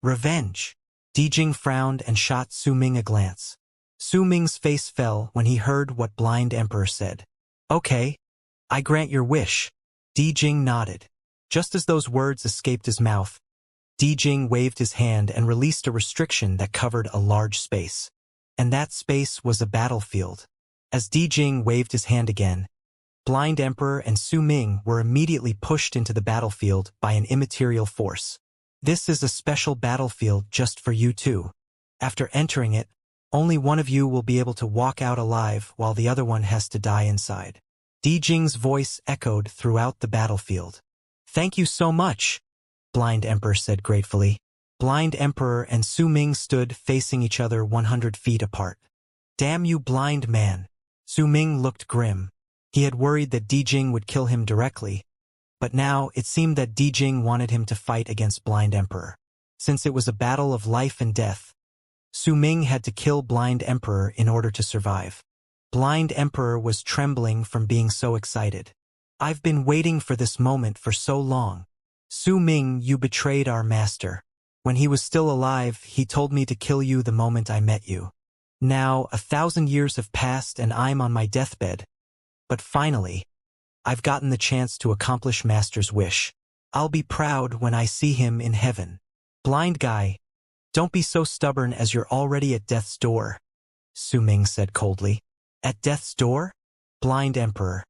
Revenge. Dijing frowned and shot Su Ming a glance. Su Ming's face fell when he heard what Blind Emperor said. Okay, I grant your wish. Dijing nodded. Just as those words escaped his mouth, Dijing waved his hand and released a restriction that covered a large space. And that space was a battlefield. As Dijing waved his hand again, Blind Emperor and Su Ming were immediately pushed into the battlefield by an immaterial force. This is a special battlefield just for you two. After entering it, only one of you will be able to walk out alive while the other one has to die inside. Dijing's voice echoed throughout the battlefield. Thank you so much, Blind Emperor said gratefully. Blind Emperor and Su Ming stood facing each other 100 feet apart. Damn you, blind man. Su Ming looked grim. He had worried that Dijing would kill him directly, but now it seemed that Dijing wanted him to fight against Blind Emperor. Since it was a battle of life and death, Su Ming had to kill Blind Emperor in order to survive. Blind Emperor was trembling from being so excited. I've been waiting for this moment for so long. Su Ming, you betrayed our master. When he was still alive, he told me to kill you the moment I met you. Now, 1,000 years have passed and I'm on my deathbed. But finally, I've gotten the chance to accomplish Master's wish. I'll be proud when I see him in heaven. Blind guy, don't be so stubborn as you're already at death's door, Su Ming said coldly. At death's door? Blind Emperor.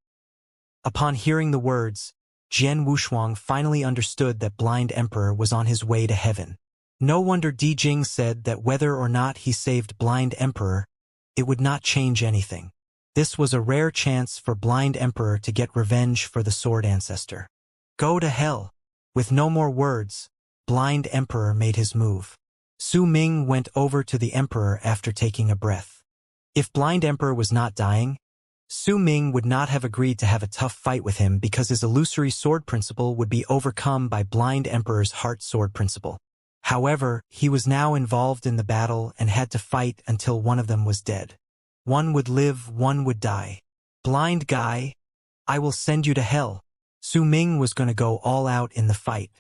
Upon hearing the words, Jian Wushuang finally understood that Blind Emperor was on his way to heaven. No wonder Dijing said that whether or not he saved Blind Emperor, it would not change anything. This was a rare chance for Blind Emperor to get revenge for the Sword Ancestor. Go to hell. With no more words, Blind Emperor made his move. Su Ming went over to the Emperor after taking a breath. If Blind Emperor was not dying, Su Ming would not have agreed to have a tough fight with him because his illusory sword principle would be overcome by Blind Emperor's heart sword principle. However, he was now involved in the battle and had to fight until one of them was dead. One would live, one would die. Blind guy, I will send you to hell. Su Ming was going to go all out in the fight.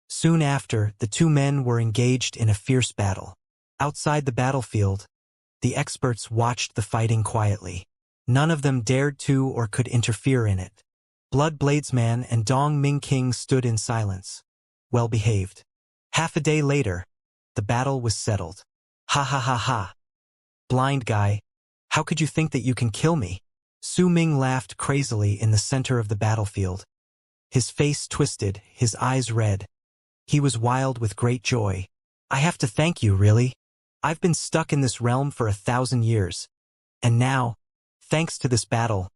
Soon after, the two men were engaged in a fierce battle. Outside the battlefield, the experts watched the fighting quietly. None of them dared to or could interfere in it. Blood Bladesman and Dong Ming King stood in silence, well behaved. Half a day later, the battle was settled. Ha ha ha ha. Blind guy, how could you think that you can kill me? Su Ming laughed crazily in the center of the battlefield. His face twisted, his eyes red. He was wild with great joy. I have to thank you, really. I've been stuck in this realm for 1,000 years. And now, thanks to this battle,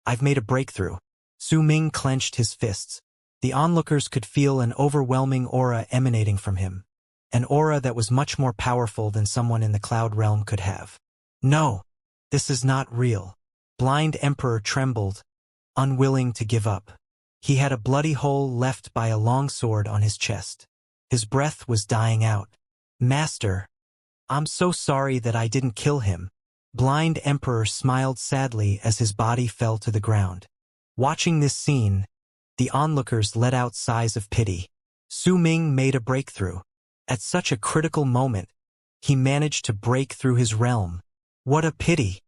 I've made a breakthrough. Su Ming clenched his fists. The onlookers could feel an overwhelming aura emanating from him. An aura that was much more powerful than someone in the cloud realm could have. No, this is not real. Blind Emperor trembled, unwilling to give up. He had a bloody hole left by a long sword on his chest. His breath was dying out. Master, I'm so sorry that I didn't kill him. Blind Emperor smiled sadly as his body fell to the ground. Watching this scene, the onlookers let out sighs of pity. Su Ming made a breakthrough. At such a critical moment, he managed to break through his realm. What a pity!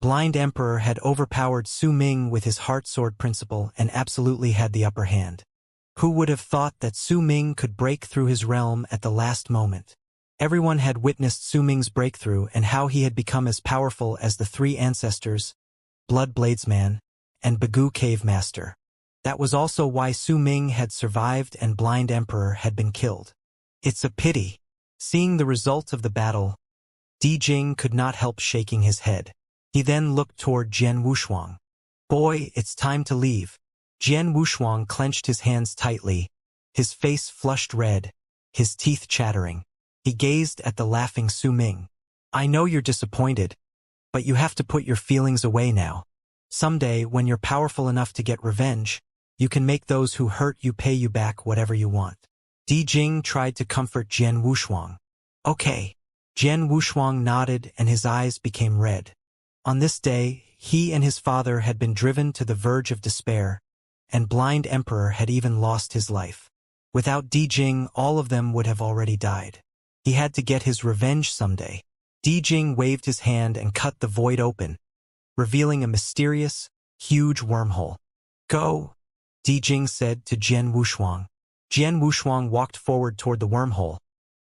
Blind Emperor had overpowered Su Ming with his heart sword principle and absolutely had the upper hand. Who would have thought that Su Ming could break through his realm at the last moment? Everyone had witnessed Su Ming's breakthrough and how he had become as powerful as the three ancestors, Blood Bladesman, and Bagoo Cave Master. That was also why Su Ming had survived and Blind Emperor had been killed. It's a pity. Seeing the result of the battle, Dijing could not help shaking his head. He then looked toward Jian Wushuang. Boy, it's time to leave. Jian Wushuang clenched his hands tightly, his face flushed red, his teeth chattering. He gazed at the laughing Su Ming. I know you're disappointed, but you have to put your feelings away now. Someday, when you're powerful enough to get revenge, you can make those who hurt you pay you back whatever you want. Dijing tried to comfort Jian Wushuang. Okay. Jian Wushuang nodded and his eyes became red. On this day, he and his father had been driven to the verge of despair, and Blind Emperor had even lost his life. Without Dijing, all of them would have already died. He had to get his revenge someday. Dijing waved his hand and cut the void open, revealing a mysterious, huge wormhole. Go, Dijing said to Jian Wushuang. Jian Wushuang walked forward toward the wormhole,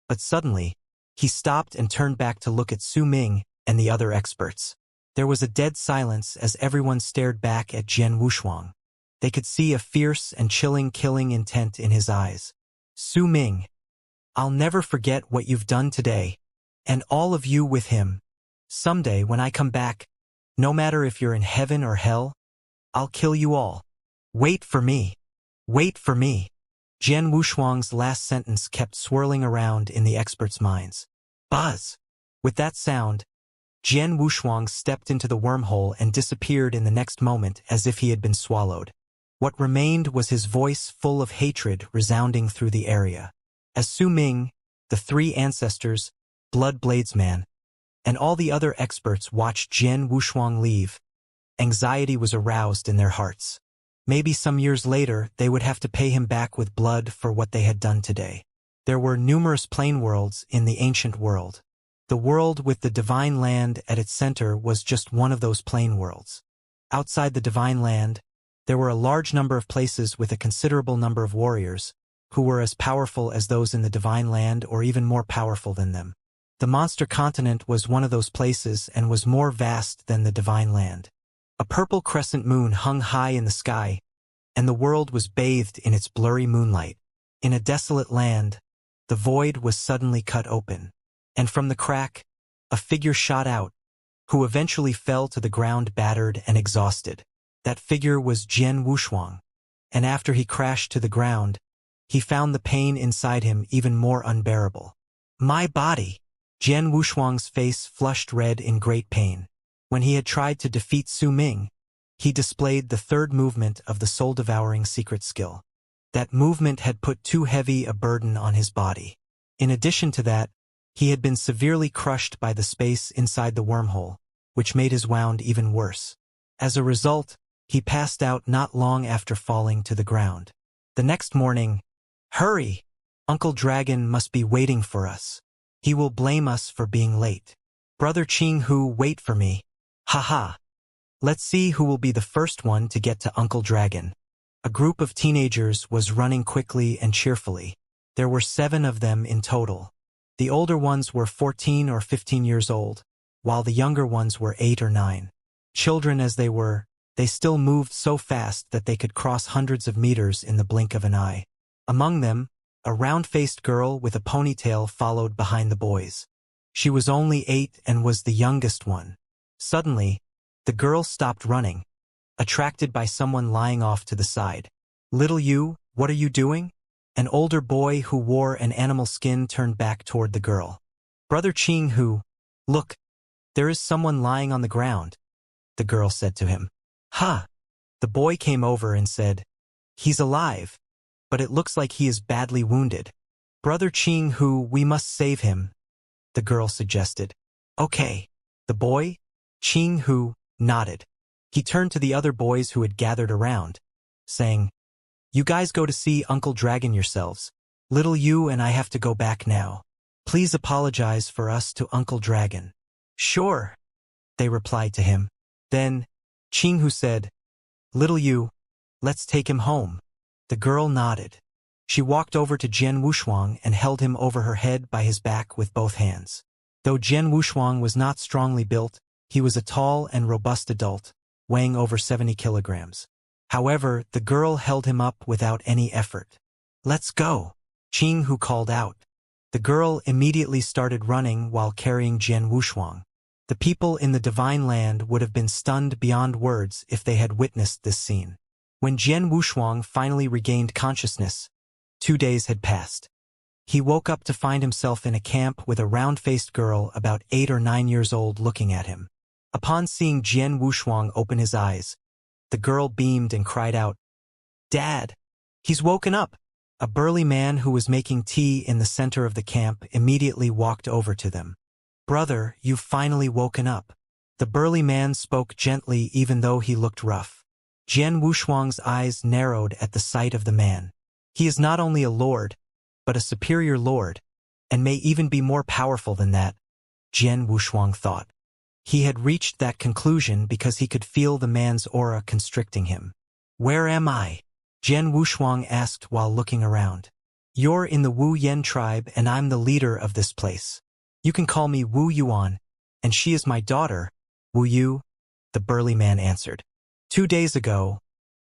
but suddenly, he stopped and turned back to look at Su Ming and the other experts. There was a dead silence as everyone stared back at Jian Wushuang. They could see a fierce and chilling killing intent in his eyes. Su Ming, I'll never forget what you've done today, and all of you with him. Someday when I come back, no matter if you're in heaven or hell, I'll kill you all. Wait for me. Wait for me. Jian Wushuang's last sentence kept swirling around in the experts' minds. Buzz! With that sound, Jian Wushuang stepped into the wormhole and disappeared in the next moment as if he had been swallowed. What remained was his voice full of hatred resounding through the area. As Su Ming, the three ancestors, Blood Bladesman, and all the other experts watched Jian Wushuang leave, anxiety was aroused in their hearts. Maybe some years later they would have to pay him back with blood for what they had done today. There were numerous plane worlds in the ancient world. The world with the Divine Land at its center was just one of those plane worlds. Outside the Divine Land, there were a large number of places with a considerable number of warriors, who were as powerful as those in the Divine Land or even more powerful than them. The Monster Continent was one of those places and was more vast than the Divine Land. A purple crescent moon hung high in the sky, and the world was bathed in its blurry moonlight. In a desolate land, the void was suddenly cut open, and from the crack, a figure shot out, who eventually fell to the ground battered and exhausted. That figure was Jian Wushuang, and after he crashed to the ground, he found the pain inside him even more unbearable. My body! Jian Wushuang's face flushed red in great pain. When he had tried to defeat Su Ming, he displayed the third movement of the soul-devouring secret skill. That movement had put too heavy a burden on his body. In addition to that, he had been severely crushed by the space inside the wormhole, which made his wound even worse. As a result, he passed out not long after falling to the ground. The next morning, hurry! Uncle Dragon must be waiting for us. He will blame us for being late. Brother Qing Hu, wait for me. Haha. Let's see who will be the first one to get to Uncle Dragon. A group of teenagers was running quickly and cheerfully. There were 7 of them in total. The older ones were 14 or 15 years old, while the younger ones were 8 or 9. Children as they were, they still moved so fast that they could cross hundreds of meters in the blink of an eye. Among them, a round-faced girl with a ponytail followed behind the boys. She was only 8 and was the youngest one. Suddenly, the girl stopped running, attracted by someone lying off to the side. Little you, what are you doing? An older boy who wore an animal skin turned back toward the girl. Brother Qing Hu, look, there is someone lying on the ground, the girl said to him. Ha! The boy came over and said, he's alive, but it looks like he is badly wounded. Brother Qing Hu, we must save him, the girl suggested. Okay. The boy, Qing Hu, nodded. He turned to the other boys who had gathered around, saying, you guys go to see Uncle Dragon yourselves. Little you and I have to go back now. Please apologize for us to Uncle Dragon. Sure, they replied to him. Then, Qing Hu said, little you, let's take him home. The girl nodded. She walked over to Jian Wushuang and held him over her head by his back with both hands. Though Jian Wushuang was not strongly built, he was a tall and robust adult, weighing over 70 kilograms. However, the girl held him up without any effort. Let's go, Qing Hu called out. The girl immediately started running while carrying Jian Wushuang. The people in the Divine Land would have been stunned beyond words if they had witnessed this scene. When Jian Wushuang finally regained consciousness, 2 days had passed. He woke up to find himself in a camp with a round-faced girl about 8 or 9 years old looking at him. Upon seeing Jian Wushuang open his eyes, the girl beamed and cried out, Dad! He's woken up! A burly man who was making tea in the center of the camp immediately walked over to them. Brother, you've finally woken up. The burly man spoke gently even though he looked rough. Jian Wushuang's eyes narrowed at the sight of the man. He is not only a lord, but a superior lord, and may even be more powerful than that, Jian Wushuang thought. He had reached that conclusion because he could feel the man's aura constricting him. Where am I? Jian Wushuang asked while looking around. You're in the Wu Yen tribe and I'm the leader of this place. You can call me Wu Yuan, and she is my daughter, Wu Yu, the burly man answered. 2 days ago,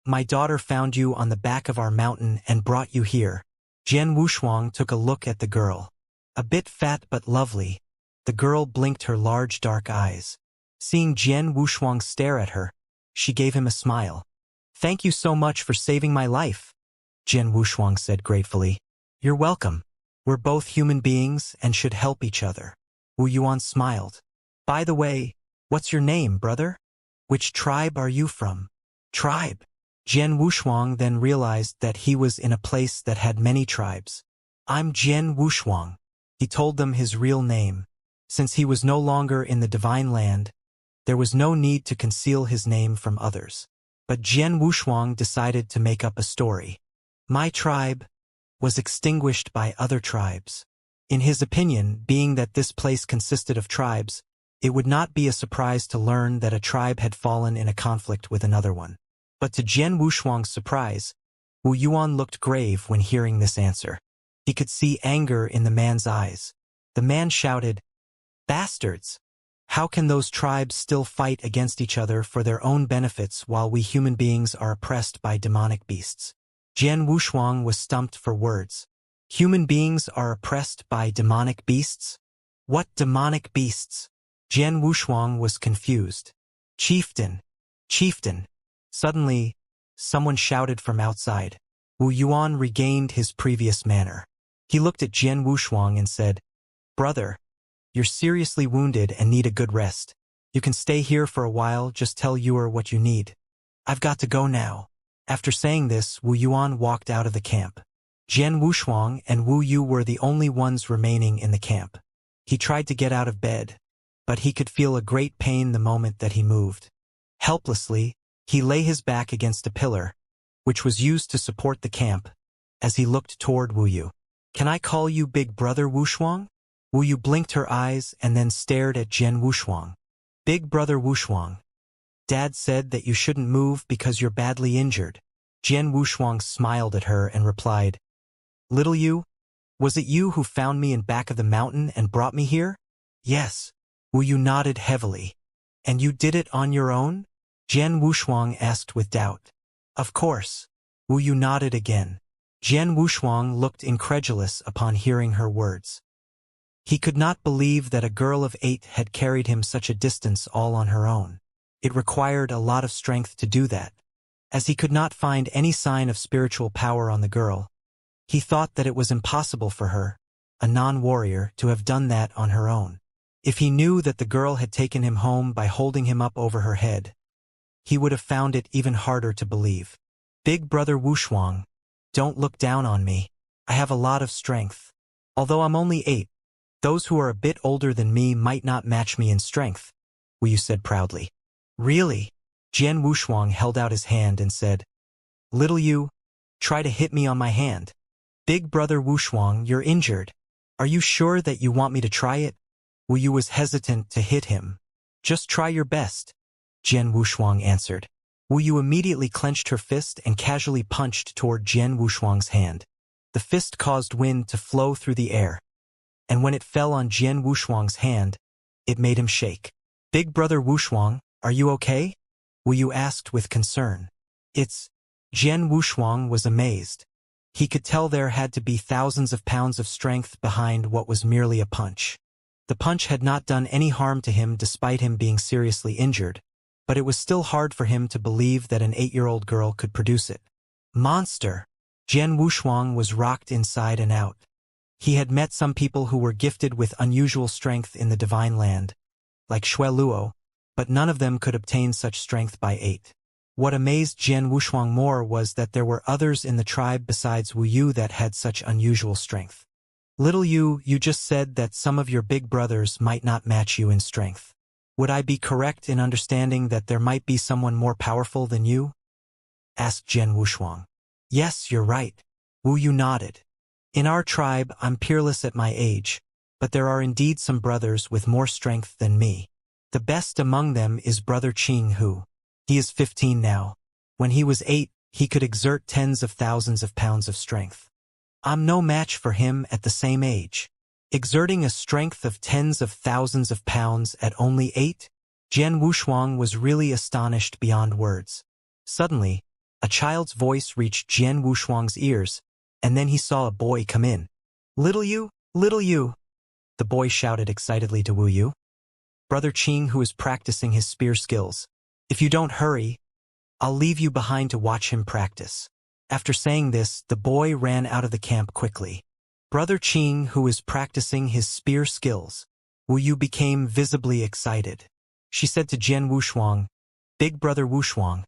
my daughter found you on the back of our mountain and brought you here. Jian Wushuang took a look at the girl. A bit fat but lovely, the girl blinked her large dark eyes. Seeing Jian Wushuang stare at her, she gave him a smile. Thank you so much for saving my life, Jian Wushuang said gratefully. You're welcome. We're both human beings and should help each other. Wu Yuan smiled. By the way, what's your name, brother? Which tribe are you from? Tribe. Jian Wushuang then realized that he was in a place that had many tribes. I'm Jian Wushuang. He told them his real name. Since he was no longer in the divine land, there was no need to conceal his name from others. But Jian Wushuang decided to make up a story. My tribe was extinguished by other tribes. In his opinion, being that this place consisted of tribes, it would not be a surprise to learn that a tribe had fallen in a conflict with another one. But to Jian Wushuang's surprise, Wu Yuan looked grave when hearing this answer. He could see anger in the man's eyes. The man shouted, Bastards! How can those tribes still fight against each other for their own benefits while we human beings are oppressed by demonic beasts? Jian Wushuang was stumped for words. Human beings are oppressed by demonic beasts? What demonic beasts? Jian Wushuang was confused. Chieftain! Chieftain! Suddenly, someone shouted from outside. Wu Yuan regained his previous manner. He looked at Jian Wushuang and said, Brother, you're seriously wounded and need a good rest. You can stay here for a while, just tell Yuer what you need. I've got to go now. After saying this, Wu Yuan walked out of the camp. Jian Wushuang and Wu Yu were the only ones remaining in the camp. He tried to get out of bed, but he could feel a great pain the moment that he moved. Helplessly, he lay his back against a pillar, which was used to support the camp, as he looked toward Wu Yu. Can I call you Big Brother Wushuang? Wu Yu blinked her eyes and then stared at Jian Wushuang. Big Brother Wushuang. Dad said that you shouldn't move because you're badly injured. Jian Wushuang smiled at her and replied, Little Yu, was it you who found me in back of the mountain and brought me here? Yes. Wu Yu nodded heavily. And you did it on your own? Jian Wushuang asked with doubt. Of course. Wu Yu nodded again. Jian Wushuang looked incredulous upon hearing her words. He could not believe that a girl of 8 had carried him such a distance all on her own. It required a lot of strength to do that. As he could not find any sign of spiritual power on the girl, he thought that it was impossible for her, a non-warrior, to have done that on her own. If he knew that the girl had taken him home by holding him up over her head, he would have found it even harder to believe. Big Brother Wushuang, don't look down on me. I have a lot of strength. Although I'm only 8, those who are a bit older than me might not match me in strength, Wu Yu said proudly. Really? Jian Wushuang held out his hand and said, Little Yu, try to hit me on my hand. Big Brother Wushuang, you're injured. Are you sure that you want me to try it? Wu Yu was hesitant to hit him. Just try your best, Jian Wushuang answered. Wu Yu immediately clenched her fist and casually punched toward Jian Wushuang's hand. The fist caused wind to flow through the air, and when it fell on Jian Wushuang's hand, it made him shake. Big Brother Wushuang, are you okay? Wu Yu asked with concern. Jian Wushuang was amazed. He could tell there had to be thousands of pounds of strength behind what was merely a punch. The punch had not done any harm to him despite him being seriously injured, but it was still hard for him to believe that an 8-year-old girl could produce it. Monster! Jian Wushuang was rocked inside and out. He had met some people who were gifted with unusual strength in the divine land, like Xue Luo, but none of them could obtain such strength by 8. What amazed Jian Wushuang more was that there were others in the tribe besides Wu Yu that had such unusual strength. Little Yu, you just said that some of your big brothers might not match you in strength. Would I be correct in understanding that there might be someone more powerful than you? Asked Jian Wushuang. Yes, you're right. Wu Yu nodded. In our tribe, I'm peerless at my age, but there are indeed some brothers with more strength than me. The best among them is Brother Ching Hu. He is 15 now. When he was 8, he could exert tens of thousands of pounds of strength. I'm no match for him at the same age. Exerting a strength of tens of thousands of pounds at only 8? Jian Wushuang was really astonished beyond words. Suddenly, a child's voice reached Jian Wushuang's ears, and then he saw a boy come in. Little you, the boy shouted excitedly to Wu Yu. Brother Qing, who is practicing his spear skills. If you don't hurry, I'll leave you behind to watch him practice. After saying this, the boy ran out of the camp quickly. Brother Qing, who is practicing his spear skills. Wu Yu became visibly excited. She said to Jian Wushuang, Big Brother Wushuang,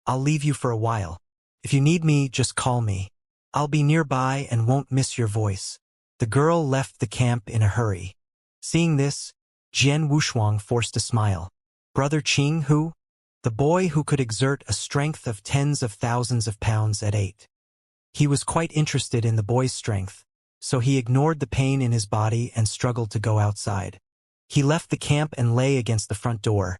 I'll leave you for a while. If you need me, just call me. I'll be nearby and won't miss your voice. The girl left the camp in a hurry. Seeing this, Jian Wushuang forced a smile. Brother Qing Hu? The boy who could exert a strength of tens of thousands of pounds at 8. He was quite interested in the boy's strength, so he ignored the pain in his body and struggled to go outside. He left the camp and lay against the front door,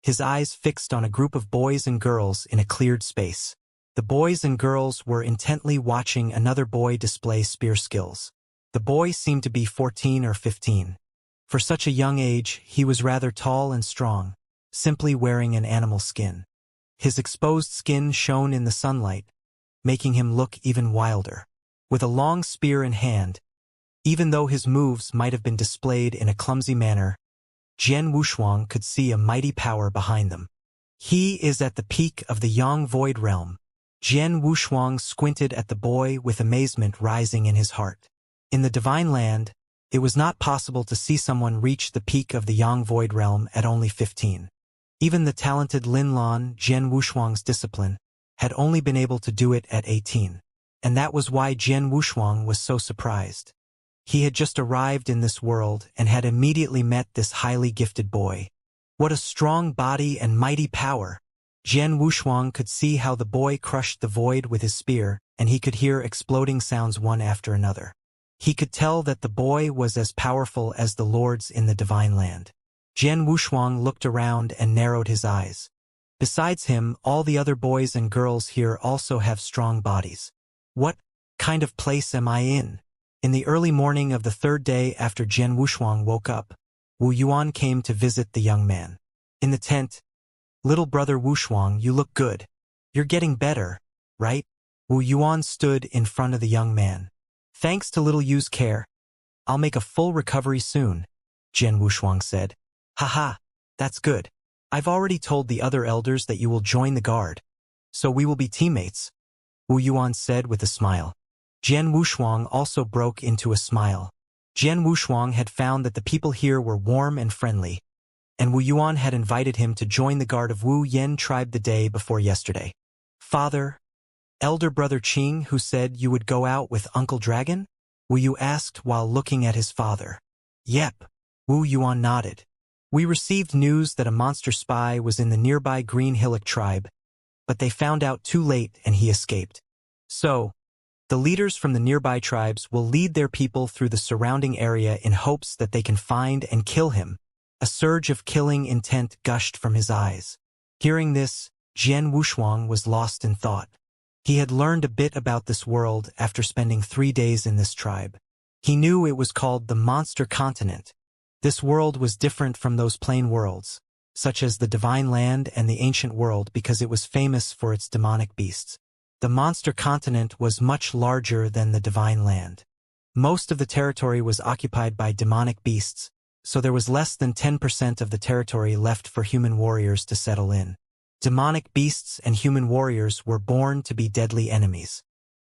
his eyes fixed on a group of boys and girls in a cleared space. The boys and girls were intently watching another boy display spear skills. The boy seemed to be 14 or 15. For such a young age, he was rather tall and strong, simply wearing an animal skin. His exposed skin shone in the sunlight, making him look even wilder. With a long spear in hand, even though his moves might have been displayed in a clumsy manner, Jian Wushuang could see a mighty power behind them. He is at the peak of the Yang Void Realm. Jian Wushuang squinted at the boy with amazement rising in his heart. In the Divine Land, it was not possible to see someone reach the peak of the Yang Void Realm at only 15. Even the talented Lin Lan, Jian Wushuang's discipline, had only been able to do it at 18. And that was why Jian Wushuang was so surprised. He had just arrived in this world and had immediately met this highly gifted boy. What a strong body and mighty power! Jian Wushuang could see how the boy crushed the void with his spear, and he could hear exploding sounds one after another. He could tell that the boy was as powerful as the lords in the Divine Land. Jian Wushuang looked around and narrowed his eyes. Besides him, all the other boys and girls here also have strong bodies. What kind of place am I in? In the early morning of the third day after Jian Wushuang woke up, Wu Yuan came to visit the young man. In the tent, Little Brother Wushuang, you look good. You're getting better, right? Wu Yuan stood in front of the young man. Thanks to Little Yu's care, I'll make a full recovery soon, Jian Wushuang said. Haha, that's good. I've already told the other elders that you will join the guard, so we will be teammates, Wu Yuan said with a smile. Jian Wushuang also broke into a smile. Jian Wushuang had found that the people here were warm and friendly, and Wu Yuan had invited him to join the guard of Wu Yen tribe the day before yesterday. Father, Elder Brother Qing, who said you would go out with Uncle Dragon? Wu Yu asked while looking at his father. Yep, Wu Yuan nodded. We received news that a monster spy was in the nearby Green Hillock tribe, but they found out too late and he escaped. So, the leaders from the nearby tribes will lead their people through the surrounding area in hopes that they can find and kill him. A surge of killing intent gushed from his eyes. Hearing this, Jian Wushuang was lost in thought. He had learned a bit about this world after spending 3 days in this tribe. He knew it was called the Monster Continent. This world was different from those plain worlds, such as the Divine Land and the Ancient World, because it was famous for its demonic beasts. The Monster Continent was much larger than the Divine Land. Most of the territory was occupied by demonic beasts, so there was less than 10% of the territory left for human warriors to settle in. Demonic beasts and human warriors were born to be deadly enemies.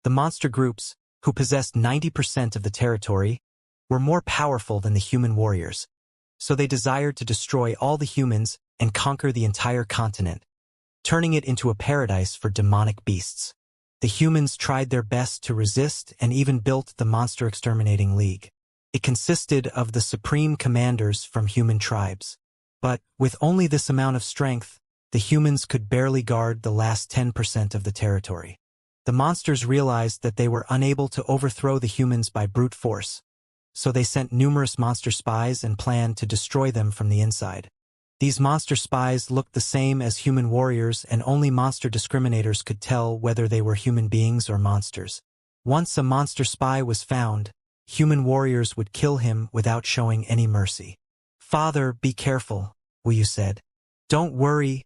The monster groups, who possessed 90% of the territory, were more powerful than the human warriors, so they desired to destroy all the humans and conquer the entire continent, turning it into a paradise for demonic beasts. The humans tried their best to resist and even built the Monster Exterminating League. It consisted of the supreme commanders from human tribes. But, with only this amount of strength, the humans could barely guard the last 10% of the territory. The monsters realized that they were unable to overthrow the humans by brute force, so they sent numerous monster spies and planned to destroy them from the inside. These monster spies looked the same as human warriors, and only monster discriminators could tell whether they were human beings or monsters. Once a monster spy was found, human warriors would kill him without showing any mercy. "Father, be careful," Wuyu said. "Don't worry,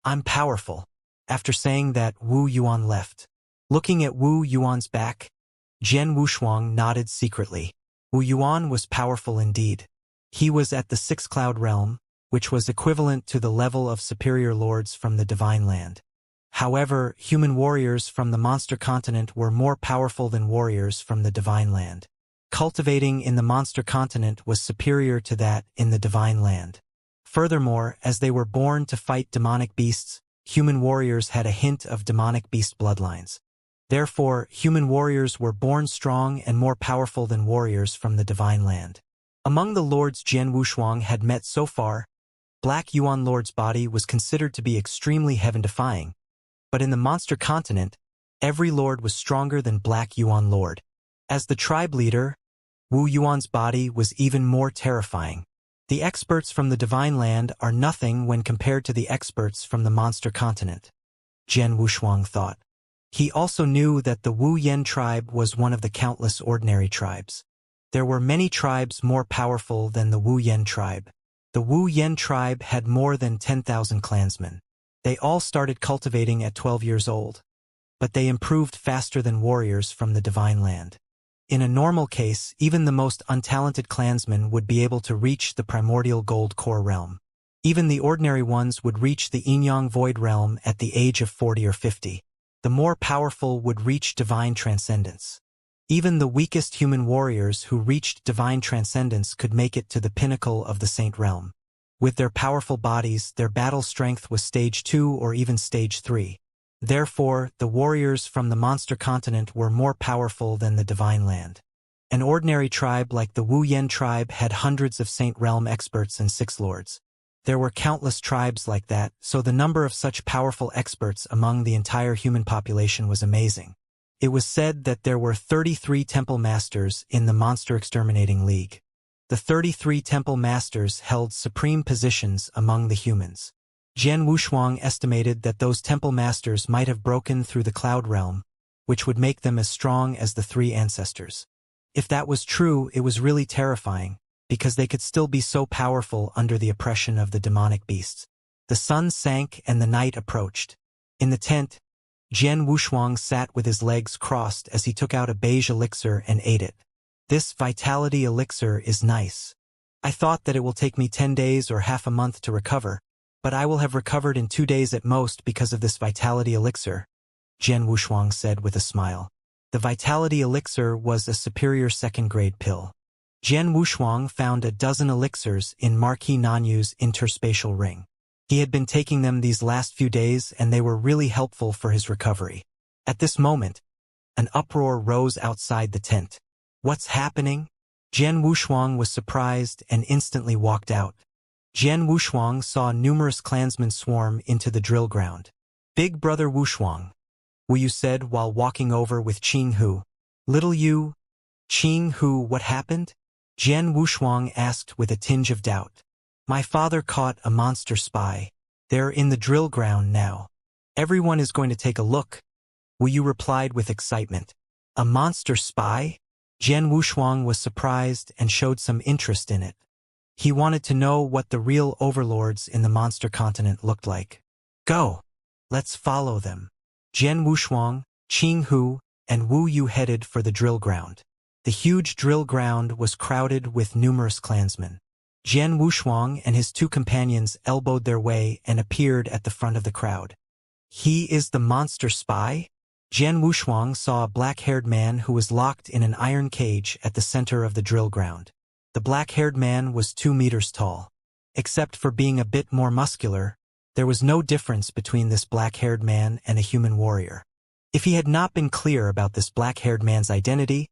I'm powerful." After saying that, Wu Yuan left. Looking at Wu Yuan's back, Jian Wushuang nodded secretly. Wu Yuan was powerful indeed. He was at the Sixth Cloud Realm, which was equivalent to the level of superior lords from the Divine Land. However, human warriors from the Monster Continent were more powerful than warriors from the Divine Land. Cultivating in the Monster Continent was superior to that in the Divine Land. Furthermore, as they were born to fight demonic beasts, human warriors had a hint of demonic beast bloodlines. Therefore, human warriors were born strong and more powerful than warriors from the Divine Land. Among the lords Jian Wushuang had met so far, Black Yuan Lord's body was considered to be extremely heaven-defying, but in the Monster Continent, every lord was stronger than Black Yuan Lord. As the tribe leader, Wu Yuan's body was even more terrifying. The experts from the Divine Land are nothing when compared to the experts from the Monster Continent, Jian Wushuang thought. He also knew that the Wu Yen tribe was one of the countless ordinary tribes. There were many tribes more powerful than the Wu Yen tribe. The Wu Yen tribe had more than 10,000 clansmen. They all started cultivating at 12 years old, but they improved faster than warriors from the Divine Land. In a normal case, even the most untalented clansmen would be able to reach the primordial gold core realm. Even the ordinary ones would reach the Yin-Yang void realm at the age of 40 or 50. The more powerful would reach divine transcendence. Even the weakest human warriors who reached divine transcendence could make it to the pinnacle of the Saint Realm. With their powerful bodies, their battle strength was stage 2 or even stage 3. Therefore, the warriors from the Monster Continent were more powerful than the Divine Land. An ordinary tribe like the Wu Yen tribe had hundreds of Saint Realm experts and 6 lords. There were countless tribes like that, so the number of such powerful experts among the entire human population was amazing. It was said that there were 33 Temple Masters in the Monster Exterminating League. The 33 Temple Masters held supreme positions among the humans. Jian Wushuang estimated that those Temple Masters might have broken through the Cloud Realm, which would make them as strong as the 3 ancestors. If that was true, it was really terrifying, because they could still be so powerful under the oppression of the demonic beasts. The sun sank and the night approached. In the tent, Jian Wushuang sat with his legs crossed as he took out a beige elixir and ate it. "This vitality elixir is nice. I thought that it will take me 10 days or half a month to recover, but I will have recovered in 2 days at most because of this vitality elixir," Jian Wushuang said with a smile. The vitality elixir was a superior second-grade pill. Jian Wushuang found a dozen elixirs in Marquis Nanyu's interspatial ring. He had been taking them these last few days and they were really helpful for his recovery. At this moment, an uproar rose outside the tent. "What's happening?" Jian Wushuang was surprised and instantly walked out. Jian Wushuang saw numerous clansmen swarm into the drill ground. "Big brother Wushuang," Wuyu said while walking over with Qing Hu. "Little you, Qing Hu, what happened?" Jian Wushuang asked with a tinge of doubt. "My father caught a monster spy. They're in the drill ground now. Everyone is going to take a look," Wuyu replied with excitement. "A monster spy?" Jian Wushuang was surprised and showed some interest in it. He wanted to know what the real overlords in the Monster Continent looked like. "Go! Let's follow them." Jian Wushuang, Qing Hu, and Wu Yu headed for the drill ground. The huge drill ground was crowded with numerous clansmen. Jian Wushuang and his 2 companions elbowed their way and appeared at the front of the crowd. "He is the monster spy?" Jian Wushuang saw a black-haired man who was locked in an iron cage at the center of the drill ground. The black-haired man was 2 meters tall. Except for being a bit more muscular, there was no difference between this black-haired man and a human warrior. If he had not been clear about this black-haired man's identity,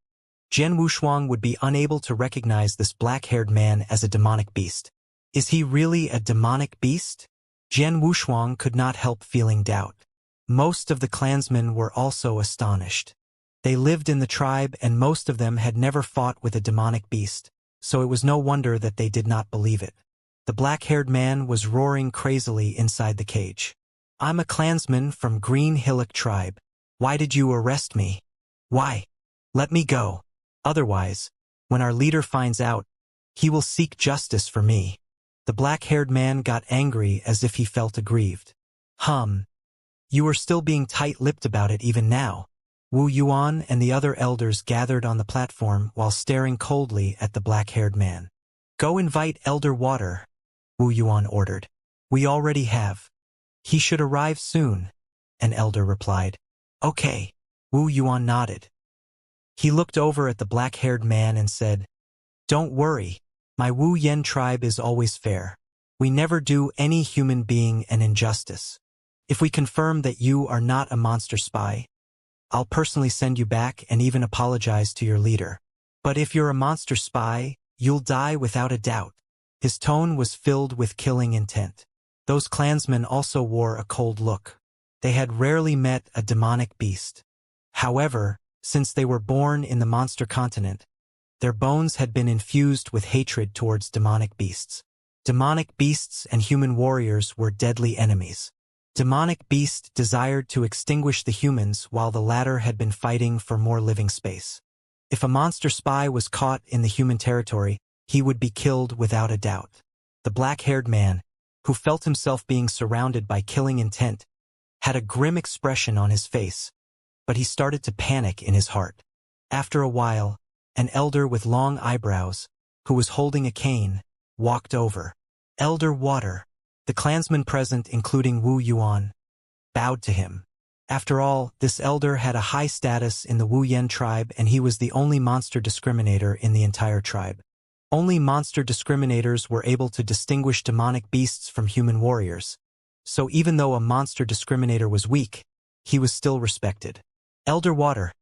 Jian Wushuang would be unable to recognize this black-haired man as a demonic beast. Is he really a demonic beast? Jian Wushuang could not help feeling doubt. Most of the clansmen were also astonished. They lived in the tribe and most of them had never fought with a demonic beast, so it was no wonder that they did not believe it. The black-haired man was roaring crazily inside the cage. "I'm a clansman from Green Hillock tribe. Why did you arrest me? Why? Let me go. Otherwise, when our leader finds out, he will seek justice for me." The black-haired man got angry as if he felt aggrieved. You are still being tight-lipped about it even now." Wu Yuan and the other elders gathered on the platform while staring coldly at the black-haired man. "Go invite Elder Water," Wu Yuan ordered. "We already have. He should arrive soon," an elder replied. "Okay." Wu Yuan nodded. He looked over at the black-haired man and said, "Don't worry, my Wu Yen tribe is always fair. We never do any human being an injustice. If we confirm that you are not a monster spy, I'll personally send you back and even apologize to your leader. But if you're a monster spy, you'll die without a doubt." His tone was filled with killing intent. Those clansmen also wore a cold look. They had rarely met a demonic beast. However, since they were born in the monster continent, their bones had been infused with hatred towards demonic beasts. Demonic beasts and human warriors were deadly enemies. Demonic beast desired to extinguish the humans while the latter had been fighting for more living space. If a monster spy was caught in the human territory, he would be killed without a doubt. The black-haired man, who felt himself being surrounded by killing intent, had a grim expression on his face, but he started to panic in his heart. After a while, an elder with long eyebrows, who was holding a cane, walked over. "Elder Water." The clansmen present, including Wu Yuan, bowed to him. After all, this elder had a high status in the Wu Yen tribe and he was the only monster discriminator in the entire tribe. Only monster discriminators were able to distinguish demonic beasts from human warriors. So even though a monster discriminator was weak, he was still respected. "Elder Water,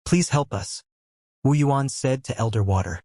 please help us," Wu Yuan said to Elder Water.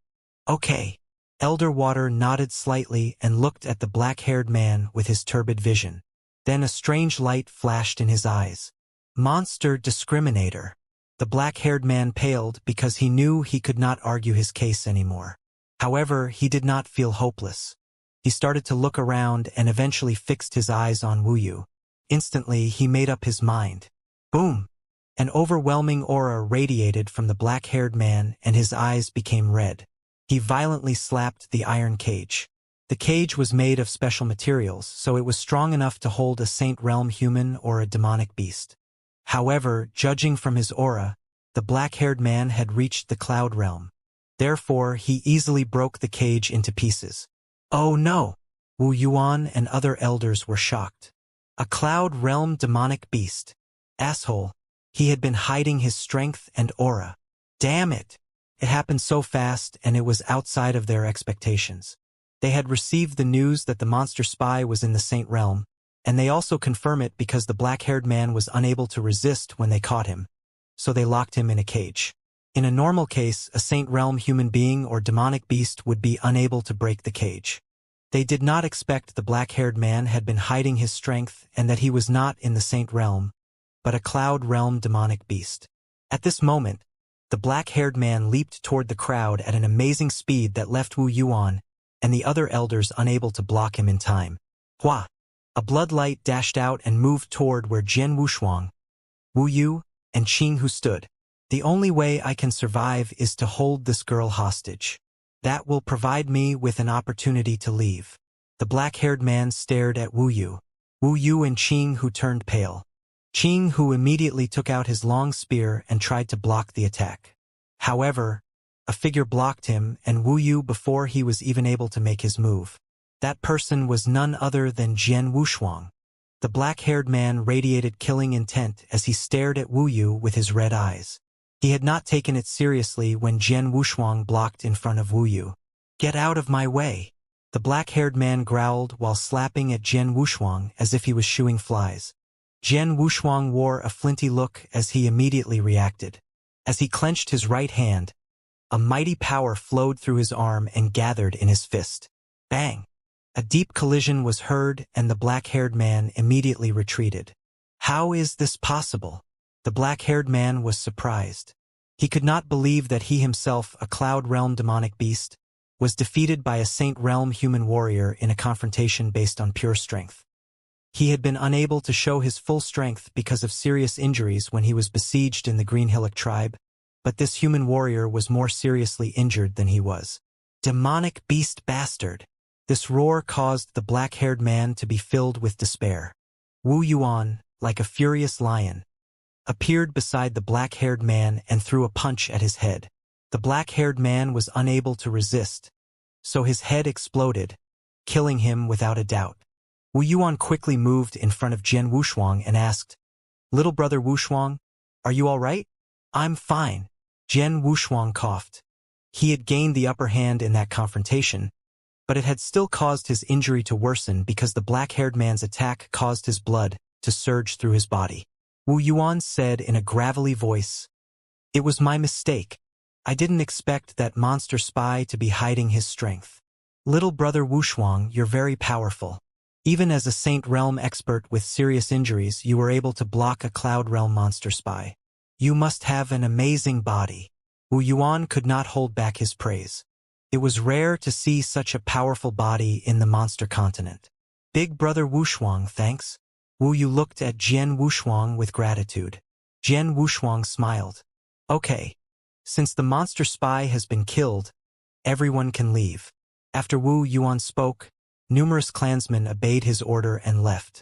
"Okay." Elder Water nodded slightly and looked at the black-haired man with his turbid vision. Then a strange light flashed in his eyes. "Monster discriminator." The black-haired man paled because he knew he could not argue his case anymore. However, he did not feel hopeless. He started to look around and eventually fixed his eyes on Wu Yu. Instantly, he made up his mind. Boom! An overwhelming aura radiated from the black-haired man and his eyes became red. He violently slapped the iron cage. The cage was made of special materials, so it was strong enough to hold a Saint Realm human or a demonic beast. However, judging from his aura, the black-haired man had reached the Cloud Realm. Therefore, he easily broke the cage into pieces. "Oh no!" Wu Yuan and other elders were shocked. A Cloud Realm demonic beast. Asshole. He had been hiding his strength and aura. Damn it! It happened so fast and it was outside of their expectations. They had received the news that the monster spy was in the Saint Realm, and they also confirm it because the black-haired man was unable to resist when they caught him, so they locked him in a cage. In a normal case, a Saint Realm human being or demonic beast would be unable to break the cage. They did not expect the black-haired man had been hiding his strength and that he was not in the Saint Realm, but a Cloud Realm demonic beast. At this moment, the black-haired man leaped toward the crowd at an amazing speed that left Wu Yuan and the other elders unable to block him in time. Hua! A blood light dashed out and moved toward where Jian Wushuang, Wu Yu, and Qing Hu stood. "The only way I can survive is to hold this girl hostage. That will provide me with an opportunity to leave." The black-haired man stared at Wu Yu. Wu Yu and Qing Hu turned pale. Qing Hu immediately took out his long spear and tried to block the attack. However, a figure blocked him and Wu Yu before he was even able to make his move. That person was none other than Jian Wushuang. The black-haired man radiated killing intent as he stared at Wu Yu with his red eyes. He had not taken it seriously when Jian Wushuang blocked in front of Wu Yu. "Get out of my way!" The black-haired man growled while slapping at Jian Wushuang as if he was shooing flies. Jian Wushuang wore a flinty look as he immediately reacted. As he clenched his right hand, a mighty power flowed through his arm and gathered in his fist. Bang! A deep collision was heard and the black-haired man immediately retreated. How is this possible? The black-haired man was surprised. He could not believe that he himself, a Cloud Realm demonic beast, was defeated by a Saint Realm human warrior in a confrontation based on pure strength. He had been unable to show his full strength because of serious injuries when he was besieged in the Green Hillock tribe, but this human warrior was more seriously injured than he was. Demonic beast bastard! This roar caused the black-haired man to be filled with despair. Wu Yuan, like a furious lion, appeared beside the black-haired man and threw a punch at his head. The black-haired man was unable to resist, so his head exploded, killing him without a doubt. Wu Yuan quickly moved in front of Jian Wushuang and asked, "Little brother Wushuang, are you all right?" "I'm fine." Jian Wushuang coughed. He had gained the upper hand in that confrontation, but it had still caused his injury to worsen because the black-haired man's attack caused his blood to surge through his body. Wu Yuan said in a gravelly voice, "It was my mistake. I didn't expect that monster spy to be hiding his strength. Little brother Wushuang, you're very powerful. Even as a Saint Realm expert with serious injuries, you were able to block a Cloud Realm monster spy. You must have an amazing body." Wu Yuan could not hold back his praise. It was rare to see such a powerful body in the monster continent. "Big brother Wushuang, thanks." Wu Yu looked at Jian Wushuang with gratitude. Jian Wushuang smiled. "Okay. Since the monster spy has been killed, everyone can leave." After Wu Yuan spoke, numerous clansmen obeyed his order and left.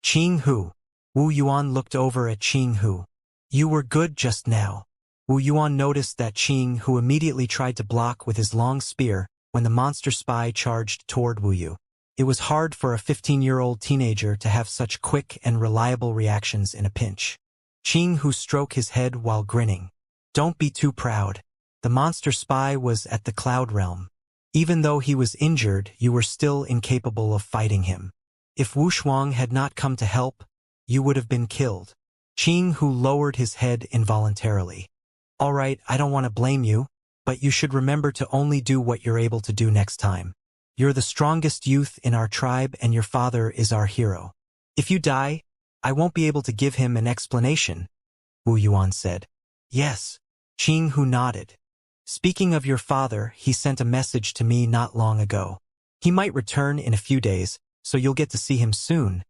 "Qing Hu." Wu Yuan looked over at Qing Hu. "You were good just now." Wu Yuan noticed that Qing Hu immediately tried to block with his long spear when the monster spy charged toward Wu Yu. It was hard for a 15-year-old teenager to have such quick and reliable reactions in a pinch. Qing Hu stroked his head while grinning. "Don't be too proud. The monster spy was at the Cloud Realm. Even though he was injured, you were still incapable of fighting him. If Wushuang had not come to help, you would have been killed." Qing Hu lowered his head involuntarily. "All right, I don't want to blame you, but you should remember to only do what you're able to do next time. You're the strongest youth in our tribe and your father is our hero. If you die, I won't be able to give him an explanation," Wu Yuan said. "Yes." Qing Hu nodded. "Speaking of your father, he sent a message to me not long ago. He might return in a few days, so you'll get to see him soon,"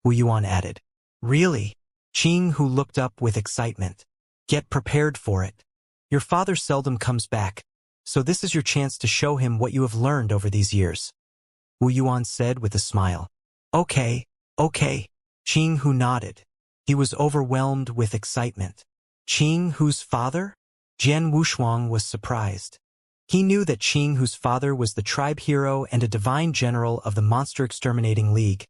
Wu Yuan added. "Really?" Qing Hu looked up with excitement. "Get prepared for it. Your father seldom comes back, so this is your chance to show him what you have learned over these years," Wu Yuan said with a smile. Okay. Qing Hu nodded. He was overwhelmed with excitement. Qing Hu's father? Jian Wushuang was surprised. He knew that Qing Hu's father was the tribe hero and a divine general of the Monster Exterminating League,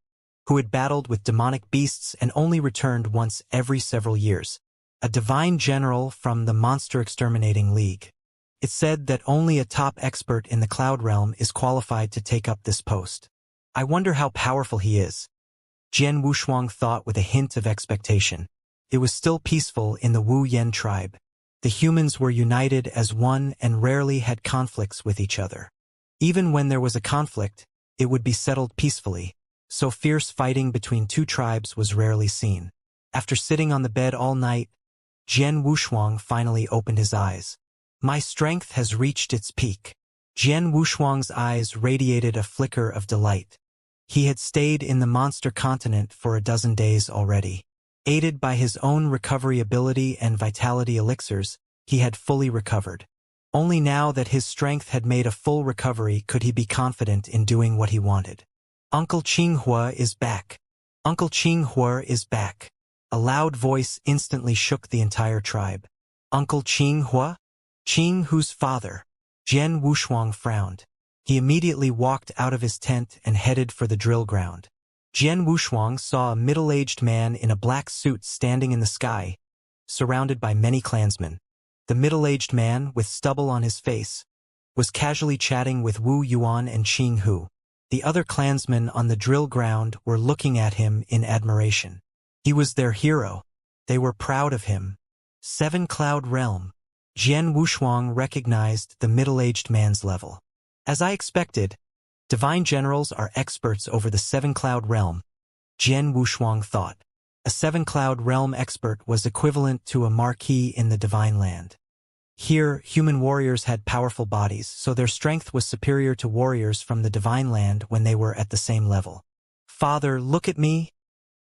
who had battled with demonic beasts and only returned once every several years. A divine general from the Monster Exterminating League. It said that only a top expert in the Cloud Realm is qualified to take up this post. I wonder how powerful he is. Jian Wushuang thought with a hint of expectation. It was still peaceful in the Wu Yen tribe. The humans were united as one and rarely had conflicts with each other. Even when there was a conflict, it would be settled peacefully, so fierce fighting between two tribes was rarely seen. After sitting on the bed all night, Jian Wushuang finally opened his eyes. My strength has reached its peak. Jian Wushuang's eyes radiated a flicker of delight. He had stayed in the monster continent for a dozen days already. Aided by his own recovery ability and vitality elixirs, he had fully recovered. Only now that his strength had made a full recovery could he be confident in doing what he wanted. Uncle Qinghua is back. Uncle Qinghua is back. A loud voice instantly shook the entire tribe. Uncle Qinghua? Qing Hu's father. Jian Wushuang frowned. He immediately walked out of his tent and headed for the drill ground. Jian Wushuang saw a middle-aged man in a black suit standing in the sky, surrounded by many clansmen. The middle-aged man, with stubble on his face, was casually chatting with Wu Yuan and Qing Hu. The other clansmen on the drill ground were looking at him in admiration. He was their hero. They were proud of him. Seven Cloud Realm. Jian Wushuang recognized the middle-aged man's level. As I expected, divine generals are experts over the Seven Cloud Realm, Jian Wushuang thought. A seven-cloud realm expert was equivalent to a marquis in the divine land. Here, human warriors had powerful bodies, so their strength was superior to warriors from the divine land when they were at the same level. "Father, look at me,"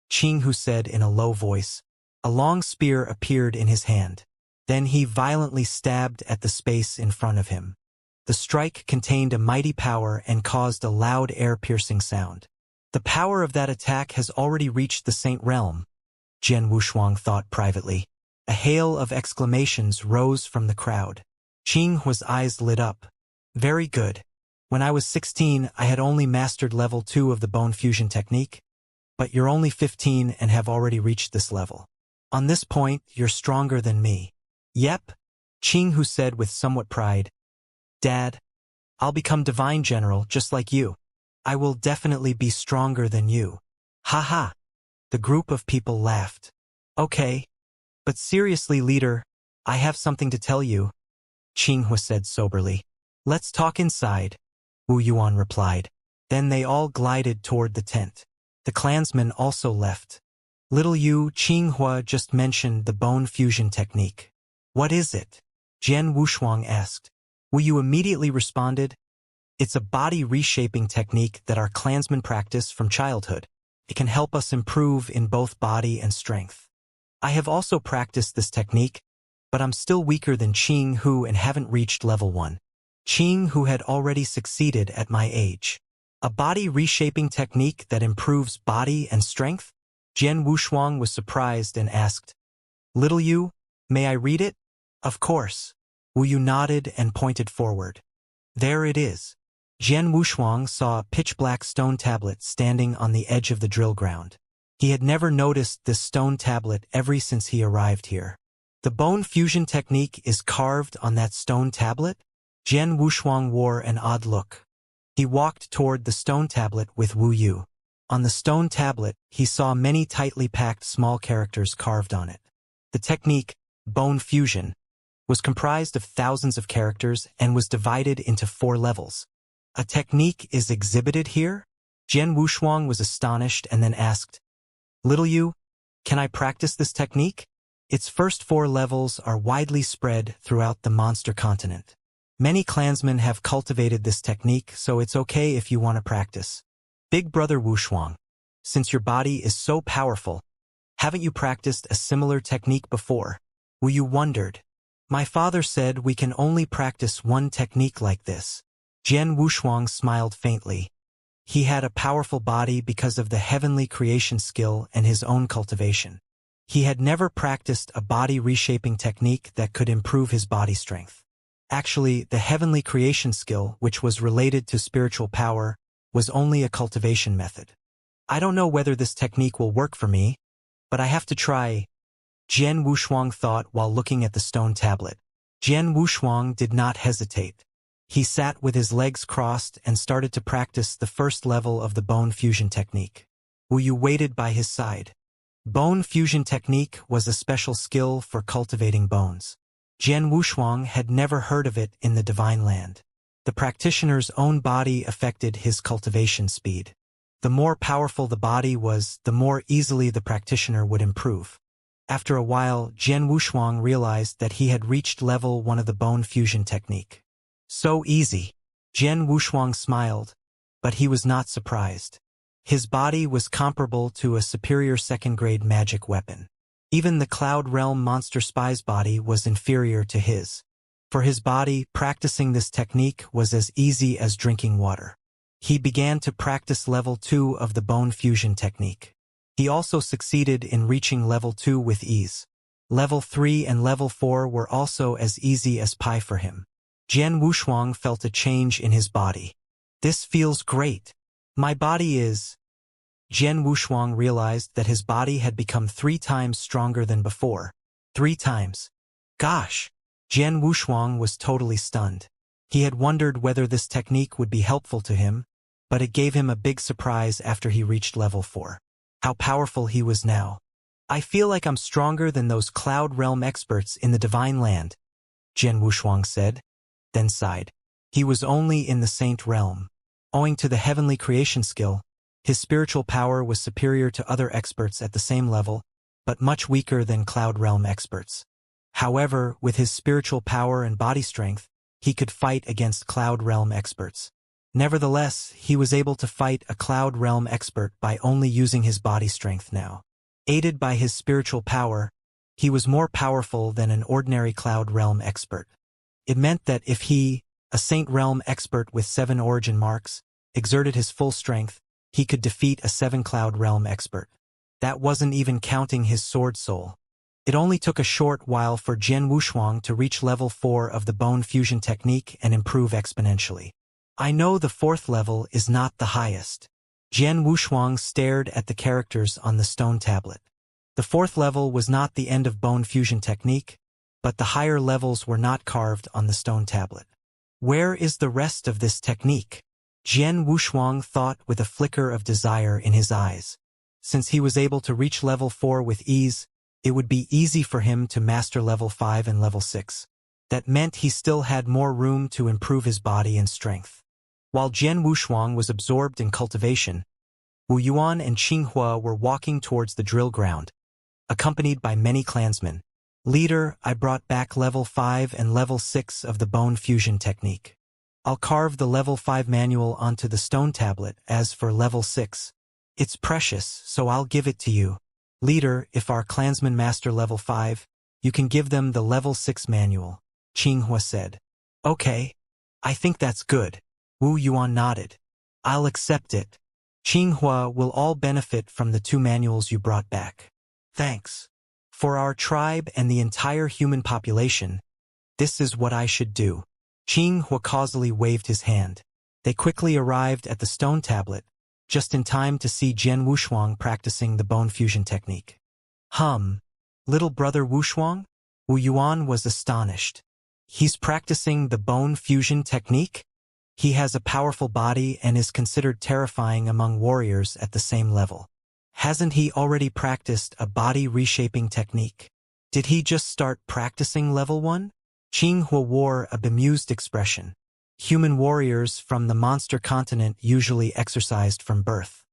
Qinghu said in a low voice. A long spear appeared in his hand. Then he violently stabbed at the space in front of him. The strike contained a mighty power and caused a loud air-piercing sound. The power of that attack has already reached the Saint Realm, Jian Wushuang thought privately. A hail of exclamations rose from the crowd. Qinghua's eyes lit up. "Very good. When I was 16, I had only mastered level 2 of the bone fusion technique. But you're only 15 and have already reached this level. On this point, you're stronger than me." "Yep," Qinghu said with somewhat pride. "Dad, I'll become Divine General just like you. I will definitely be stronger than you." "Ha ha." The group of people laughed. "Okay. But seriously, leader, I have something to tell you," Qinghua said soberly. "Let's talk inside," Wu Yuan replied. Then they all glided toward the tent. The clansmen also left. "Little you, Qinghua just mentioned the bone fusion technique. What is it?" Jian Wushuang asked. Wu Yu immediately responded, "It's a body reshaping technique that our clansmen practice from childhood. It can help us improve in both body and strength. I have also practiced this technique, but I'm still weaker than Qinghu and haven't reached level 1. Qinghu had already succeeded at my age. A body reshaping technique that improves body and strength? Jian Wushuang was surprised and asked, "Little you, may I read it?" "Of course." Wu Yu nodded and pointed forward. There it is. Jian Wushuang saw a pitch-black stone tablet standing on the edge of the drill ground. He had never noticed this stone tablet ever since he arrived here. The bone fusion technique is carved on that stone tablet? Jian Wushuang wore an odd look. He walked toward the stone tablet with Wu Yu. On the stone tablet, he saw many tightly packed small characters carved on it. The technique, bone fusion, was comprised of thousands of characters and was divided into 4 levels. "A technique is exhibited here?" Jian Wushuang was astonished and then asked, "Little you, can I practice this technique?" Its first 4 levels are widely spread throughout the monster continent. Many clansmen have cultivated this technique, so it's okay if you want to practice. Big brother Wushuang, since your body is so powerful, haven't you practiced a similar technique before? Wu Yu wondered. "My father said we can only practice one technique like this." Jian Wushuang smiled faintly. He had a powerful body because of the heavenly creation skill and his own cultivation. He had never practiced a body reshaping technique that could improve his body strength. Actually, the heavenly creation skill, which was related to spiritual power, was only a cultivation method. "I don't know whether this technique will work for me, but I have to try," Jian Wushuang thought while looking at the stone tablet. Jian Wushuang did not hesitate. He sat with his legs crossed and started to practice the first level of the bone fusion technique. Wu Yu waited by his side. Bone fusion technique was a special skill for cultivating bones. Jian Wushuang had never heard of it in the divine land. The practitioner's own body affected his cultivation speed. The more powerful the body was, the more easily the practitioner would improve. After a while, Jian Wushuang realized that he had reached level 1 of the bone fusion technique. "So easy." Jian Wushuang smiled, but he was not surprised. His body was comparable to a superior second-grade magic weapon. Even the Cloud Realm monster spy's body was inferior to his. For his body, practicing this technique was as easy as drinking water. He began to practice level 2 of the bone fusion technique. He also succeeded in reaching level 2 with ease. Level 3 and level 4 were also as easy as pie for him. Jian Wushuang felt a change in his body. "This feels great. My body is..." Jian Wushuang realized that his body had become 3 times stronger than before. 3 times. Gosh! Jian Wushuang was totally stunned. He had wondered whether this technique would be helpful to him, but it gave him a big surprise after he reached level 4. How powerful he was now. "I feel like I'm stronger than those Cloud Realm experts in the Divine Land," Jian Wushuang said, then sighed. He was only in the Saint Realm. Owing to the heavenly creation skill, his spiritual power was superior to other experts at the same level, but much weaker than Cloud Realm experts. However, with his spiritual power and body strength, he could fight against Cloud Realm experts. Nevertheless, he was able to fight a Cloud Realm expert by only using his body strength now. Aided by his spiritual power, he was more powerful than an ordinary Cloud Realm expert. It meant that if he, a Saint Realm expert with 7 origin marks, exerted his full strength, he could defeat a 7 Cloud Realm expert. That wasn't even counting his sword soul. It only took a short while for Jian Wushuang to reach level 4 of the bone fusion technique and improve exponentially. I know the 4th level is not the highest. Jian Wushuang stared at the characters on the stone tablet. The 4th level was not the end of bone fusion technique, but the higher levels were not carved on the stone tablet. Where is the rest of this technique? Jian Wushuang thought with a flicker of desire in his eyes. Since he was able to reach level 4 with ease, it would be easy for him to master level 5 and level 6. That meant he still had more room to improve his body and strength. While Jian Wushuang was absorbed in cultivation, Wu Yuan and Qinghua were walking towards the drill ground, accompanied by many clansmen. Leader, I brought back level 5 and level 6 of the bone fusion technique. I'll carve the level 5 manual onto the stone tablet. As for level 6, it's precious, so I'll give it to you. Leader, if our clansmen master level 5, you can give them the level 6 manual, Qinghua said. Okay. I think that's good. Wu Yuan nodded. I'll accept it. Qinghua will all benefit from the 2 manuals you brought back. Thanks. For our tribe and the entire human population, this is what I should do. Qinghua causally waved his hand. They quickly arrived at the stone tablet, just in time to see Jian Wushuang practicing the bone fusion technique. Little brother Wushuang? Wu Yuan was astonished. He's practicing the bone fusion technique? He has a powerful body and is considered terrifying among warriors at the same level. Hasn't he already practiced a body reshaping technique? Did he just start practicing level 1? Qinghua wore a bemused expression. Human warriors from the monster continent usually exercised from birth.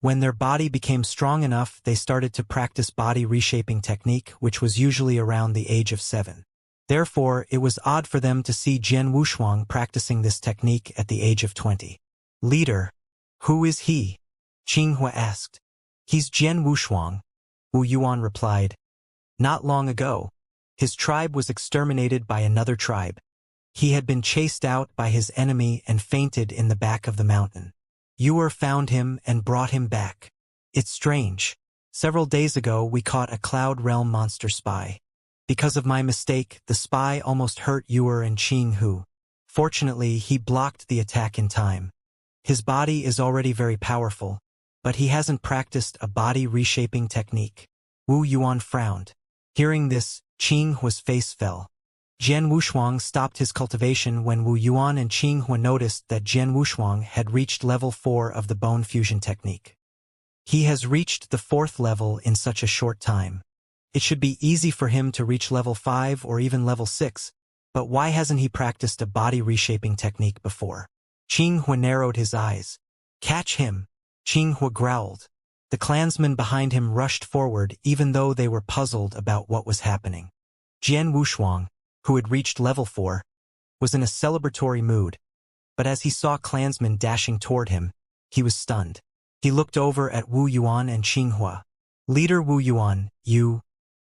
When their body became strong enough, they started to practice body reshaping technique, which was usually around the age of 7. Therefore, it was odd for them to see Jian Wushuang practicing this technique at the age of 20. Leader, who is he? Qinghua asked. He's Jian Wushuang, Wu Yuan replied. Not long ago, his tribe was exterminated by another tribe. He had been chased out by his enemy and fainted in the back of the mountain. You found him and brought him back. It's strange. Several days ago we caught a Cloud Realm monster spy. Because of my mistake, the spy almost hurt Yuer and Qinghu. Fortunately, he blocked the attack in time. His body is already very powerful, but he hasn't practiced a body reshaping technique. Wu Yuan frowned. Hearing this, Qinghua's face fell. Jian Wushuang stopped his cultivation when Wu Yuan and Qinghua noticed that Jian Wushuang had reached level 4 of the bone fusion technique. He has reached the 4th level in such a short time. It should be easy for him to reach level 5 or even level 6, but why hasn't he practiced a body reshaping technique before? Qinghua narrowed his eyes. Catch him! Qinghua growled. The clansmen behind him rushed forward even though they were puzzled about what was happening. Jian Wushuang, who had reached level 4, was in a celebratory mood, but as he saw clansmen dashing toward him, he was stunned. He looked over at Wu Yuan and Qinghua. Leader Wu Yuan, you...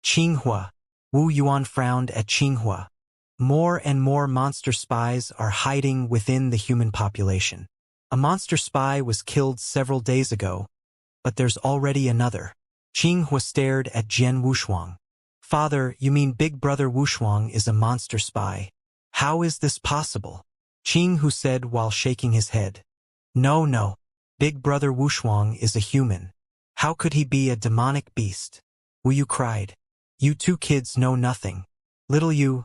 Qinghua. Wu Yuan frowned at Qinghua. More and more monster spies are hiding within the human population. A monster spy was killed several days ago, but there's already another. Qinghua stared at Jian Wushuang. Father, you mean Big Brother Wushuang is a monster spy? How is this possible? Qinghu said while shaking his head. No. Big Brother Wushuang is a human. How could he be a demonic beast? Wu Yu cried. You 2 kids know nothing. Little Yu,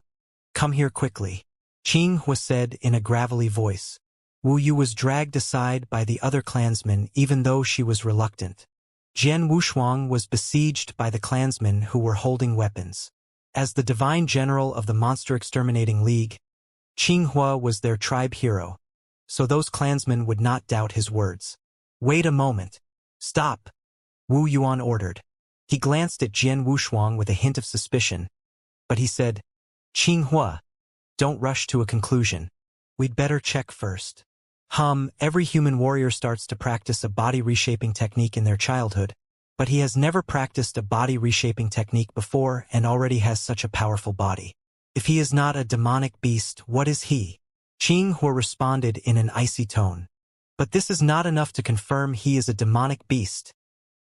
come here quickly. Qinghua said in a gravelly voice. Wu Yu was dragged aside by the other clansmen even though she was reluctant. Jian Wushuang was besieged by the clansmen who were holding weapons. As the divine general of the Monster Exterminating League, Qinghua was their tribe hero, so those clansmen would not doubt his words. Wait a moment. Stop, Wu Yuan ordered. He glanced at Jian Wushuang with a hint of suspicion, but he said, "Qinghua, don't rush to a conclusion. We'd better check first." Every human warrior starts to practice a body reshaping technique in their childhood, but he has never practiced a body reshaping technique before and already has such a powerful body. If he is not a demonic beast, what is he? Qinghua responded in an icy tone. But this is not enough to confirm he is a demonic beast,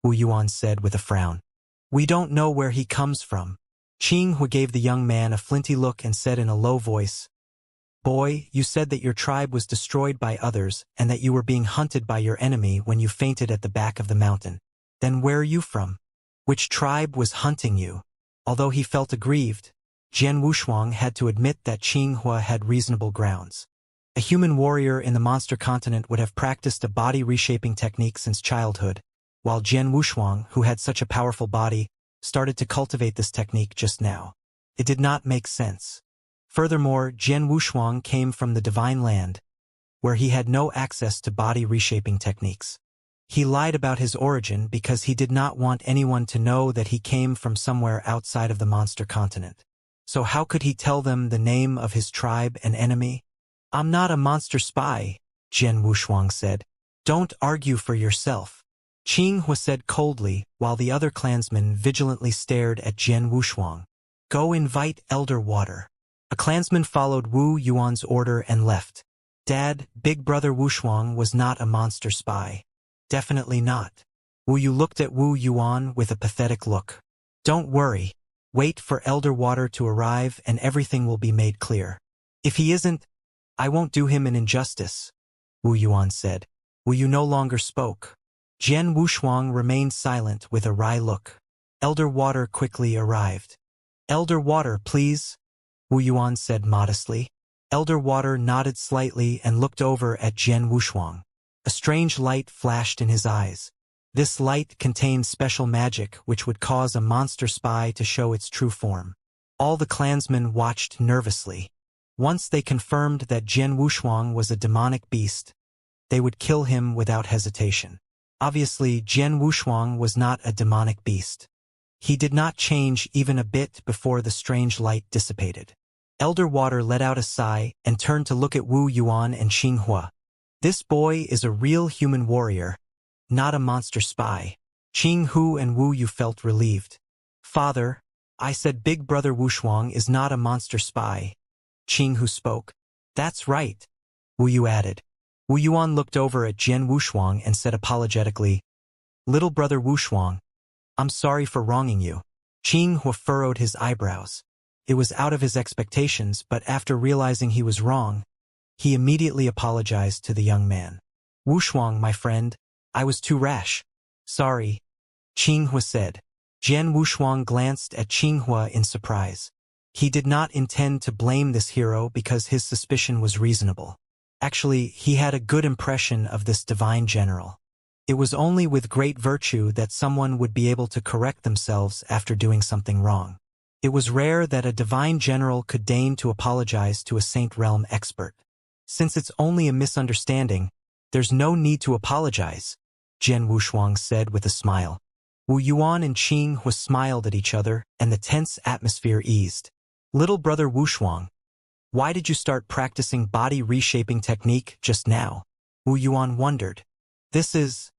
Wu Yuan said with a frown. We don't know where he comes from. Qinghua gave the young man a flinty look and said in a low voice, "Boy, you said that your tribe was destroyed by others and that you were being hunted by your enemy when you fainted at the back of the mountain. Then where are you from? Which tribe was hunting you?" Although he felt aggrieved, Jian Wushuang had to admit that Qinghua had reasonable grounds. A human warrior in the monster continent would have practiced a body reshaping technique since childhood, while Jian Wushuang, who had such a powerful body, started to cultivate this technique just now. It did not make sense. Furthermore, Jian Wushuang came from the divine land, where he had no access to body reshaping techniques. He lied about his origin because he did not want anyone to know that he came from somewhere outside of the monster continent. So how could he tell them the name of his tribe and enemy? "I'm not a monster spy," Jian Wushuang said. "Don't argue for yourself," Qinghua said coldly, while the other clansmen vigilantly stared at Jian Wushuang. "Go invite Elder Water." A clansman followed Wu Yuan's order and left. "Dad, Big Brother Wushuang was not a monster spy." "Definitely not." Wu Yu looked at Wu Yuan with a pathetic look. "Don't worry. Wait for Elder Water to arrive and everything will be made clear. If he isn't, I won't do him an injustice," Wu Yuan said. Wu Yu no longer spoke. Jian Wushuang remained silent with a wry look. Elder Water quickly arrived. "Elder Water, please," Wu Yuan said modestly. Elder Water nodded slightly and looked over at Jian Wushuang. A strange light flashed in his eyes. This light contained special magic which would cause a monster spy to show its true form. All the clansmen watched nervously. Once they confirmed that Jian Wushuang was a demonic beast, they would kill him without hesitation. Obviously, Jian Wushuang was not a demonic beast. He did not change even a bit before the strange light dissipated. Elder Water let out a sigh and turned to look at Wu Yuan and Qinghua. "This boy is a real human warrior, not a monster spy." Qinghua and Wu Yu felt relieved. "Father, I said Big Brother Wushuang is not a monster spy," Qinghua spoke. "That's right," Wu Yu added. Wu Yuan looked over at Jian Wushuang and said apologetically, "Little Brother Wushuang, I'm sorry for wronging you." Qinghua furrowed his eyebrows. It was out of his expectations, but after realizing he was wrong, he immediately apologized to the young man. "Wushuang, my friend, I was too rash." "Sorry," Qinghua said. Jian Wushuang glanced at Qinghua in surprise. He did not intend to blame this hero because his suspicion was reasonable. Actually, he had a good impression of this divine general. It was only with great virtue that someone would be able to correct themselves after doing something wrong. It was rare that a divine general could deign to apologize to a Saint Realm expert. "Since it's only a misunderstanding, there's no need to apologize," Jian Wushuang said with a smile. Wu Yuan and Qinghua smiled at each other, and the tense atmosphere eased. "Little Brother Wushuang, why did you start practicing body reshaping technique just now?" Wu Yuan wondered. "This is..."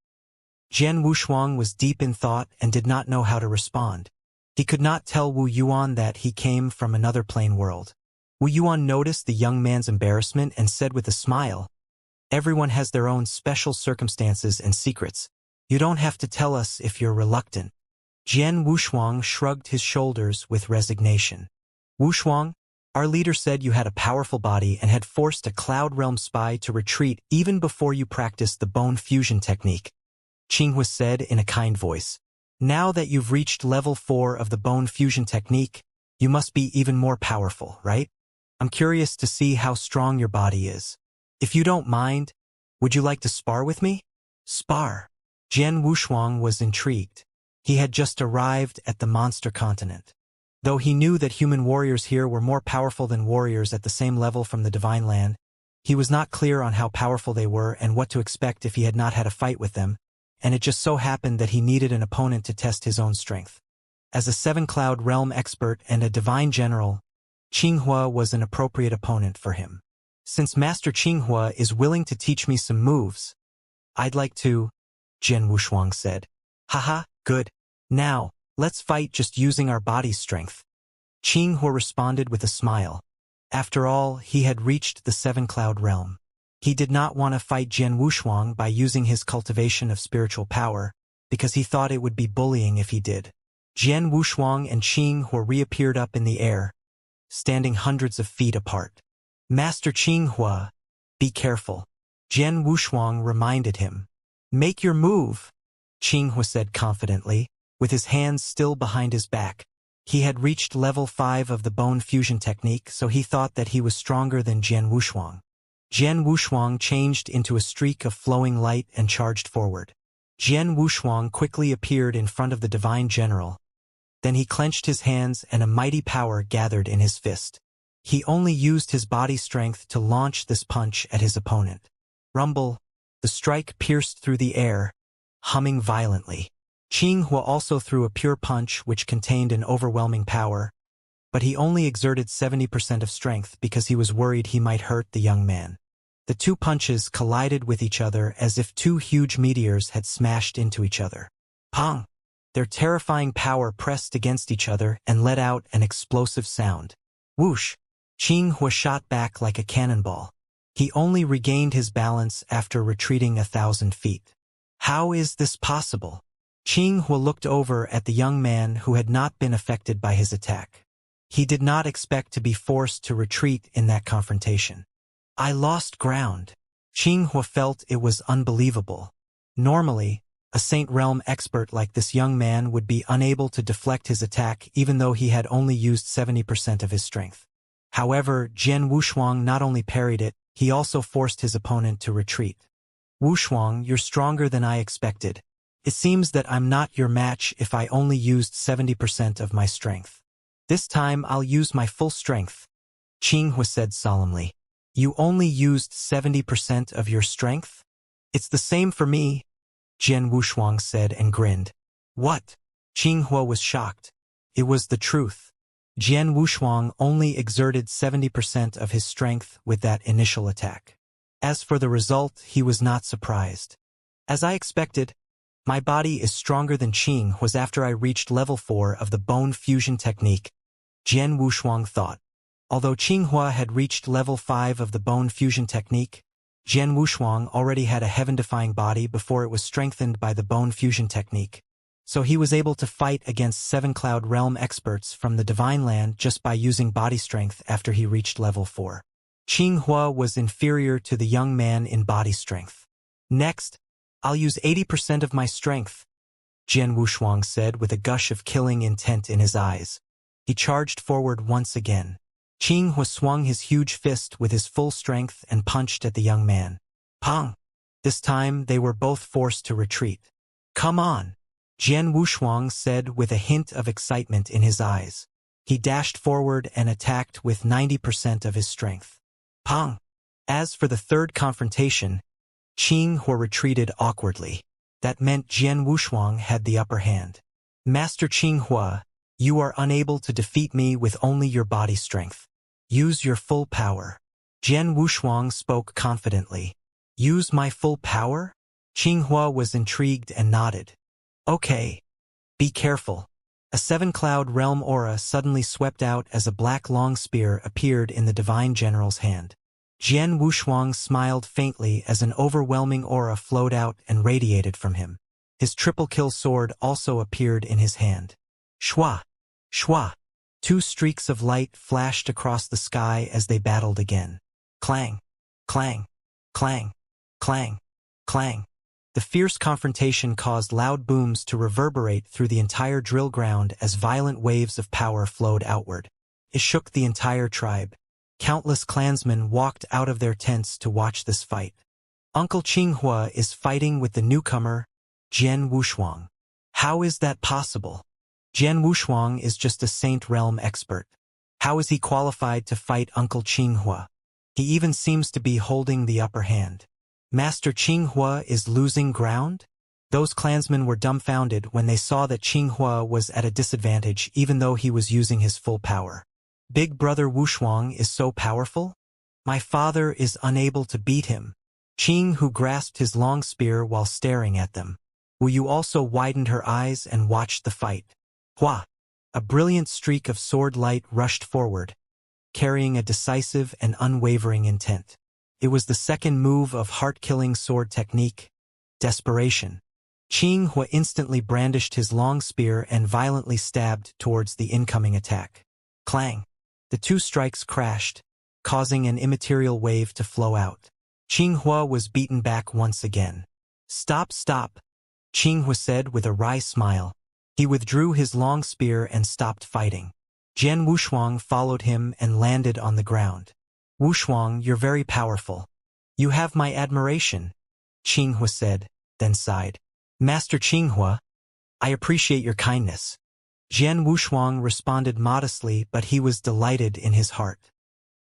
Jian Wushuang was deep in thought and did not know how to respond. He could not tell Wu Yuan that he came from another plane world. Wu Yuan noticed the young man's embarrassment and said with a smile, "Everyone has their own special circumstances and secrets. You don't have to tell us if you're reluctant." Jian Wushuang shrugged his shoulders with resignation. "Wushuang, our leader said you had a powerful body and had forced a Cloud Realm spy to retreat even before you practiced the bone fusion technique," Qinghua said in a kind voice. "Now that you've reached level 4 of the bone fusion technique, you must be even more powerful, right? I'm curious to see how strong your body is. If you don't mind, would you like to spar with me?" "Spar?" Jian Wushuang was intrigued. He had just arrived at the monster continent. Though he knew that human warriors here were more powerful than warriors at the same level from the divine land, he was not clear on how powerful they were and what to expect if he had not had a fight with them, and it just so happened that he needed an opponent to test his own strength. As a seven-cloud realm expert and a divine general, Qinghua was an appropriate opponent for him. Since Master Qinghua is willing to teach me some moves, I'd like to, Jian Wushuang said. Haha, good. Now, let's fight just using our body's strength. Qinghua responded with a smile. After all, he had reached the seven-cloud realm. He did not want to fight Jian Wushuang by using his cultivation of spiritual power, because he thought it would be bullying if he did. Jian Wushuang and Qinghua reappeared up in the air, standing hundreds of feet apart. Master Qinghua, be careful. Jian Wushuang reminded him. Make your move, Qinghua said confidently, with his hands still behind his back. He had reached level 5 of the bone fusion technique, so he thought that he was stronger than Jian Wushuang. Jian Wushuang changed into a streak of flowing light and charged forward. Jian Wushuang quickly appeared in front of the divine general. Then he clenched his hands and a mighty power gathered in his fist. He only used his body strength to launch this punch at his opponent. Rumble, the strike pierced through the air, humming violently. Qinghua also threw a pure punch which contained an overwhelming power, but he only exerted 70% of strength because he was worried he might hurt the young man. The two punches collided with each other as if two huge meteors had smashed into each other. Pong! Their terrifying power pressed against each other and let out an explosive sound. Whoosh! Qinghua shot back like a cannonball. He only regained his balance after retreating 1,000 feet. How is this possible? Qinghua looked over at the young man who had not been affected by his attack. He did not expect to be forced to retreat in that confrontation. I lost ground. Qinghua felt it was unbelievable. Normally, a Saint Realm expert like this young man would be unable to deflect his attack even though he had only used 70% of his strength. However, Jian Wushuang not only parried it, he also forced his opponent to retreat. Wushuang, you're stronger than I expected. It seems that I'm not your match if I only used 70% of my strength. This time I'll use my full strength, Qinghua said solemnly. You only used 70% of your strength? It's the same for me, Jian Wushuang said and grinned. What? Qinghua was shocked. It was the truth. Jian Wushuang only exerted 70% of his strength with that initial attack. As for the result, he was not surprised. As I expected, my body is stronger than Qinghua's after I reached level 4 of the bone fusion technique, Jian Wushuang thought. Although Qinghua had reached level 5 of the bone fusion technique, Jian Wushuang already had a heaven-defying body before it was strengthened by the bone fusion technique. So he was able to fight against 7-cloud realm experts from the Divine Land just by using body strength after he reached level 4. Qinghua was inferior to the young man in body strength. Next, I'll use 80% of my strength, Jian Wushuang said with a gush of killing intent in his eyes. He charged forward once again. Qinghua swung his huge fist with his full strength and punched at the young man. Pong! This time they were both forced to retreat. Come on! Jian Wushuang said with a hint of excitement in his eyes. He dashed forward and attacked with 90% of his strength. Pong! As for the third confrontation, Qinghua retreated awkwardly. That meant Jian Wushuang had the upper hand. Master Qinghua, you are unable to defeat me with only your body strength. Use your full power. Jian Wushuang spoke confidently. Use my full power? Qinghua was intrigued and nodded. Okay. Be careful. A 7-cloud realm aura suddenly swept out as a black long spear appeared in the divine general's hand. Jian Wushuang smiled faintly as an overwhelming aura flowed out and radiated from him. His triple-kill sword also appeared in his hand. Shwa! Shwa! 2 streaks of light flashed across the sky as they battled again. Clang! Clang! Clang! Clang! Clang! The fierce confrontation caused loud booms to reverberate through the entire drill ground as violent waves of power flowed outward. It shook the entire tribe. Countless clansmen walked out of their tents to watch this fight. Uncle Qinghua is fighting with the newcomer, Jian Wushuang. How is that possible? Jian Wushuang is just a Saint Realm expert. How is he qualified to fight Uncle Qinghua? He even seems to be holding the upper hand. Master Qinghua is losing ground? Those clansmen were dumbfounded when they saw that Qinghua was at a disadvantage even though he was using his full power. Big brother Wushuang is so powerful? My father is unable to beat him. Qing Hu grasped his long spear while staring at them. Wu Yu also widened her eyes and watched the fight. Hua! A brilliant streak of sword light rushed forward, carrying a decisive and unwavering intent. It was the second move of heart-killing sword technique, desperation. Qing Hu instantly brandished his long spear and violently stabbed towards the incoming attack. Clang! The two strikes crashed, causing an immaterial wave to flow out. Qing Hu was beaten back once again. Stop, stop, Qing Hu said with a wry smile. He withdrew his long spear and stopped fighting. Jian Wushuang followed him and landed on the ground. Wushuang, you're very powerful. You have my admiration, Qing Hu said, then sighed. Master Qing Hu, I appreciate your kindness. Jian Wushuang responded modestly, but he was delighted in his heart.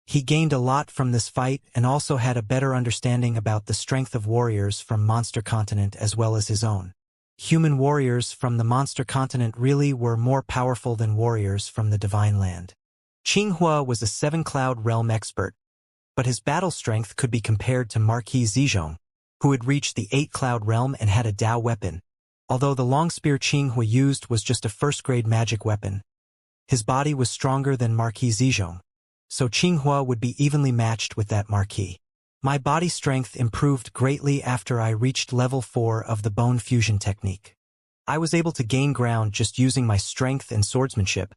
He gained a lot from this fight and also had a better understanding about the strength of warriors from Monster Continent as well as his own. Human warriors from the Monster Continent really were more powerful than warriors from the Divine Land. Qing Hu was a seven-cloud realm expert, but his battle strength could be compared to Marquis Zizhong, who had reached the 8-cloud realm and had a Dao weapon. Although the long spear Qing Hu used was just a first-grade magic weapon, his body was stronger than Marquis Zizhong, so Qing Hu would be evenly matched with that Marquis. My body strength improved greatly after I reached level 4 of the bone fusion technique. I was able to gain ground just using my strength and swordsmanship,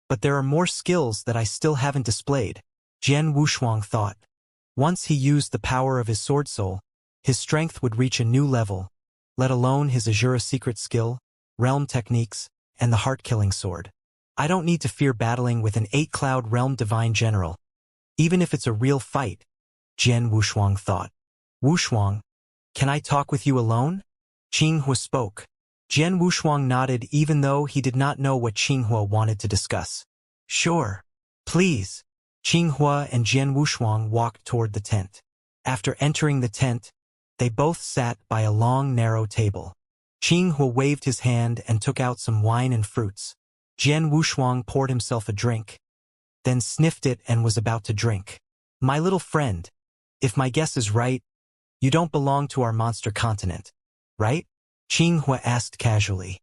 but there are more skills that I still haven't displayed, Jian Wushuang thought. Once he used the power of his sword soul, his strength would reach a new level, let alone his Azura secret skill, realm techniques, and the heart-killing sword. I don't need to fear battling with an 8-cloud realm divine general, even if it's a real fight, Jian Wushuang thought. Wushuang, can I talk with you alone? Qing Hu spoke. Jian Wushuang nodded even though he did not know what Qing Hu wanted to discuss. Sure. Please. Qing Hu and Jian Wushuang walked toward the tent. After entering the tent, they both sat by a long, narrow table. Qing Hu waved his hand and took out some wine and fruits. Jian Wushuang poured himself a drink, then sniffed it and was about to drink. My little friend, if my guess is right, you don't belong to our monster continent, right? Qing Hu asked casually.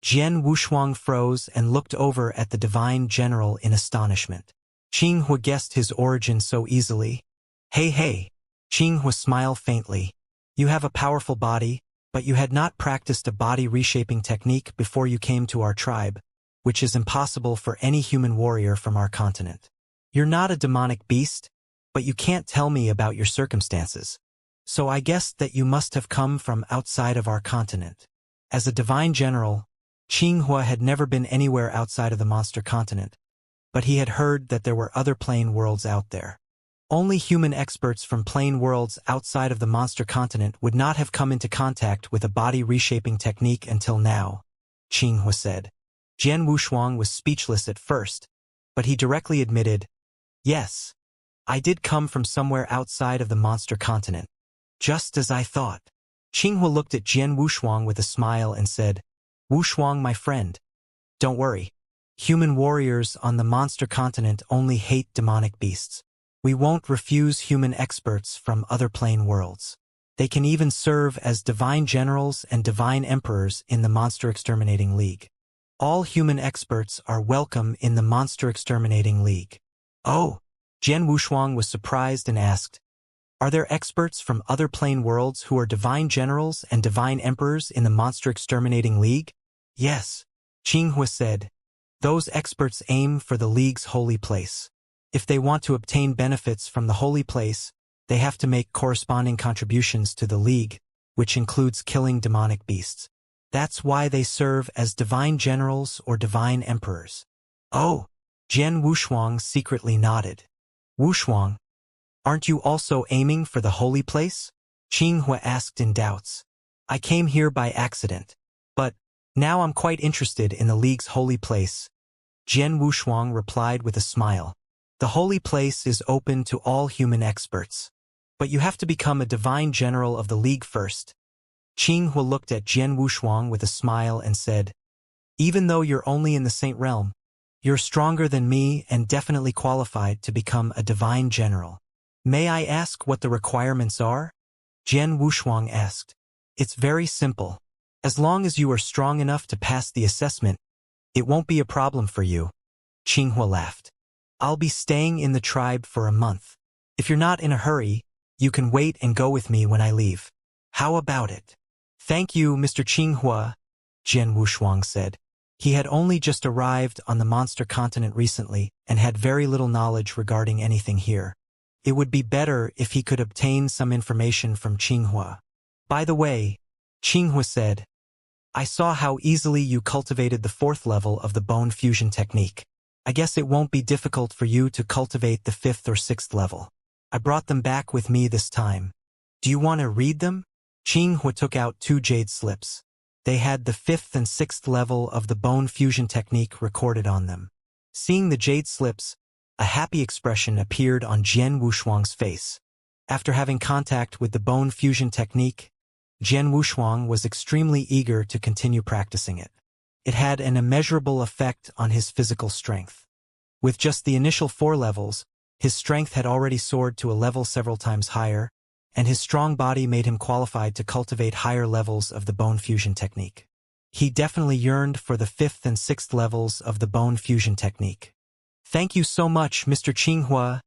Jian Wushuang froze and looked over at the divine general in astonishment. Qing Hu guessed his origin so easily. Hey, Qing Hu smiled faintly. You have a powerful body, but you had not practiced a body reshaping technique before you came to our tribe, which is impossible for any human warrior from our continent. You're not a demonic beast, but you can't tell me about your circumstances. So I guessed that you must have come from outside of our continent. As a divine general, Qing Hu had never been anywhere outside of the monster continent, but he had heard that there were other plane worlds out there. Only human experts from plane worlds outside of the monster continent would not have come into contact with a body reshaping technique until now, Qing Hu said. Jian Wushuang was speechless at first, but he directly admitted, yes, I did come from somewhere outside of the monster continent. Just as I thought. Qing Hu looked at Jian Wushuang with a smile and said, Wushuang, my friend, don't worry. Human warriors on the monster continent only hate demonic beasts. We won't refuse human experts from other plane worlds. They can even serve as divine generals and divine emperors in the Monster Exterminating League. All human experts are welcome in the Monster Exterminating League. Oh, Jian Wushuang was surprised and asked, are there experts from other plane worlds who are divine generals and divine emperors in the Monster Exterminating League? Yes, Qing Hu said. Those experts aim for the League's holy place. If they want to obtain benefits from the holy place, they have to make corresponding contributions to the League, which includes killing demonic beasts. That's why they serve as divine generals or divine emperors. Oh, Jian Wushuang secretly nodded. Wushuang, aren't you also aiming for the holy place? Qing Hu asked in doubts. I came here by accident, but now I'm quite interested in the League's holy place. Jian Wushuang replied with a smile. The holy place is open to all human experts, but you have to become a divine general of the League first. Qinghua looked at Jian Wushuang with a smile and said, "Even though you're only in the Saint Realm, you're stronger than me and definitely qualified to become a divine general. May I ask what the requirements are?" Jian Wushuang asked. "It's very simple. As long as you are strong enough to pass the assessment, it won't be a problem for you." Qinghua laughed. "I'll be staying in the tribe for a month. If you're not in a hurry, you can wait and go with me when I leave. How about it?" "Thank you, Mr. Qinghua," Jian Wushuang said. He had only just arrived on the monster continent recently and had very little knowledge regarding anything here. It would be better if he could obtain some information from Qinghua. "By the way," Qinghua said, "I saw how easily you cultivated the 4th level of the bone fusion technique. I guess it won't be difficult for you to cultivate the 5th or 6th level. I brought them back with me this time. Do you want to read them?" Qinghua took out 2 jade slips. They had the 5th and 6th level of the bone fusion technique recorded on them. Seeing the jade slips, a happy expression appeared on Jian Wushuang's face. After having contact with the bone fusion technique, Jian Wushuang was extremely eager to continue practicing it. It had an immeasurable effect on his physical strength. With just the initial 4 levels, his strength had already soared to a level several times higher, and his strong body made him qualified to cultivate higher levels of the bone fusion technique. He definitely yearned for the 5th and 6th levels of the bone fusion technique. "Thank you so much, Mr. Qinghua,"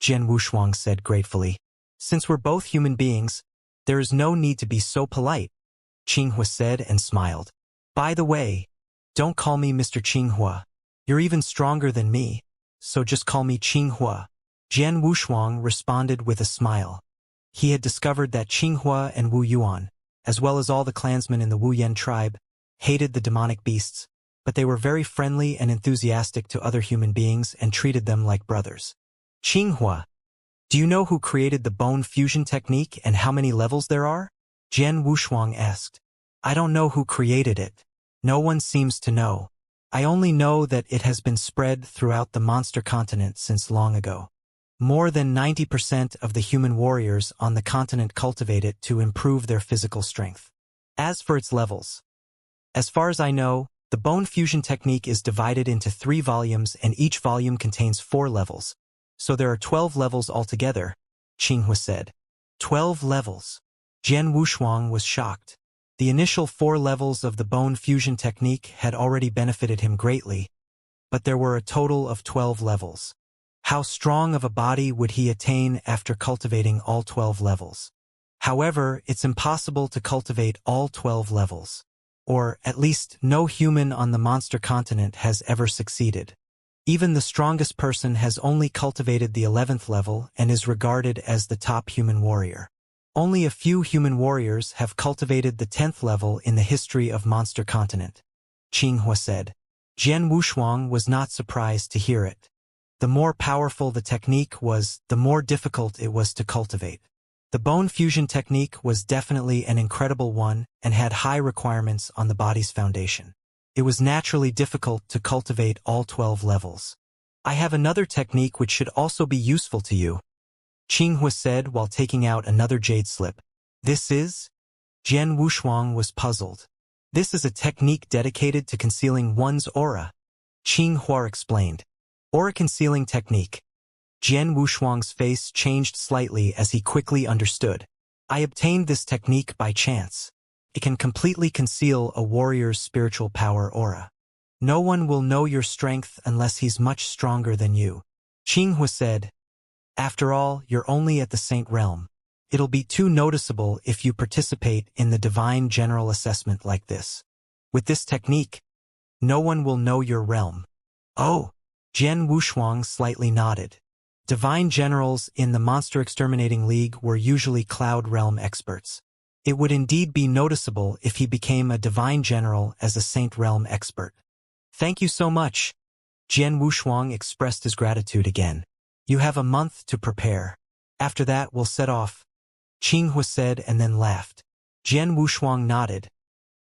Jian Wushuang said gratefully. "Since we're both human beings, there is no need to be so polite," Qinghua said and smiled. "By the way, don't call me Mr. Qinghua. You're even stronger than me, so just call me Qinghua." Jian Wushuang responded with a smile. He had discovered that Qinghua and Wu Yuan, as well as all the clansmen in the Wu Yan tribe, hated the demonic beasts, but they were very friendly and enthusiastic to other human beings and treated them like brothers. "Qinghua, do you know who created the bone fusion technique and how many levels there are?" Jian Wushuang asked. "I don't know who created it. No one seems to know. I only know that it has been spread throughout the monster continent since long ago. More than 90% of the human warriors on the continent cultivate it to improve their physical strength. As for its levels, as far as I know, the bone fusion technique is divided into 3 volumes and each volume contains 4 levels. So there are 12 levels altogether," Qinghua said. 12 levels. Jian Wushuang was shocked. The initial 4 levels of the bone fusion technique had already benefited him greatly, but there were a total of 12 levels. How strong of a body would he attain after cultivating all 12 levels? However, it's impossible to cultivate all 12 levels. Or, at least, no human on the monster continent has ever succeeded. Even the strongest person has only cultivated the 11th level and is regarded as the top human warrior. Only a few human warriors have cultivated the 10th level in the history of monster continent, Qinghua said. Jian Wushuang was not surprised to hear it. The more powerful the technique was, the more difficult it was to cultivate. The bone fusion technique was definitely an incredible one and had high requirements on the body's foundation. It was naturally difficult to cultivate all 12 levels. "I have another technique which should also be useful to you," Qinghua said while taking out another jade slip. "This is?" Jian Wushuang was puzzled. "This is a technique dedicated to concealing one's aura," Qinghua explained. "Aura concealing technique." Jian Wushuang's face changed slightly as he quickly understood. "I obtained this technique by chance. It can completely conceal a warrior's spiritual power aura. No one will know your strength unless he's much stronger than you," Qinghua said. "After all, you're only at the Saint Realm. It'll be too noticeable if you participate in the divine general assessment like this. With this technique, no one will know your realm." "Oh," Jian Wushuang slightly nodded. Divine generals in the Monster Exterminating League were usually Cloud Realm experts. It would indeed be noticeable if he became a divine general as a Saint Realm expert. "Thank you so much." Jian Wushuang expressed his gratitude again. "You have a month to prepare. After that we'll set off," Qinghua said and then laughed. Jian Wushuang nodded.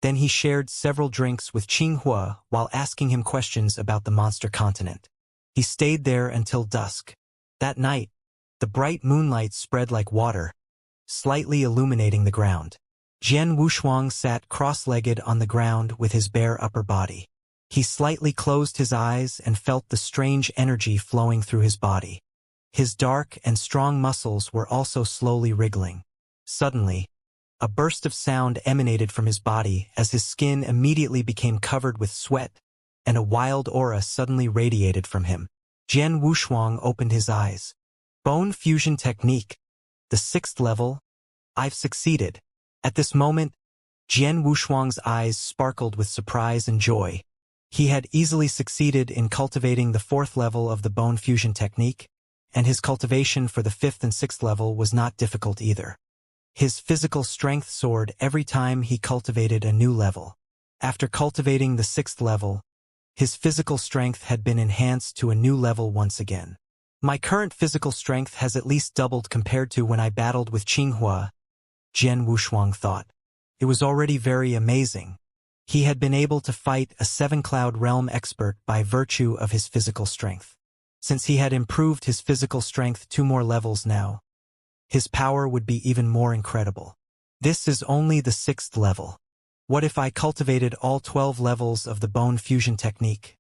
Then he shared several drinks with Qinghua while asking him questions about the monster continent. He stayed there until dusk. That night, the bright moonlight spread like water, slightly illuminating the ground. Jian Wushuang sat cross-legged on the ground with his bare upper body. He slightly closed his eyes and felt the strange energy flowing through his body. His dark and strong muscles were also slowly wriggling. Suddenly, a burst of sound emanated from his body as his skin immediately became covered with sweat, and a wild aura suddenly radiated from him. Jian Wushuang opened his eyes. Bone fusion technique. The 6th level. I've succeeded. At this moment, Jian Wushuang's eyes sparkled with surprise and joy. He had easily succeeded in cultivating the 4th level of the bone fusion technique, and his cultivation for the 5th and 6th level was not difficult either. His physical strength soared every time he cultivated a new level. After cultivating the 6th level, his physical strength had been enhanced to a new level once again. My current physical strength has at least doubled compared to when I battled with Qinghua, Jian Wushuang thought. It was already very amazing. He had been able to fight a 7-cloud realm expert by virtue of his physical strength. Since he had improved his physical strength 2 more levels now, his power would be even more incredible. This is only the 6th level. What if I cultivated all 12 levels of the bone fusion technique?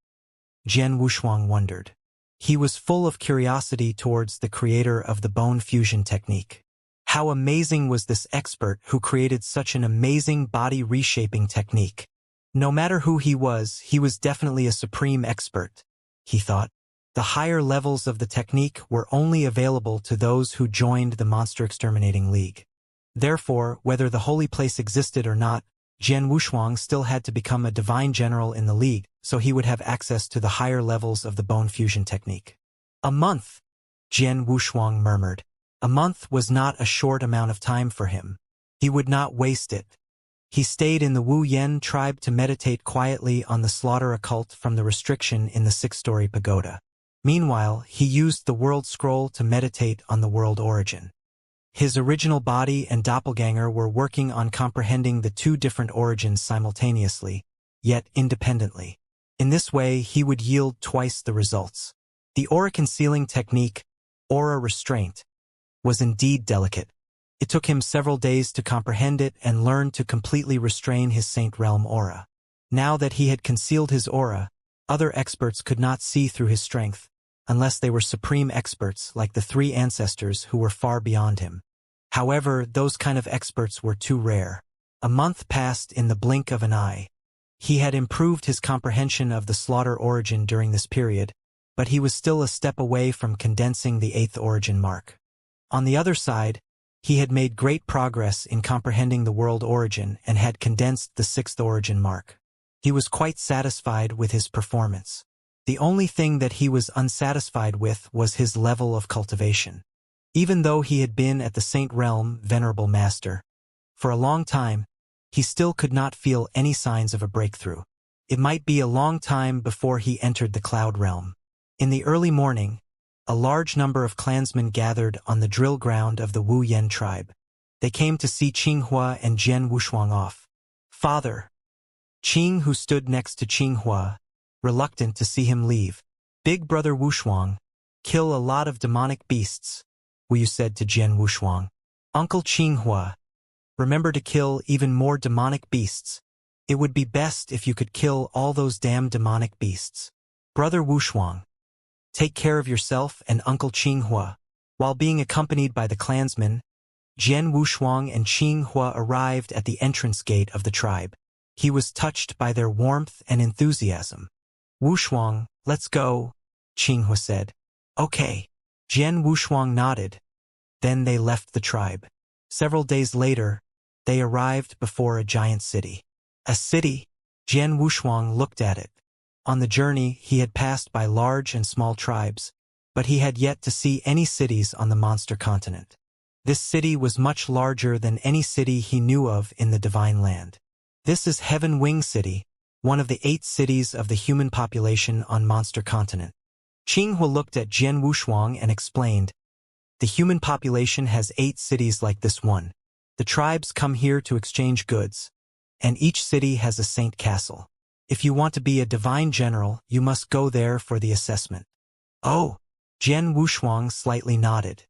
Jian Wushuang wondered. He was full of curiosity towards the creator of the bone fusion technique. How amazing was this expert who created such an amazing body reshaping technique? No matter who he was definitely a supreme expert, he thought. The higher levels of the technique were only available to those who joined the Monster Exterminating League. Therefore, whether the holy place existed or not, Jian Wushuang still had to become a divine general in the league, so he would have access to the higher levels of the bone fusion technique. A month, Jian Wushuang murmured. A month was not a short amount of time for him. He would not waste it. He stayed in the Wu Yen tribe to meditate quietly on the slaughter occult from the restriction in the 6-story pagoda. Meanwhile, he used the world scroll to meditate on the world origin. His original body and doppelganger were working on comprehending the 2 different origins simultaneously, yet independently. In this way, he would yield twice the results. The aura concealing technique, aura restraint, was indeed delicate. It took him several days to comprehend it and learn to completely restrain his Saint Realm aura. Now that he had concealed his aura, other experts could not see through his strength, unless they were supreme experts like the 3 ancestors who were far beyond him. However, those kind of experts were too rare. A month passed in the blink of an eye. He had improved his comprehension of the slaughter origin during this period, but he was still a step away from condensing the 8th origin mark. On the other side, he had made great progress in comprehending the world origin and had condensed the 6th origin mark. He was quite satisfied with his performance. The only thing that he was unsatisfied with was his level of cultivation. Even though he had been at the Saint Realm, Venerable Master, for a long time, he still could not feel any signs of a breakthrough. It might be a long time before he entered the Cloud Realm. In the early morning, a large number of clansmen gathered on the drill ground of the Wu Yen tribe. They came to see Qinghua and Jian Wushuang off. Father. Qing, who stood next to Qinghua, reluctant to see him leave. Big brother Wushuang, kill a lot of demonic beasts, Wu said to Jian Wushuang. Uncle Qinghua, remember to kill even more demonic beasts. It would be best if you could kill all those damn demonic beasts. Brother Wushuang, take care of yourself and Uncle Qinghua. While being accompanied by the clansmen, Jian Wushuang and Qinghua arrived at the entrance gate of the tribe. He was touched by their warmth and enthusiasm. Wushuang, let's go, Qinghua said. Okay. Jian Wushuang nodded. Then they left the tribe. Several days later, they arrived before a giant city. A city? Jian Wushuang looked at it. On the journey, he had passed by large and small tribes, but he had yet to see any cities on the monster continent. This city was much larger than any city he knew of in the Divine Land. This is Heaven Wing City, one of the 8 cities of the human population on Monster Continent. Qinghua looked at Jian Wushuang and explained, the human population has 8 cities like this one. The tribes come here to exchange goods, and each city has a saint castle. If you want to be a divine general, you must go there for the assessment. Oh, Jian Wushuang slightly nodded.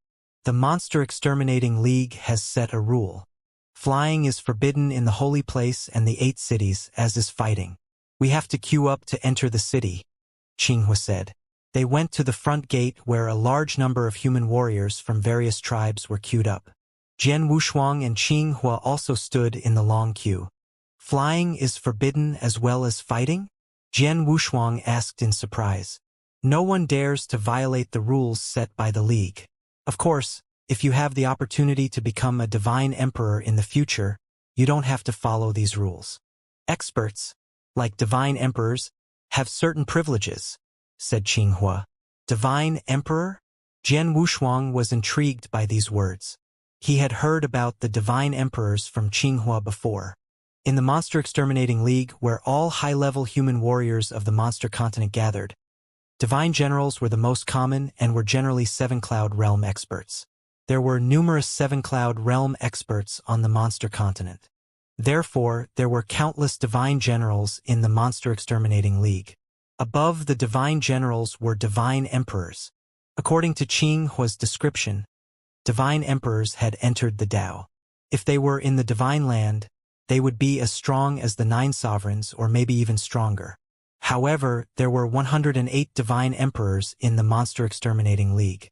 The Monster Exterminating League has set a rule. Flying is forbidden in the holy place and the 8 cities, as is fighting. We have to queue up to enter the city, Xianxia said. They went to the front gate where a large number of human warriors from various tribes were queued up. Jian Wushuang and Xianxia also stood in the long queue. Flying is forbidden as well as fighting? Jian Wushuang asked in surprise. No one dares to violate the rules set by the League. Of course, if you have the opportunity to become a divine emperor in the future, you don't have to follow these rules. Experts, like divine emperors, have certain privileges, said Xianxia. Divine emperor? Jian Wushuang was intrigued by these words. He had heard about the divine emperors from Xianxia before. In the Monster Exterminating League, where all high-level human warriors of the monster continent gathered, divine generals were the most common and were generally Seven-Cloud Realm experts. There were numerous Seven-Cloud Realm experts on the monster continent. Therefore, there were countless divine generals in the Monster Exterminating League. Above the divine generals were divine emperors. According to Xianxia's description, divine emperors had entered the Tao. If they were in the divine land, they would be as strong as the 9 sovereigns or maybe even stronger. However, there were 108 divine emperors in the Monster Exterminating League.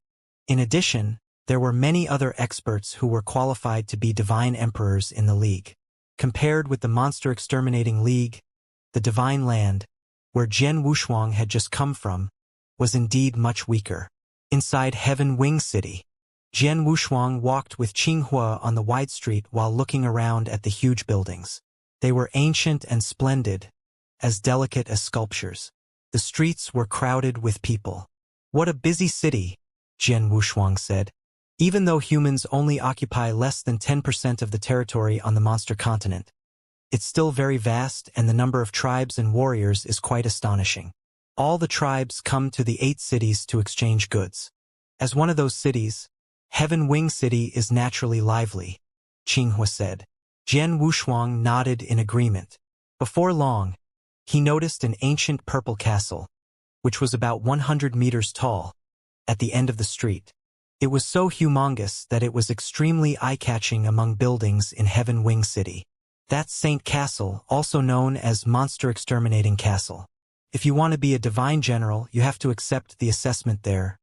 In addition, there were many other experts who were qualified to be divine emperors in the League. Compared with the Monster Exterminating League, the divine land, where Jian Wushuang had just come from, was indeed much weaker. Inside Heaven Wing City, Jian Wushuang walked with Xianxia on the wide street while looking around at the huge buildings. They were ancient and splendid, as delicate as sculptures. The streets were crowded with people. What a busy city, Jian Wushuang said. Even though humans only occupy less than 10% of the territory on the monster continent, it's still very vast and the number of tribes and warriors is quite astonishing. All the tribes come to the 8 cities to exchange goods. As one of those cities, Heaven Wing City is naturally lively, Xianxia said. Jian Wushuang nodded in agreement. Before long, he noticed an ancient purple castle, which was about 100 meters tall, at the end of the street. It was so humongous that it was extremely eye-catching among buildings in Heaven Wing City. That's Saint Castle, also known as Monster Exterminating Castle. If you want to be a divine general, you have to accept the assessment there,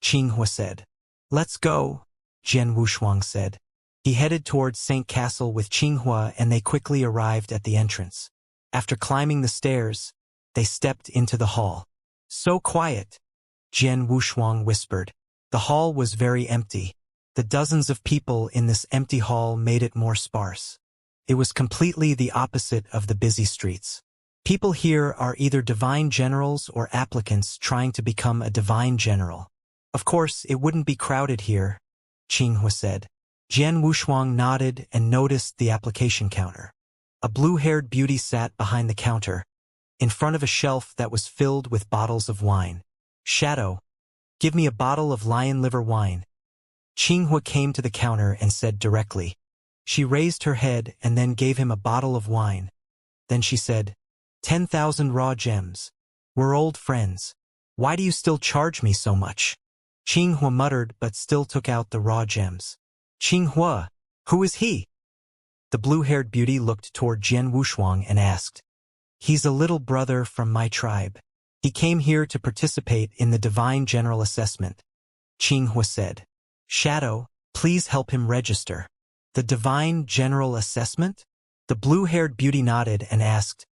Xianxia said. Let's go, Jian Wushuang said. He headed towards Saint Castle with Xianxia and they quickly arrived at the entrance. After climbing the stairs, they stepped into the hall. So quiet, Jian Wushuang whispered. The hall was very empty. The dozens of people in this empty hall made it more sparse. It was completely the opposite of the busy streets. People here are either divine generals or applicants trying to become a divine general. Of course, it wouldn't be crowded here, Xianxia said. Jian Wushuang nodded and noticed the application counter. A blue-haired beauty sat behind the counter, in front of a shelf that was filled with bottles of wine. Shadow, give me a bottle of lion liver wine. Xianxia came to the counter and said directly. She raised her head and then gave him a bottle of wine. Then she said, 10,000 raw gems. We're old friends. Why do you still charge me so much? Xianxia muttered but still took out the raw gems. Xianxia, who is he? The blue-haired beauty looked toward Jian Wushuang and asked. He's a little brother from my tribe. He came here to participate in the Divine General Assessment. Xianxia said. Shadow, please help him register. The Divine General Assessment? The blue-haired beauty nodded and asked,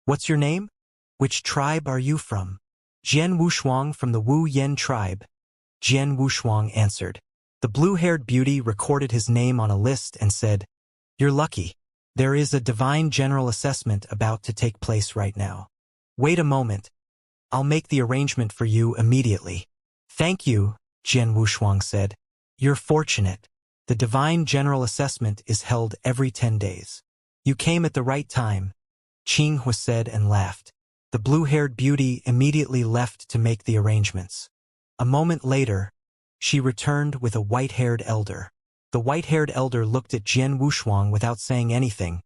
What's your name? Which tribe are you from? Jian Wushuang from the Wu Yen tribe. Jian Wushuang answered. The blue-haired beauty recorded his name on a list and said, You're lucky. There is a Divine General Assessment about to take place right now. Wait a moment. I'll make the arrangement for you immediately. Thank you, Jian Wushuang said. You're fortunate. The Divine General Assessment is held every 10 days. You came at the right time, Xianxia said and laughed. The blue-haired beauty immediately left to make the arrangements. A moment later, she returned with a white-haired elder. The white-haired elder looked at Jian Wushuang without saying anything,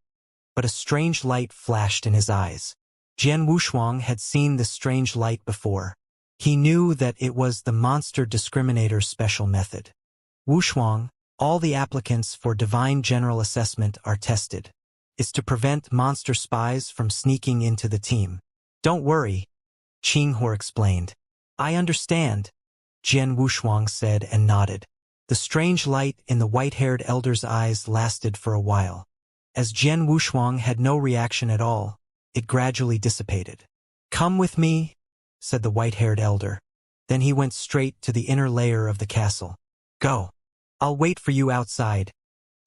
but a strange light flashed in his eyes. Jian Wushuang had seen this strange light before. He knew that it was the monster discriminator's special method. Wushuang, All the applicants for Divine General Assessment are tested. It's to prevent monster spies from sneaking into the team. Don't worry, Qinghua explained. I understand, Jian Wushuang said and nodded. The strange light in the white-haired elder's eyes lasted for a while. As Jian Wushuang had no reaction at all, it gradually dissipated. Come with me, said the white-haired elder. Then he went straight to the inner layer of the castle. Go. I'll wait for you outside,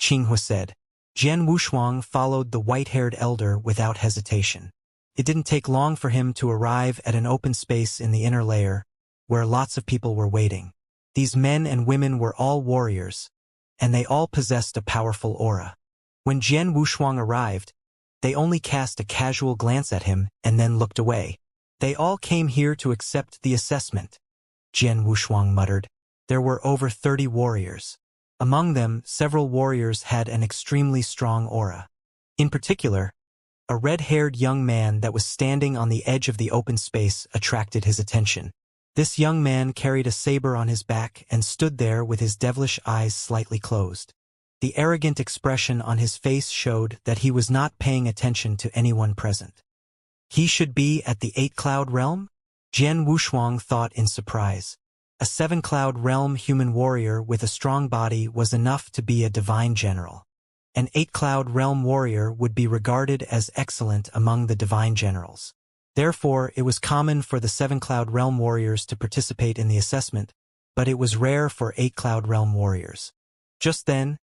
Qinghua said. Jian Wushuang followed the white-haired elder without hesitation. It didn't take long for him to arrive at an open space in the inner layer, where lots of people were waiting. These men and women were all warriors, and they all possessed a powerful aura. When Jian Wushuang arrived, they only cast a casual glance at him and then looked away. They all came here to accept the assessment, Jian Wushuang muttered. There were over 30 warriors. Among them, several warriors had an extremely strong aura. In particular, a red-haired young man that was standing on the edge of the open space attracted his attention. This young man carried a saber on his back and stood there with his devilish eyes slightly closed. The arrogant expression on his face showed that he was not paying attention to anyone present. He should be at the 8-Cloud Realm? Jian Wushuang thought in surprise. A 7-Cloud Realm human warrior with a strong body was enough to be a divine general. An 8-Cloud Realm warrior would be regarded as excellent among the divine generals. Therefore, it was common for the 7-Cloud Realm warriors to participate in the assessment, but it was rare for 8-Cloud Realm warriors. Just then,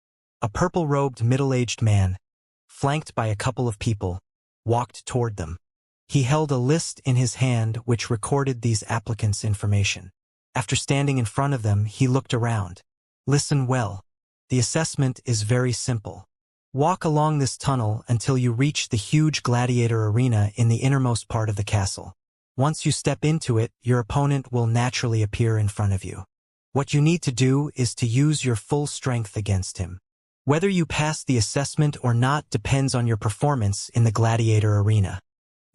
a purple-robed middle-aged man, flanked by a couple of people, walked toward them. He held a list in his hand which recorded these applicants' information. After standing in front of them, he looked around. Listen well. The assessment is very simple. Walk along this tunnel until you reach the huge gladiator arena in the innermost part of the castle. Once you step into it, your opponent will naturally appear in front of you. What you need to do is to use your full strength against him. Whether you pass the assessment or not depends on your performance in the gladiator arena.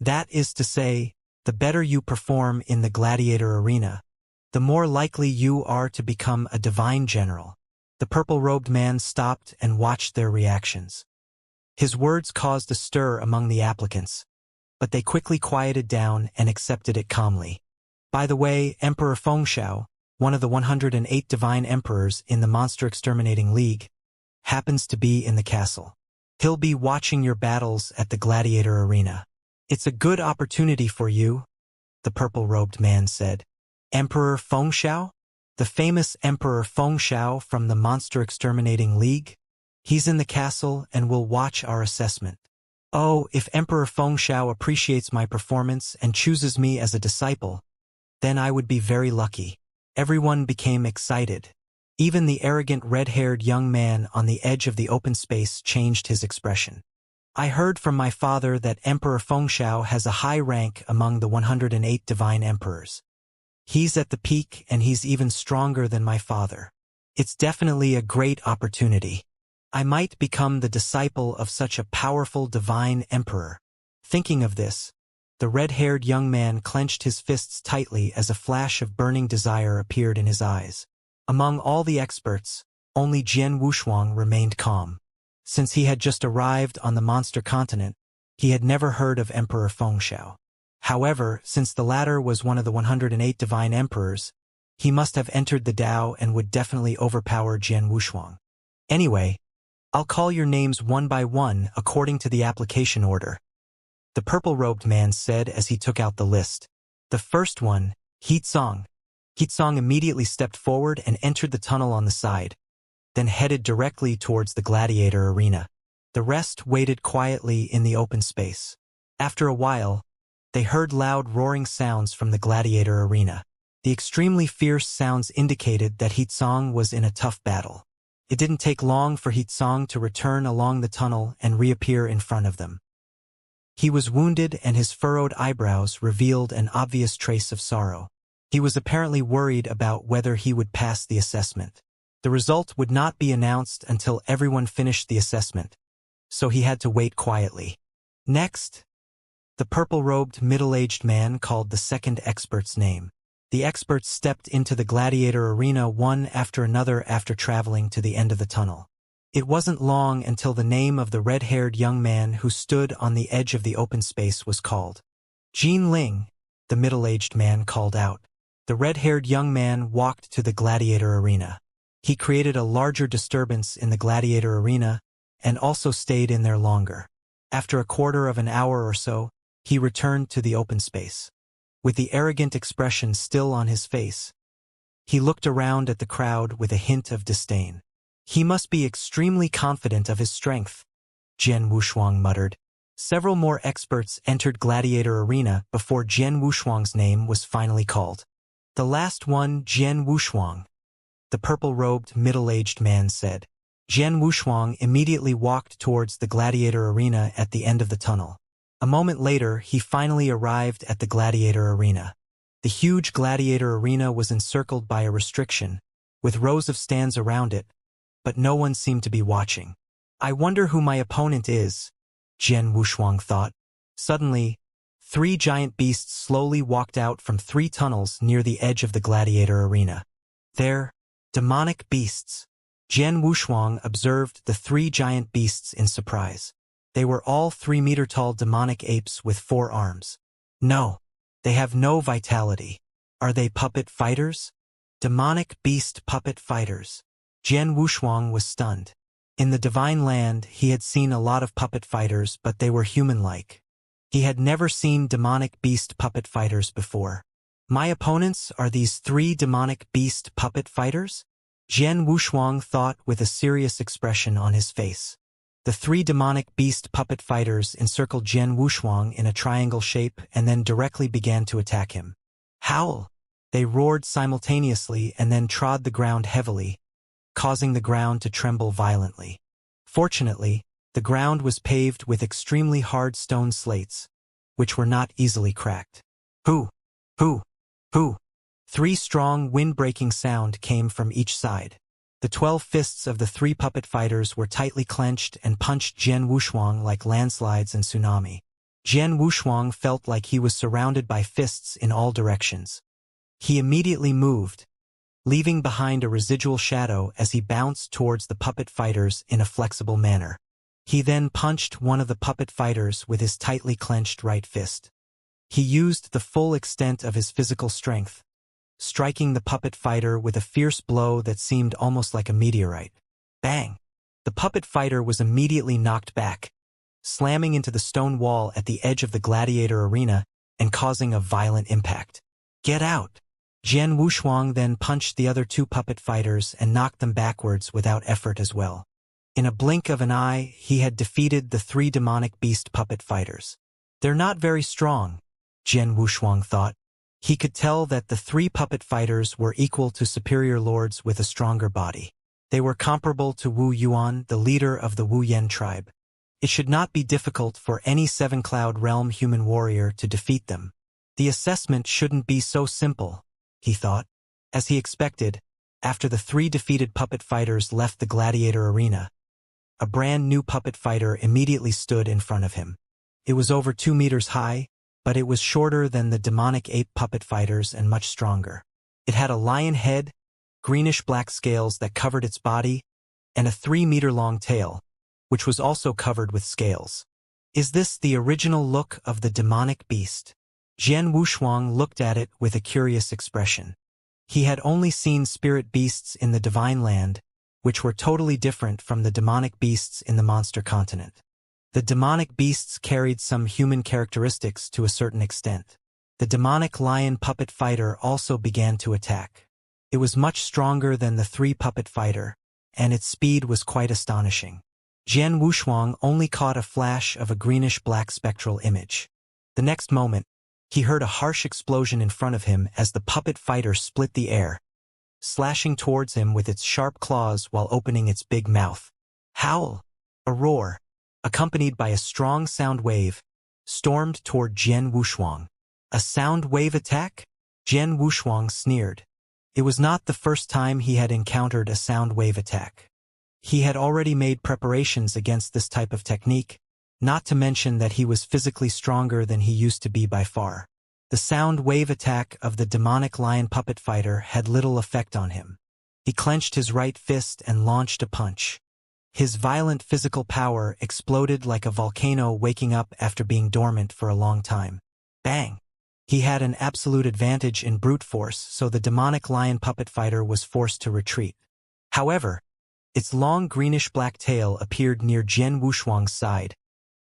That is to say, the better you perform in the gladiator arena, the more likely you are to become a divine general. The purple-robed man stopped and watched their reactions. His words caused a stir among the applicants, but they quickly quieted down and accepted it calmly. By the way, Emperor Fengxiao, one of the 108 divine emperors in the Monster Exterminating League, happens to be in the castle. He'll be watching your battles at the gladiator arena. It's a good opportunity for you, the purple-robed man said. Emperor Fengxiao? The famous Emperor Fengxiao from the Monster Exterminating League? He's in the castle and will watch our assessment. Oh, if Emperor Fengxiao appreciates my performance and chooses me as a disciple, then I would be very lucky. Everyone became excited. Even the arrogant red-haired young man on the edge of the open space changed his expression. I heard from my father that Emperor Fengxiao has a high rank among the 108 divine emperors. He's at the peak and he's even stronger than my father. It's definitely a great opportunity. I might become the disciple of such a powerful divine emperor. Thinking of this, the red-haired young man clenched his fists tightly as a flash of burning desire appeared in his eyes. Among all the experts, only Jian Wushuang remained calm. Since he had just arrived on the monster continent, he had never heard of Emperor Fengxiao. However, since the latter was one of the 108 divine emperors, he must have entered the Tao and would definitely overpower Jian Wushuang. Anyway, I'll call your names one by one according to the application order, the purple-robed man said as he took out the list. The first one, Heatsong. Heatsong immediately stepped forward and entered the tunnel on the side, then headed directly towards the gladiator arena. The rest waited quietly in the open space. After a while, they heard loud roaring sounds from the gladiator arena. The extremely fierce sounds indicated that Heatsong was in a tough battle. It didn't take long for Heatsong to return along the tunnel and reappear in front of them. He was wounded and his furrowed eyebrows revealed an obvious trace of sorrow. He was apparently worried about whether he would pass the assessment. The result would not be announced until everyone finished the assessment, so he had to wait quietly. Next, the purple-robed middle-aged man called the second expert's name. The experts stepped into the gladiator arena one after another after traveling to the end of the tunnel. It wasn't long until the name of the red-haired young man who stood on the edge of the open space was called. Jean Ling, the middle-aged man called out. The red-haired young man walked to the gladiator arena. He created a larger disturbance in the gladiator arena and also stayed in there longer. After a quarter of an hour or so, he returned to the open space. With the arrogant expression still on his face, he looked around at the crowd with a hint of disdain. He must be extremely confident of his strength, Jian Wushuang muttered. Several more experts entered Gladiator Arena before Jian Wushuang's name was finally called. The last one, Jian Wushuang, the purple-robed, middle-aged man said. Jian Wushuang immediately walked towards the Gladiator Arena at the end of the tunnel. A moment later, he finally arrived at the Gladiator Arena. The huge Gladiator Arena was encircled by a restriction, with rows of stands around it, but no one seemed to be watching. I wonder who my opponent is, Jian Wushuang thought. Suddenly, 3 giant beasts slowly walked out from 3 tunnels near the edge of the Gladiator Arena. They're demonic beasts. Jian Wushuang observed the 3 giant beasts in surprise. They were all 3-meter-tall demonic apes with 4 arms. No, they have no vitality. Are they puppet fighters? Demonic beast puppet fighters. Jian Wushuang was stunned. In the Divine Land, he had seen a lot of puppet fighters, but they were human-like. He had never seen demonic beast puppet fighters before. My opponents are these 3 demonic beast puppet fighters? Jian Wushuang thought with a serious expression on his face. The 3 demonic beast puppet fighters encircled Jian Wushuang in a triangle shape and then directly began to attack him. Howl! They roared simultaneously and then trod the ground heavily, causing the ground to tremble violently. Fortunately, the ground was paved with extremely hard stone slates, which were not easily cracked. Hoo! Hoo! Hoo! 3 strong wind-breaking sound came from each side. The 12 fists of the 3 puppet fighters were tightly clenched and punched Jian Wushuang like landslides and tsunami. Jian Wushuang felt like he was surrounded by fists in all directions. He immediately moved, leaving behind a residual shadow as he bounced towards the puppet fighters in a flexible manner. He then punched one of the puppet fighters with his tightly clenched right fist. He used the full extent of his physical strength, striking the puppet fighter with a fierce blow that seemed almost like a meteorite. Bang! The puppet fighter was immediately knocked back, slamming into the stone wall at the edge of the gladiator arena and causing a violent impact. Get out! Jian Wushuang then punched the other 2 puppet fighters and knocked them backwards without effort as well. In a blink of an eye, he had defeated the 3 demonic beast puppet fighters. They're not very strong, Jian Wushuang thought. He could tell that the 3 puppet fighters were equal to superior lords with a stronger body. They were comparable to Wu Yuan, the leader of the Wu Yen tribe. It should not be difficult for any 7-cloud realm human warrior to defeat them. The assessment shouldn't be so simple, he thought. As he expected, after the 3 defeated puppet fighters left the gladiator arena, a brand new puppet fighter immediately stood in front of him. It was over 2 meters high, but it was shorter than the demonic ape puppet fighters and much stronger. It had a lion head, greenish-black scales that covered its body, and a 3-meter-long tail, which was also covered with scales. Is this the original look of the demonic beast? Jian Wushuang looked at it with a curious expression. He had only seen spirit beasts in the Divine Land, which were totally different from the demonic beasts in the monster continent. The demonic beasts carried some human characteristics to a certain extent. The demonic lion puppet fighter also began to attack. It was much stronger than the 3 puppet fighter, and its speed was quite astonishing. Jian Wushuang only caught a flash of a greenish-black spectral image. The next moment, he heard a harsh explosion in front of him as the puppet fighter split the air, slashing towards him with its sharp claws while opening its big mouth. Howl! A roar, accompanied by a strong sound wave, stormed toward Jian Wushuang. A sound wave attack? Jian Wushuang sneered. It was not the first time he had encountered a sound wave attack. He had already made preparations against this type of technique, not to mention that he was physically stronger than he used to be by far. The sound wave attack of the demonic lion puppet fighter had little effect on him. He clenched his right fist and launched a punch. His violent physical power exploded like a volcano waking up after being dormant for a long time. Bang! He had an absolute advantage in brute force, so the demonic lion puppet fighter was forced to retreat. However, its long greenish-black tail appeared near Jian Wushuang's side,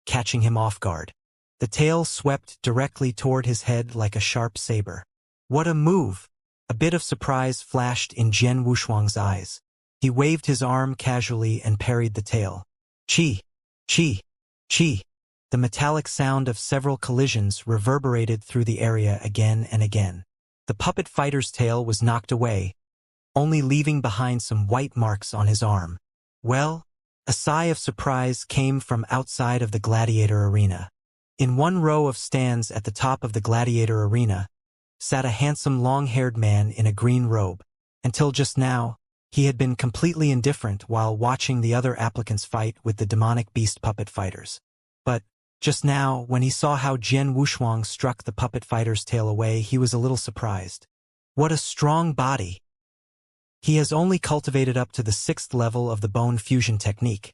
catching him off guard. The tail swept directly toward his head like a sharp saber. What a move! A bit of surprise flashed in Jian Wushuang's eyes. He waved his arm casually and parried the tail. Chi! Chi! Chi! The metallic sound of several collisions reverberated through the area again and again. The puppet fighter's tail was knocked away, only leaving behind some white marks on his arm. Well, a sigh of surprise came from outside of the gladiator arena. In one row of stands at the top of the gladiator arena sat a handsome long-haired man in a green robe. Until just now, he had been completely indifferent while watching the other applicants fight with the demonic beast puppet fighters. But just now, when he saw how Jian Wushuang struck the puppet fighter's tail away, he was a little surprised. What a strong body! He has only cultivated up to the 6th level of the bone fusion technique,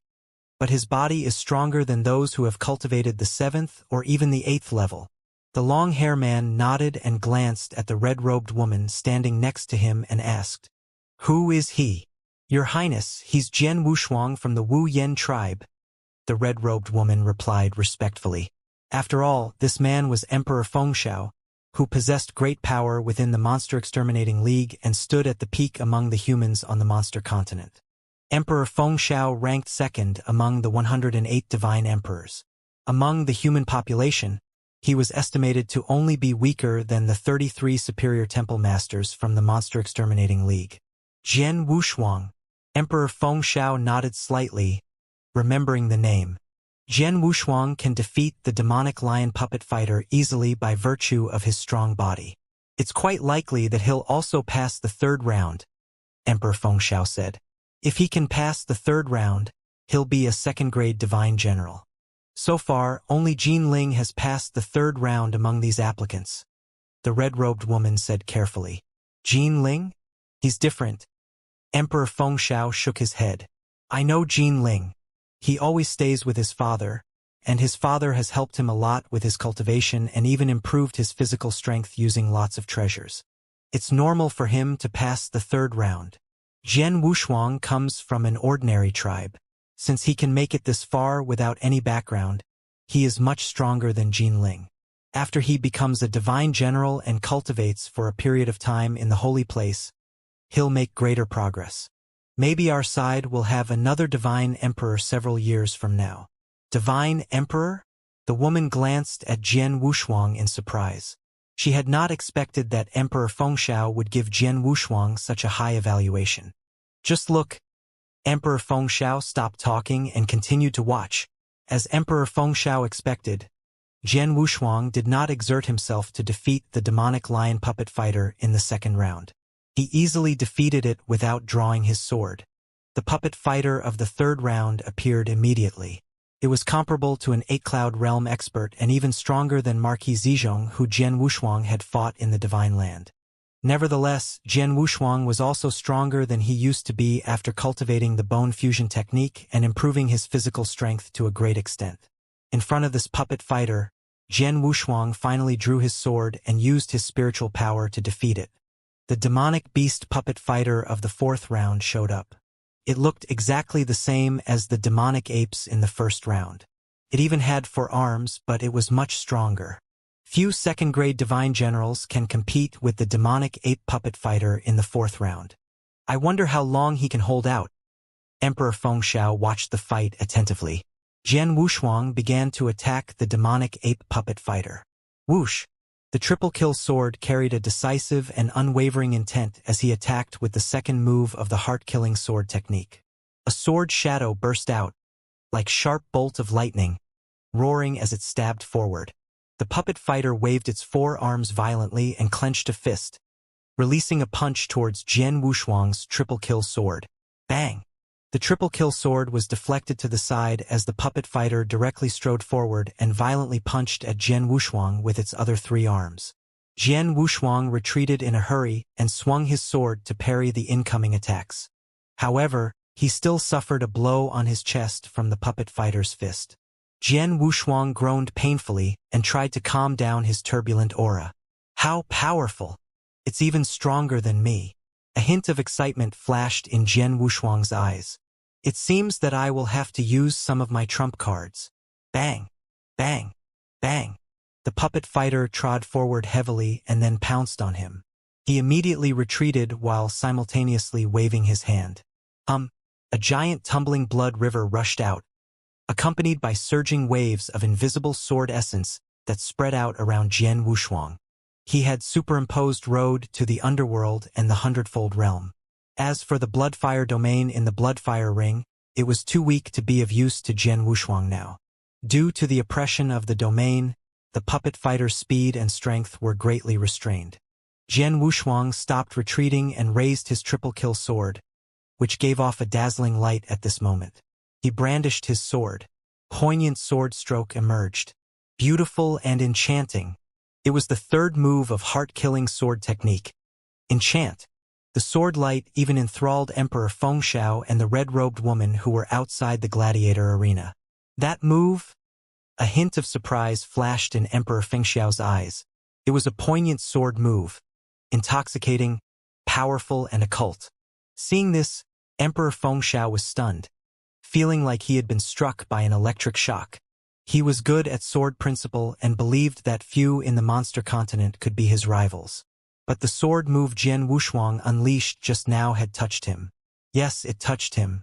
but his body is stronger than those who have cultivated the 7th or even the 8th level. The long-hair man nodded and glanced at the red-robed woman standing next to him and asked, "Who is he?" "Your Highness, he's Jian Wushuang from the Wu Yen tribe," the red-robed woman replied respectfully. After all, this man was Emperor Fengxiao, who possessed great power within the Monster Exterminating League and stood at the peak among the humans on the monster continent. Emperor Fengxiao ranked 2nd among the 108 divine emperors. Among the human population, he was estimated to only be weaker than the 33 superior temple masters from the Monster Exterminating League. Jian Wushuang. Emperor Fengxiao nodded slightly, remembering the name. Jian Wushuang can defeat the demonic lion puppet fighter easily by virtue of his strong body. It's quite likely that he'll also pass the 3rd round, Emperor Fengxiao said. If he can pass the 3rd round, he'll be a 2nd-grade divine general. So far, only Jin Ling has passed the 3rd round among these applicants, the red-robed woman said carefully. Jin Ling? He's different. Emperor Fengxiao shook his head. I know Jin Ling. He always stays with his father, and his father has helped him a lot with his cultivation and even improved his physical strength using lots of treasures. It's normal for him to pass the 3rd round. Jian Wushuang comes from an ordinary tribe. Since he can make it this far without any background, he is much stronger than Jin Ling. After he becomes a divine general and cultivates for a period of time in the holy place, he'll make greater progress. Maybe our side will have another divine emperor several years from now. Divine emperor? The woman glanced at Jian Wushuang in surprise. She had not expected that Emperor Fengxiao would give Jian Wushuang such a high evaluation. Just look. Emperor Fengxiao stopped talking and continued to watch. As Emperor Fengxiao expected, Jian Wushuang did not exert himself to defeat the demonic lion puppet fighter in the 2nd round. He easily defeated it without drawing his sword. The puppet fighter of the 3rd round appeared immediately. It was comparable to an 8-cloud realm expert and even stronger than Marquis Zizhong, who Jian Wushuang had fought in the Divine Land. Nevertheless, Jian Wushuang was also stronger than he used to be after cultivating the bone fusion technique and improving his physical strength to a great extent. In front of this puppet fighter, Jian Wushuang finally drew his sword and used his spiritual power to defeat it. The demonic beast puppet fighter of the 4th round showed up. It looked exactly the same as the demonic apes in the 1st round. It even had 4 arms, but it was much stronger. Few 2nd-grade divine generals can compete with the demonic ape puppet fighter in the 4th round. I wonder how long he can hold out. Emperor Fengxiao watched the fight attentively. Jian Wushuang began to attack the demonic ape puppet fighter. Whoosh! The triple-kill sword carried a decisive and unwavering intent as he attacked with the 2nd move of the heart-killing sword technique. A sword shadow burst out, like sharp bolt of lightning, roaring as it stabbed forward. The puppet fighter waved its 4 arms violently and clenched a fist, releasing a punch towards Jian Wushuang's triple-kill sword. Bang! The triple-kill sword was deflected to the side as the puppet fighter directly strode forward and violently punched at Jian Wushuang with its other 3 arms. Jian Wushuang retreated in a hurry and swung his sword to parry the incoming attacks. However, he still suffered a blow on his chest from the puppet fighter's fist. Jian Wushuang groaned painfully and tried to calm down his turbulent aura. How powerful! It's even stronger than me. A hint of excitement flashed in Jian Wushuang's eyes. It seems that I will have to use some of my trump cards. Bang! Bang! Bang! The puppet fighter trod forward heavily and then pounced on him. He immediately retreated while simultaneously waving his hand. A giant tumbling blood river rushed out, accompanied by surging waves of invisible sword essence that spread out around Jian Wushuang. He had superimposed road to the underworld and the hundredfold realm. As for the bloodfire domain in the bloodfire ring, it was too weak to be of use to Jian Wushuang now. Due to the oppression of the domain, the puppet fighter's speed and strength were greatly restrained. Jian Wushuang stopped retreating and raised his triple-kill sword, which gave off a dazzling light at this moment. He brandished his sword. Poignant sword stroke emerged. Beautiful and enchanting. It was the third move of heart-killing sword technique. Enchant. The sword light even enthralled Emperor Fengxiao and the red-robed woman who were outside the gladiator arena. That move? A hint of surprise flashed in Emperor Fengxiao's eyes. It was a poignant sword move. Intoxicating, powerful, and occult. Seeing this, Emperor Fengxiao was stunned, feeling like he had been struck by an electric shock. He was good at sword principle and believed that few in the monster continent could be his rivals. But the sword move Jian Wushuang unleashed just now had touched him. Yes, it touched him.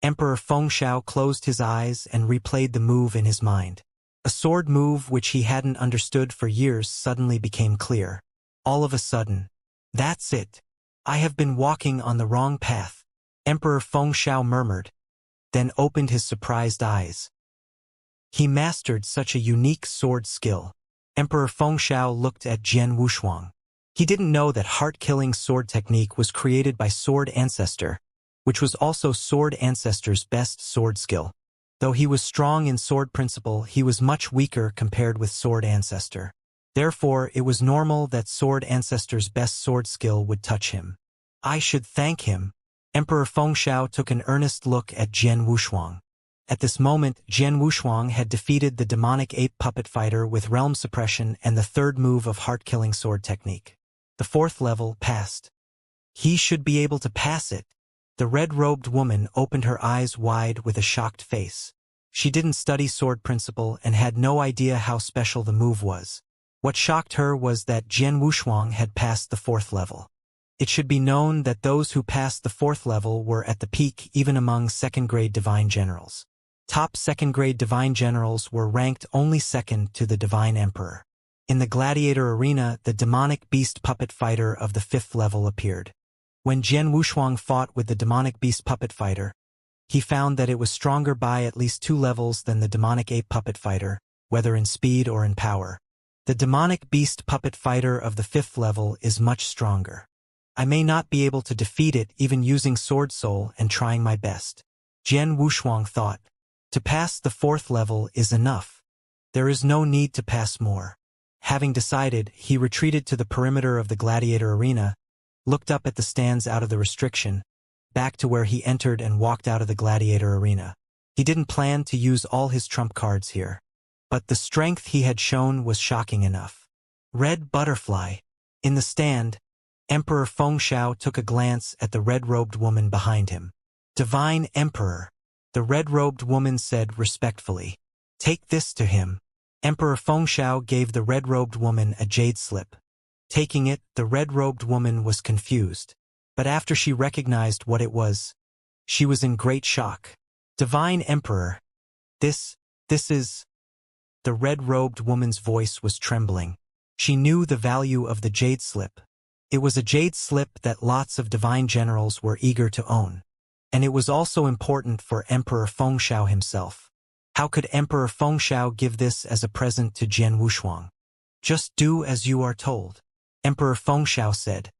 Emperor Fengxiao closed his eyes and replayed the move in his mind. A sword move which he hadn't understood for years suddenly became clear. All of a sudden. That's it. I have been walking on the wrong path, Emperor Fengxiao murmured, then opened his surprised eyes. He mastered such a unique sword skill. Emperor Fengxiao looked at Jian Wushuang. He didn't know that heart-killing sword technique was created by Sword Ancestor, which was also Sword Ancestor's best sword skill. Though he was strong in sword principle, he was much weaker compared with Sword Ancestor. Therefore, it was normal that Sword Ancestor's best sword skill would touch him. I should thank him. Emperor Fengxiao took an earnest look at Jian Wushuang. At this moment, Jian Wushuang had defeated the demonic ape puppet fighter with realm suppression and the third move of heart-killing sword technique. The fourth level passed. He should be able to pass it. The red-robed woman opened her eyes wide with a shocked face. She didn't study sword principle and had no idea how special the move was. What shocked her was that Jian Wushuang had passed the fourth level. It should be known that those who passed the fourth level were at the peak even among second-grade divine generals. Top second-grade divine generals were ranked only second to the divine emperor. In the gladiator arena, the demonic beast puppet fighter of the fifth level appeared. When Jian Wushuang fought with the demonic beast puppet fighter, he found that it was stronger by at least 2 levels than the demonic ape puppet fighter, whether in speed or in power. The demonic beast puppet fighter of the fifth level is much stronger. I may not be able to defeat it even using Sword Soul and trying my best. Jian Wushuang thought. To pass the fourth level is enough. There is no need to pass more. Having decided, he retreated to the perimeter of the gladiator arena, looked up at the stands out of the restriction, back to where he entered and walked out of the gladiator arena. He didn't plan to use all his trump cards here. But the strength he had shown was shocking enough. Red butterfly. In the stand, Emperor Fengxiao took a glance at the red-robed woman behind him. Divine Emperor. The red-robed woman said respectfully. Take this to him. Emperor Fengxiao gave the red-robed woman a jade slip. Taking it, the red-robed woman was confused. But after she recognized what it was, she was in great shock. Divine Emperor. This is... The red-robed woman's voice was trembling. She knew the value of the jade slip. It was a jade slip that lots of divine generals were eager to own. And it was also important for Emperor Fengxiao himself. How could Emperor Fengxiao give this as a present to Jian Wushuang? Just do as you are told. Emperor Fengxiao said.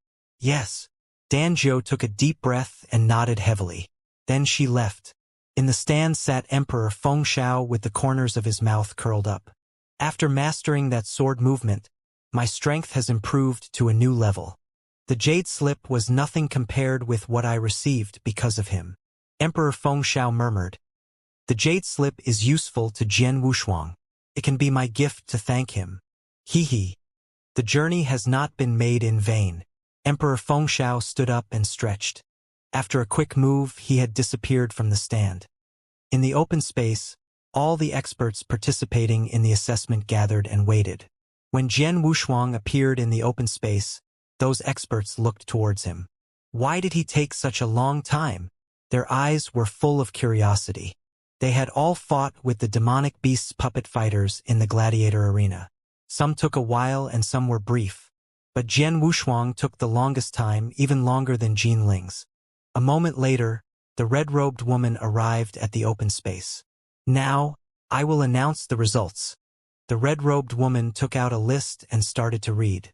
Yes. Danjiu took a deep breath and nodded heavily. Then she left. In the stand sat Emperor Fengxiao with the corners of his mouth curled up. After mastering that sword movement, My strength has improved to a new level. The jade slip was nothing compared with what I received because of him. Emperor Fengxiao murmured. The jade slip is useful to Jian Wushuang. It can be my gift to thank him. He. The journey has not been made in vain. Emperor Fengxiao stood up and stretched. After a quick move, he had disappeared from the stand. In the open space, all the experts participating in the assessment gathered and waited. When Jian Wushuang appeared in the open space, those experts looked towards him. Why did he take such a long time? Their eyes were full of curiosity. They had all fought with the demonic beasts puppet fighters in the gladiator arena. Some took a while and some were brief. But Jian Wushuang took the longest time, even longer than Jin Ling's. A moment later, the red-robed woman arrived at the open space. Now, I will announce the results. The red-robed woman took out a list and started to read.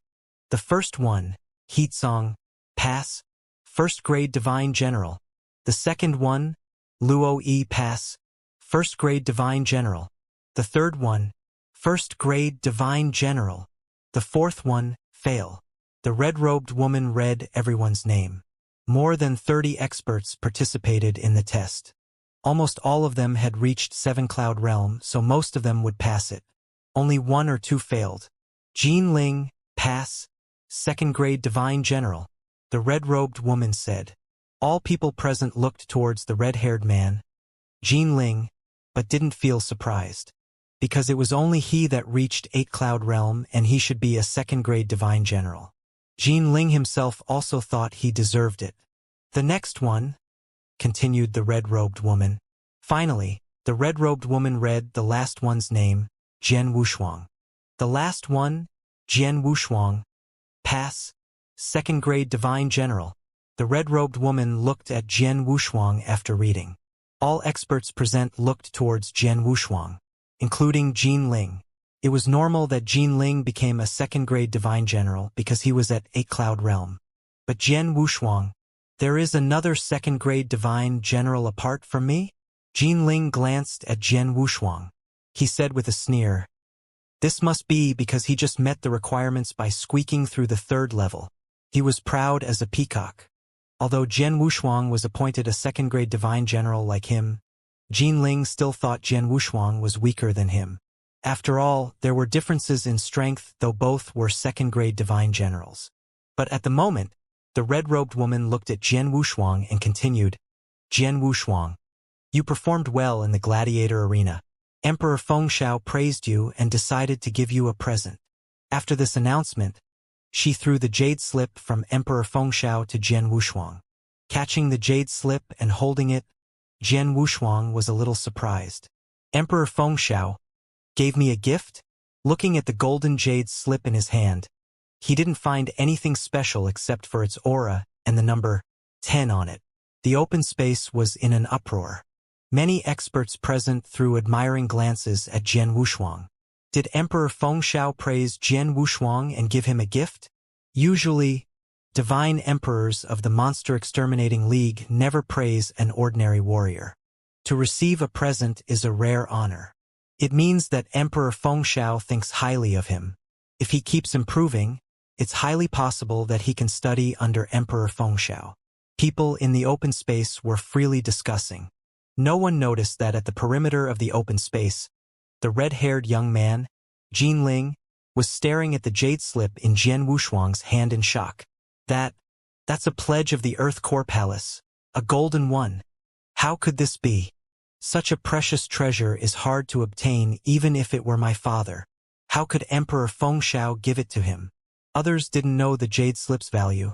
The first one, Heatsong, pass, first grade divine general. The second one, Luo Yi, pass, first grade divine general. The third one, first grade divine general. The fourth one, fail. The red-robed woman read everyone's name. More than 30 experts participated in the test. Almost all of them had reached 7-Cloud Realm, so most of them would pass it. Only 1 or 2 failed. Jin Ling, pass, second grade divine general. The red-robed woman said. All people present looked towards the red-haired man, Jin Ling, but didn't feel surprised. Because it was only he that reached 8-Cloud Realm and he should be a second-grade divine general. Jin Ling himself also thought he deserved it. The next one, continued the red-robed woman. Finally, the red-robed woman read the last one's name, Jian Wushuang. The last one, Jian Wushuang, pass, second-grade divine general. The red-robed woman looked at Jian Wushuang after reading. All experts present looked towards Jian Wushuang, including Jin Ling. It was normal that Jin Ling became a second-grade divine general because he was at 8-Cloud Realm. But Jian Wushuang, there is another second-grade divine general apart from me? Jin Ling glanced at Jian Wushuang. He said with a sneer, this must be because he just met the requirements by squeaking through the 3rd level. He was proud as a peacock. Although Jian Wushuang was appointed a second-grade divine general like him, Jin Ling still thought Jian Wushuang was weaker than him. After all, there were differences in strength, though both were second-grade divine generals. But at the moment, the red-robed woman looked at Jian Wushuang and continued, Jian Wushuang, you performed well in the gladiator arena. Emperor Fengxiao praised you and decided to give you a present. After this announcement, she threw the jade slip from Emperor Fengxiao to Jian Wushuang. Catching the jade slip and holding it, Jian Wushuang was a little surprised. Emperor Fengxiao gave me a gift? Looking at the golden jade slip in his hand, he didn't find anything special except for its aura and the number 10 on it. The open space was in an uproar. Many experts present threw admiring glances at Jian Wushuang. Did Emperor Fengxiao praise Jian Wushuang and give him a gift? Usually, divine emperors of the Monster Exterminating League never praise an ordinary warrior. To receive a present is a rare honor. It means that Emperor Fengxiao thinks highly of him. If he keeps improving, it's highly possible that he can study under Emperor Fengxiao. People in the open space were freely discussing. No one noticed that at the perimeter of the open space, the red-haired young man, Jin Ling, was staring at the jade slip in Jian Wushuang's hand in shock. That's a pledge of the Earth Core Palace, a golden one. How could this be? Such a precious treasure is hard to obtain even if it were my father. How could Emperor Fengxiao give it to him? Others didn't know the jade slip's value,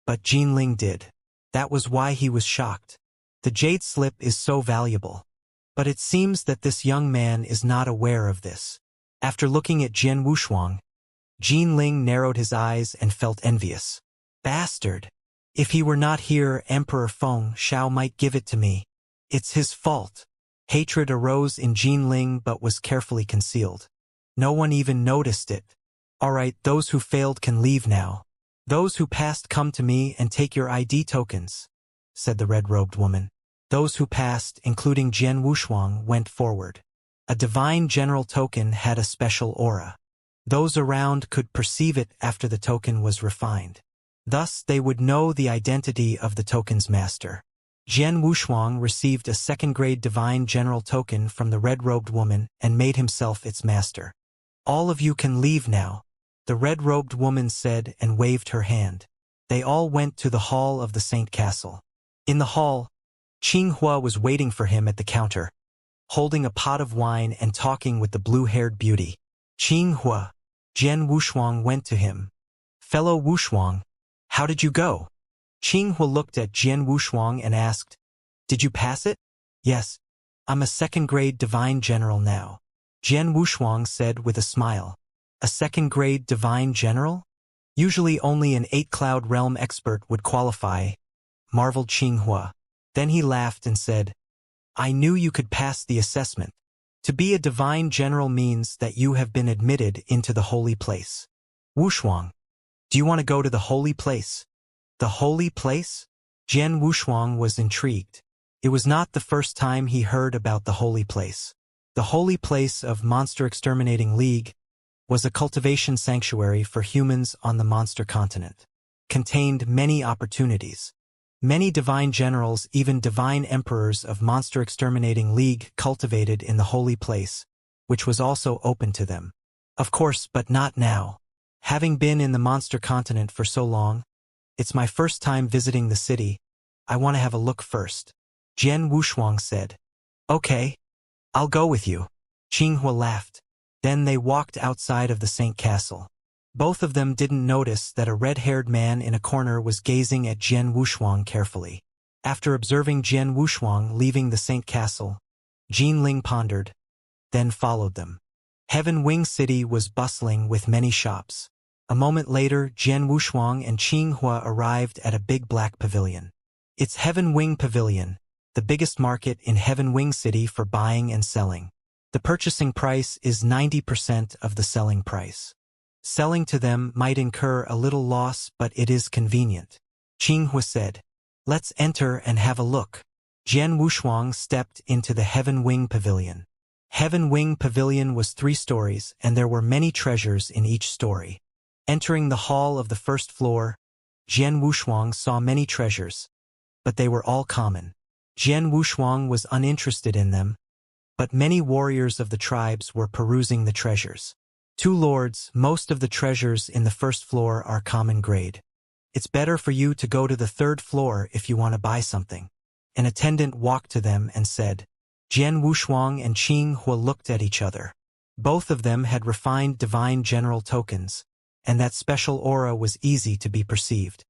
but Jin Ling did. That was why he was shocked. The jade slip is so valuable. But it seems that this young man is not aware of this. After looking at Jian Wushuang, Jin Ling narrowed his eyes and felt envious. Bastard! If he were not here, Emperor Fengxiao might give it to me. It's his fault. Hatred arose in Jin Ling but was carefully concealed. No one even noticed it. Alright, those who failed can leave now. Those who passed come to me and take your ID tokens, said the red-robed woman. Those who passed, including Jian Wushuang, went forward. A divine general token had a special aura. Those around could perceive it after the token was refined. Thus, they would know the identity of the token's master. Jian Wushuang received a second-grade divine general token from the red-robed woman and made himself its master. All of you can leave now, the red-robed woman said and waved her hand. They all went to the hall of the Saint Castle. In the hall, Qinghua was waiting for him at the counter, holding a pot of wine and talking with the blue-haired beauty. Qinghua, Jian Wushuang went to him. Fellow Wushuang, how did you go? Qinghua looked at Jian Wushuang and asked, Did you pass it? Yes, I'm a second-grade divine general now, Jian Wushuang said with a smile. A second-grade divine general? Usually only an 8-cloud realm expert would qualify, marveled Qinghua. Then he laughed and said, I knew you could pass the assessment. To be a divine general means that you have been admitted into the holy place. Wushuang, do you want to go to the holy place? The holy place? Jian Wushuang was intrigued. It was not the first time he heard about the holy place. The holy place of Monster Exterminating League was a cultivation sanctuary for humans on the monster continent. Contained many opportunities. Many divine generals, even divine emperors of Monster Exterminating League, cultivated in the holy place, which was also open to them. Of course, but not now. Having been in the monster continent for so long, it's my first time visiting the city. I want to have a look first. Jian Wushuang said. Okay, I'll go with you. Qinghua laughed. Then they walked outside of the Saint Castle. Both of them didn't notice that a red-haired man in a corner was gazing at Jian Wushuang carefully. After observing Jian Wushuang leaving the Saint Castle, Jin Ling pondered, then followed them. Heaven Wing City was bustling with many shops. A moment later, Jian Wushuang and Qinghua arrived at a big black pavilion. It's Heaven Wing Pavilion, the biggest market in Heaven Wing City for buying and selling. The purchasing price is 90% of the selling price. Selling to them might incur a little loss, but it is convenient. Qinghua said, Let's enter and have a look. Jian Wushuang stepped into the Heaven Wing Pavilion. Heaven Wing Pavilion was 3 stories, and there were many treasures in each story. Entering the hall of the first floor, Jian Wushuang saw many treasures, but they were all common. Jian Wushuang was uninterested in them, but many warriors of the tribes were perusing the treasures. 2 lords, most of the treasures in the first floor are common grade. It's better for you to go to the 3rd floor if you want to buy something. An attendant walked to them and said. Jian Wushuang and Qinghua looked at each other. Both of them had refined divine general tokens, and that special aura was easy to be perceived.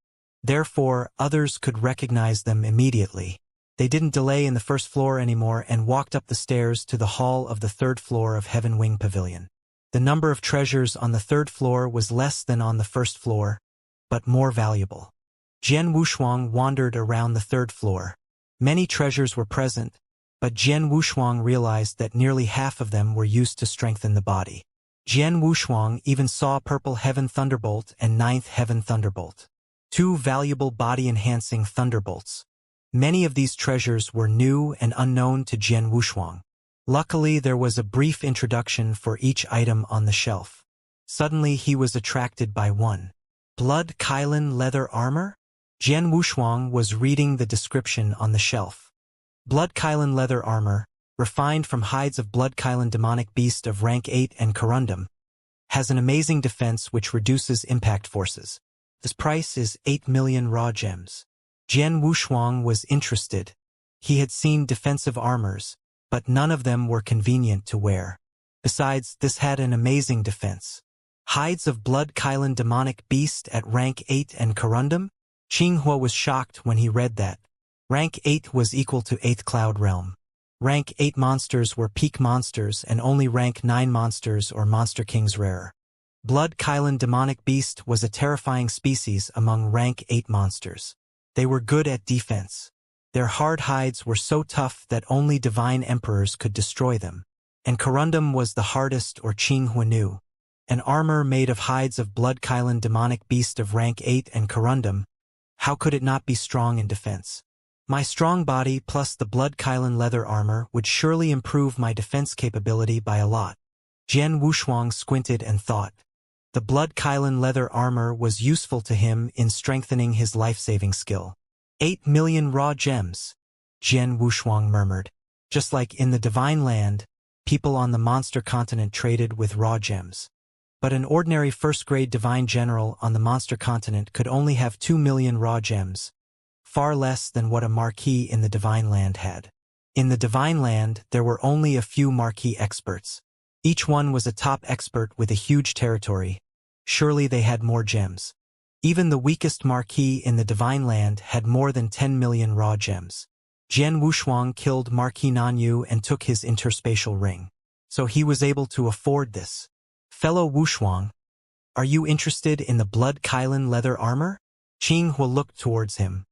Therefore, others could recognize them immediately. They didn't delay in the first floor anymore and walked up the stairs to the hall of the 3rd floor of Heaven Wing Pavilion. The number of treasures on the 3rd floor was less than on the 1st floor, but more valuable. Jian Wushuang wandered around the 3rd floor. Many treasures were present, but Jian Wushuang realized that nearly half of them were used to strengthen the body. Jian Wushuang even saw Purple Heaven Thunderbolt and 9th Heaven Thunderbolt. 2 valuable body-enhancing thunderbolts. Many of these treasures were new and unknown to Jian Wushuang. Luckily, there was a brief introduction for each item on the shelf. Suddenly, he was attracted by one. Blood Kylan leather armor? Jian Wushuang was reading the description on the shelf. Blood Kylan leather armor, refined from hides of Blood Kylan demonic beast of rank 8 and corundum, has an amazing defense which reduces impact forces. This price is 8 million raw gems. Jian Wushuang was interested. He had seen defensive armors, but none of them were convenient to wear. Besides, this had an amazing defense. Hides of Blood Kylan demonic beast at rank 8 and corundum? Qinghua was shocked when he read that. Rank 8 was equal to 8th Cloud Realm. Rank 8 monsters were peak monsters and only rank 9 monsters or Monster Kings rarer. Blood Kylan demonic beast was a terrifying species among rank 8 monsters. They were good at defense. Their hard hides were so tough that only divine emperors could destroy them. And corundum was the hardest, or Qinghua knew. An armor made of hides of Blood Kylan demonic beast of rank 8 and corundum. How could it not be strong in defense? My strong body plus the Blood Kylan leather armor would surely improve my defense capability by a lot. Jian Wushuang squinted and thought. The blood Kylan leather armor was useful to him in strengthening his life-saving skill. 8 million raw gems, Jian Wushuang murmured. Just like in the Divine Land, people on the monster continent traded with raw gems. But an ordinary first-grade divine general on the monster continent could only have 2 million raw gems, far less than what a marquis in the Divine Land had. In the Divine Land, there were only a few marquis experts. Each one was a top expert with a huge territory. Surely they had more gems. Even the weakest marquis in the Divine Land had more than 10 million raw gems. Jian Wushuang killed Marquis Nanyu and took his interspatial ring. So he was able to afford this. Fellow Wushuang, are you interested in the blood Kylan leather armor? Qinghua looked towards him.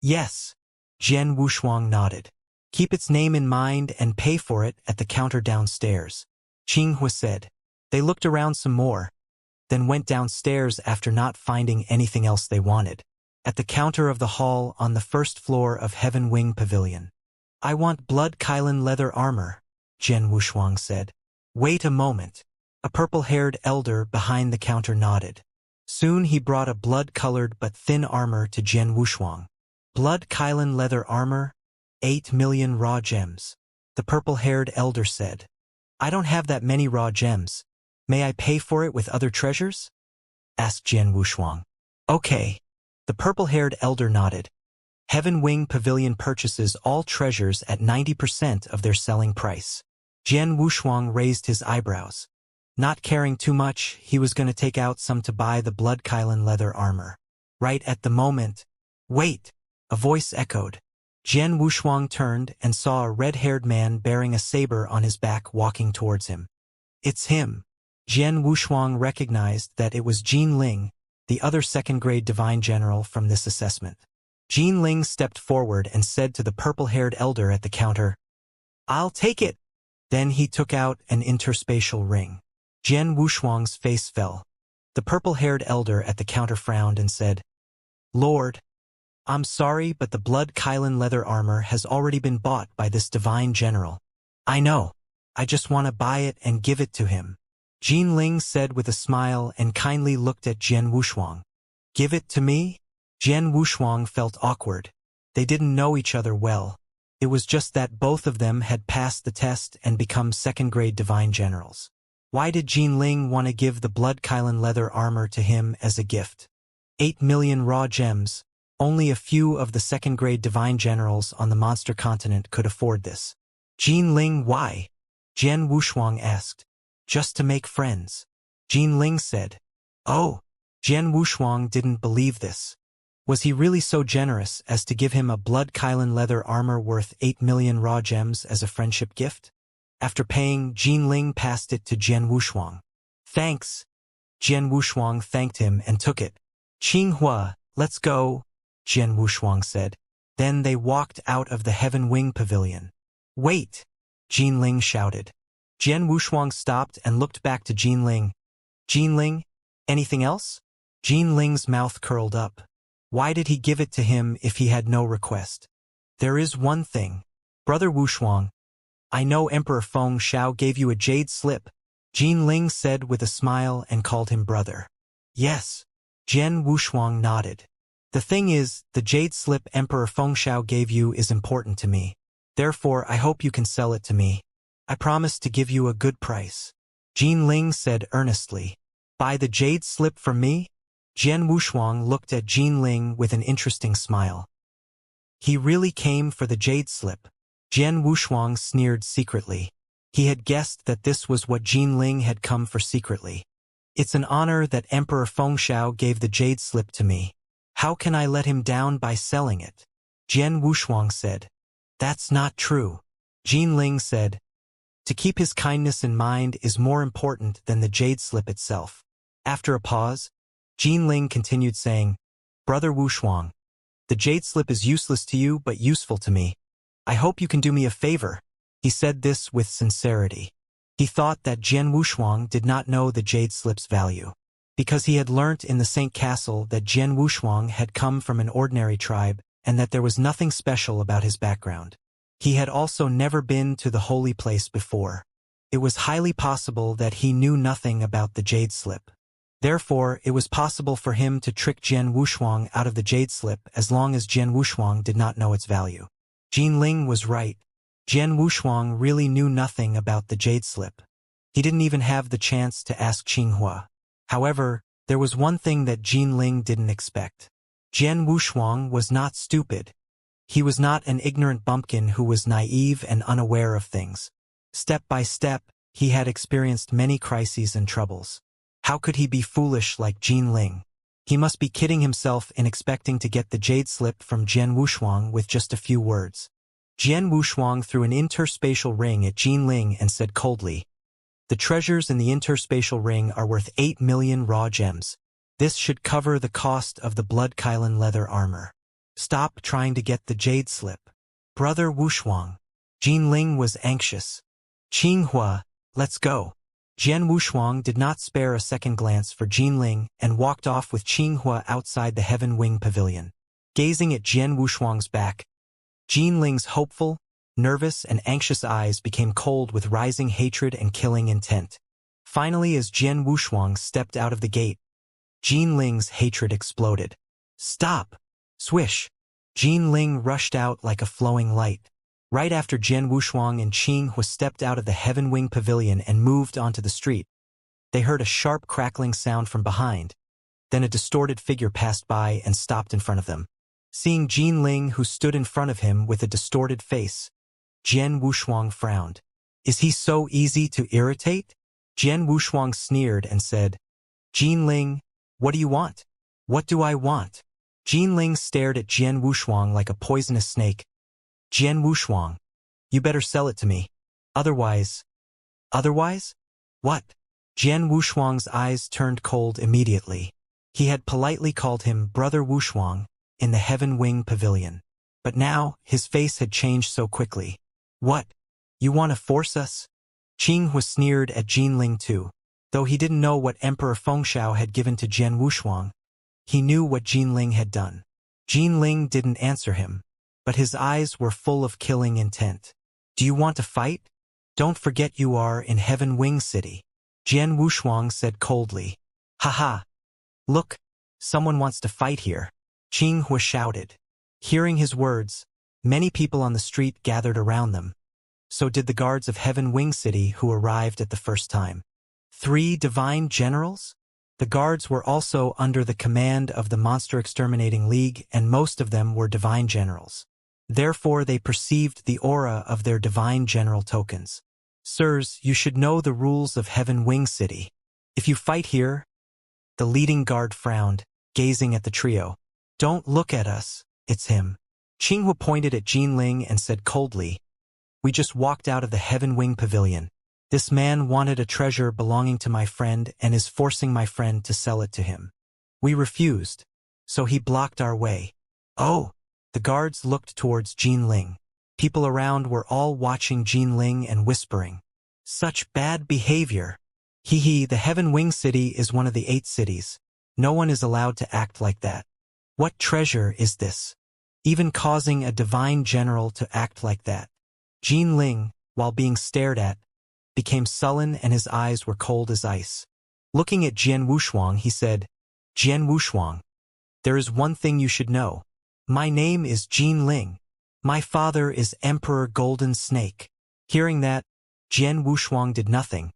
Yes. Jian Wushuang nodded. Keep its name in mind and pay for it at the counter downstairs. Qinghua said. They looked around some more, then went downstairs after not finding anything else they wanted. At the counter of the hall on the first floor of Heaven Wing Pavilion. I want blood Kylan leather armor, Jian Wushuang said. Wait a moment. A purple-haired elder behind the counter nodded. Soon he brought a blood-colored but thin armor to Jian Wushuang. Blood Kylan leather armor, 8 million raw gems. The purple-haired elder said. I don't have that many raw gems. May I pay for it with other treasures? Asked Jian Wushuang. Okay. The purple-haired elder nodded. Heaven Wing Pavilion purchases all treasures at 90% of their selling price. Jian Wushuang raised his eyebrows. Not caring too much, he was going to take out some to buy the blood Kylan leather armor. Right at the moment. Wait! A voice echoed. Jian Wushuang turned and saw a red-haired man bearing a saber on his back walking towards him. It's him. Jian Wushuang recognized that it was Jin Ling, the other second-grade divine general from this assessment. Jin Ling stepped forward and said to the purple-haired elder at the counter, I'll take it. Then he took out an interspatial ring. Jian Wushuang's face fell. The purple-haired elder at the counter frowned and said, Lord, I'm sorry, but the blood Kylan leather armor has already been bought by this divine general. I know. I just want to buy it and give it to him. Jin Ling said with a smile and kindly looked at Jian Wushuang. Give it to me? Jian Wushuang felt awkward. They didn't know each other well. It was just that both of them had passed the test and become second-grade divine generals. Why did Jin Ling want to give the blood Kylan leather armor to him as a gift? 8 million raw gems. Only a few of the second-grade divine generals on the monster continent could afford this. Jin Ling, why? Jian Wushuang asked. Just to make friends. Jin Ling said. Oh. Jian Wushuang didn't believe this. Was he really so generous as to give him a blood Kylan leather armor worth 8 million raw gems as a friendship gift? After paying, Jin Ling passed it to Jian Wushuang. Thanks. Jian Wushuang thanked him and took it. Qinghua, let's go, Jian Wushuang said. Then they walked out of the Heaven Wing Pavilion. Wait! Jin Ling shouted. Jian Wushuang stopped and looked back to Jin Ling. Jin Ling, anything else? Jin Ling's mouth curled up. Why did he give it to him if he had no request? There is one thing. Brother Wushuang, I know Emperor Feng Xiao gave you a jade slip, Jin Ling said with a smile and called him brother. Yes. Jian Wushuang nodded. The thing is, the jade slip Emperor Feng Xiao gave you is important to me. Therefore, I hope you can sell it to me. I promise to give you a good price. Jin Ling said earnestly. Buy the jade slip from me? Jian Wushuang looked at Jin Ling with an interesting smile. He really came for the jade slip. Jian Wushuang sneered secretly. He had guessed that this was what Jin Ling had come for secretly. It's an honor that Emperor Feng Xiao gave the jade slip to me. How can I let him down by selling it? Jian Wushuang said. That's not true. Jin Ling said. To keep his kindness in mind is more important than the jade slip itself. After a pause, Jin Ling continued saying, Brother Wushuang, the jade slip is useless to you but useful to me. I hope you can do me a favor. He said this with sincerity. He thought that Jian Wushuang did not know the jade slip's value, because he had learnt in the Saint Castle that Jian Wushuang had come from an ordinary tribe and that there was nothing special about his background. He had also never been to the holy place before. It was highly possible that he knew nothing about the jade slip. Therefore, it was possible for him to trick Jian Wushuang out of the jade slip as long as Jian Wushuang did not know its value. Jinling was right. Jian Wushuang really knew nothing about the jade slip. He didn't even have the chance to ask Qinghua. However, there was one thing that Jinling didn't expect. Jian Wushuang was not stupid. He was not an ignorant bumpkin who was naive and unaware of things. Step by step, he had experienced many crises and troubles. How could he be foolish like Jinling? He must be kidding himself in expecting to get the jade slip from Jian Wushuang with just a few words. Jian Wushuang threw an interspatial ring at Jinling and said coldly, "The treasures in the interspatial ring are worth 8 million raw gems. This should cover the cost of the Blood Kylan leather armor. Stop trying to get the jade slip. Brother Wushuang." Jinling was anxious. "Qinghua, let's go." Jian Wushuang did not spare a second glance for Jinling and walked off with Qinghua outside the Heaven Wing Pavilion. Gazing at Jian Wushuang's back, Jinling's hopeful, nervous, and anxious eyes became cold with rising hatred and killing intent. Finally, as Jian Wushuang stepped out of the gate, Jinling's hatred exploded. "Stop!" Swish! Jinling rushed out like a flowing light. Right after Jian Wushuang and Qinghua stepped out of the Heaven Wing Pavilion and moved onto the street, they heard a sharp crackling sound from behind. Then a distorted figure passed by and stopped in front of them. Seeing Jinling, who stood in front of him with a distorted face, Jian Wushuang frowned. "Is he so easy to irritate?" Jian Wushuang sneered and said, "Jinling, what do you want?" "What do I want?" Jinling stared at Jian Wushuang like a poisonous snake. "Jian Wushuang, you better sell it to me. Otherwise..." "Otherwise? What?" Jian Wushuang's eyes turned cold immediately. He had politely called him Brother Wushuang in the Heaven Wing Pavilion. But now, his face had changed so quickly. "What? You want to force us?" Qinghua sneered at Jinling too. Though he didn't know what Emperor Fengxiao had given to Jian Wushuang, he knew what Jinling had done. Jinling didn't answer him, but his eyes were full of killing intent. "Do you want to fight? Don't forget you are in Heaven Wing City," Jian Wushuang said coldly. "Haha! Look, someone wants to fight here," Qinghua shouted. Hearing his words, many people on the street gathered around them. So did the guards of Heaven Wing City who arrived at the first time. 3 divine generals? The guards were also under the command of the Monster Exterminating League, and most of them were divine generals. Therefore, they perceived the aura of their divine general tokens. "Sirs, you should know the rules of Heaven Wing City. If you fight here..." The leading guard frowned, gazing at the trio. "Don't look at us, it's him." Qinghua pointed at Jinling and said coldly, "We just walked out of the Heaven Wing Pavilion. This man wanted a treasure belonging to my friend and is forcing my friend to sell it to him. We refused, so he blocked our way." "Oh!" The guards looked towards Jinling. People around were all watching Jinling and whispering, "Such bad behavior. Hee, the Heaven Wing City is one of the 8 cities. No one is allowed to act like that. What treasure is this? Even causing a divine general to act like that." Jinling, while being stared at, became sullen and his eyes were cold as ice. Looking at Jian Wushuang, he said, "Jian Wushuang, there is one thing you should know. My name is Jinling. My father is Emperor Golden Snake." Hearing that, Jian Wushuang did nothing,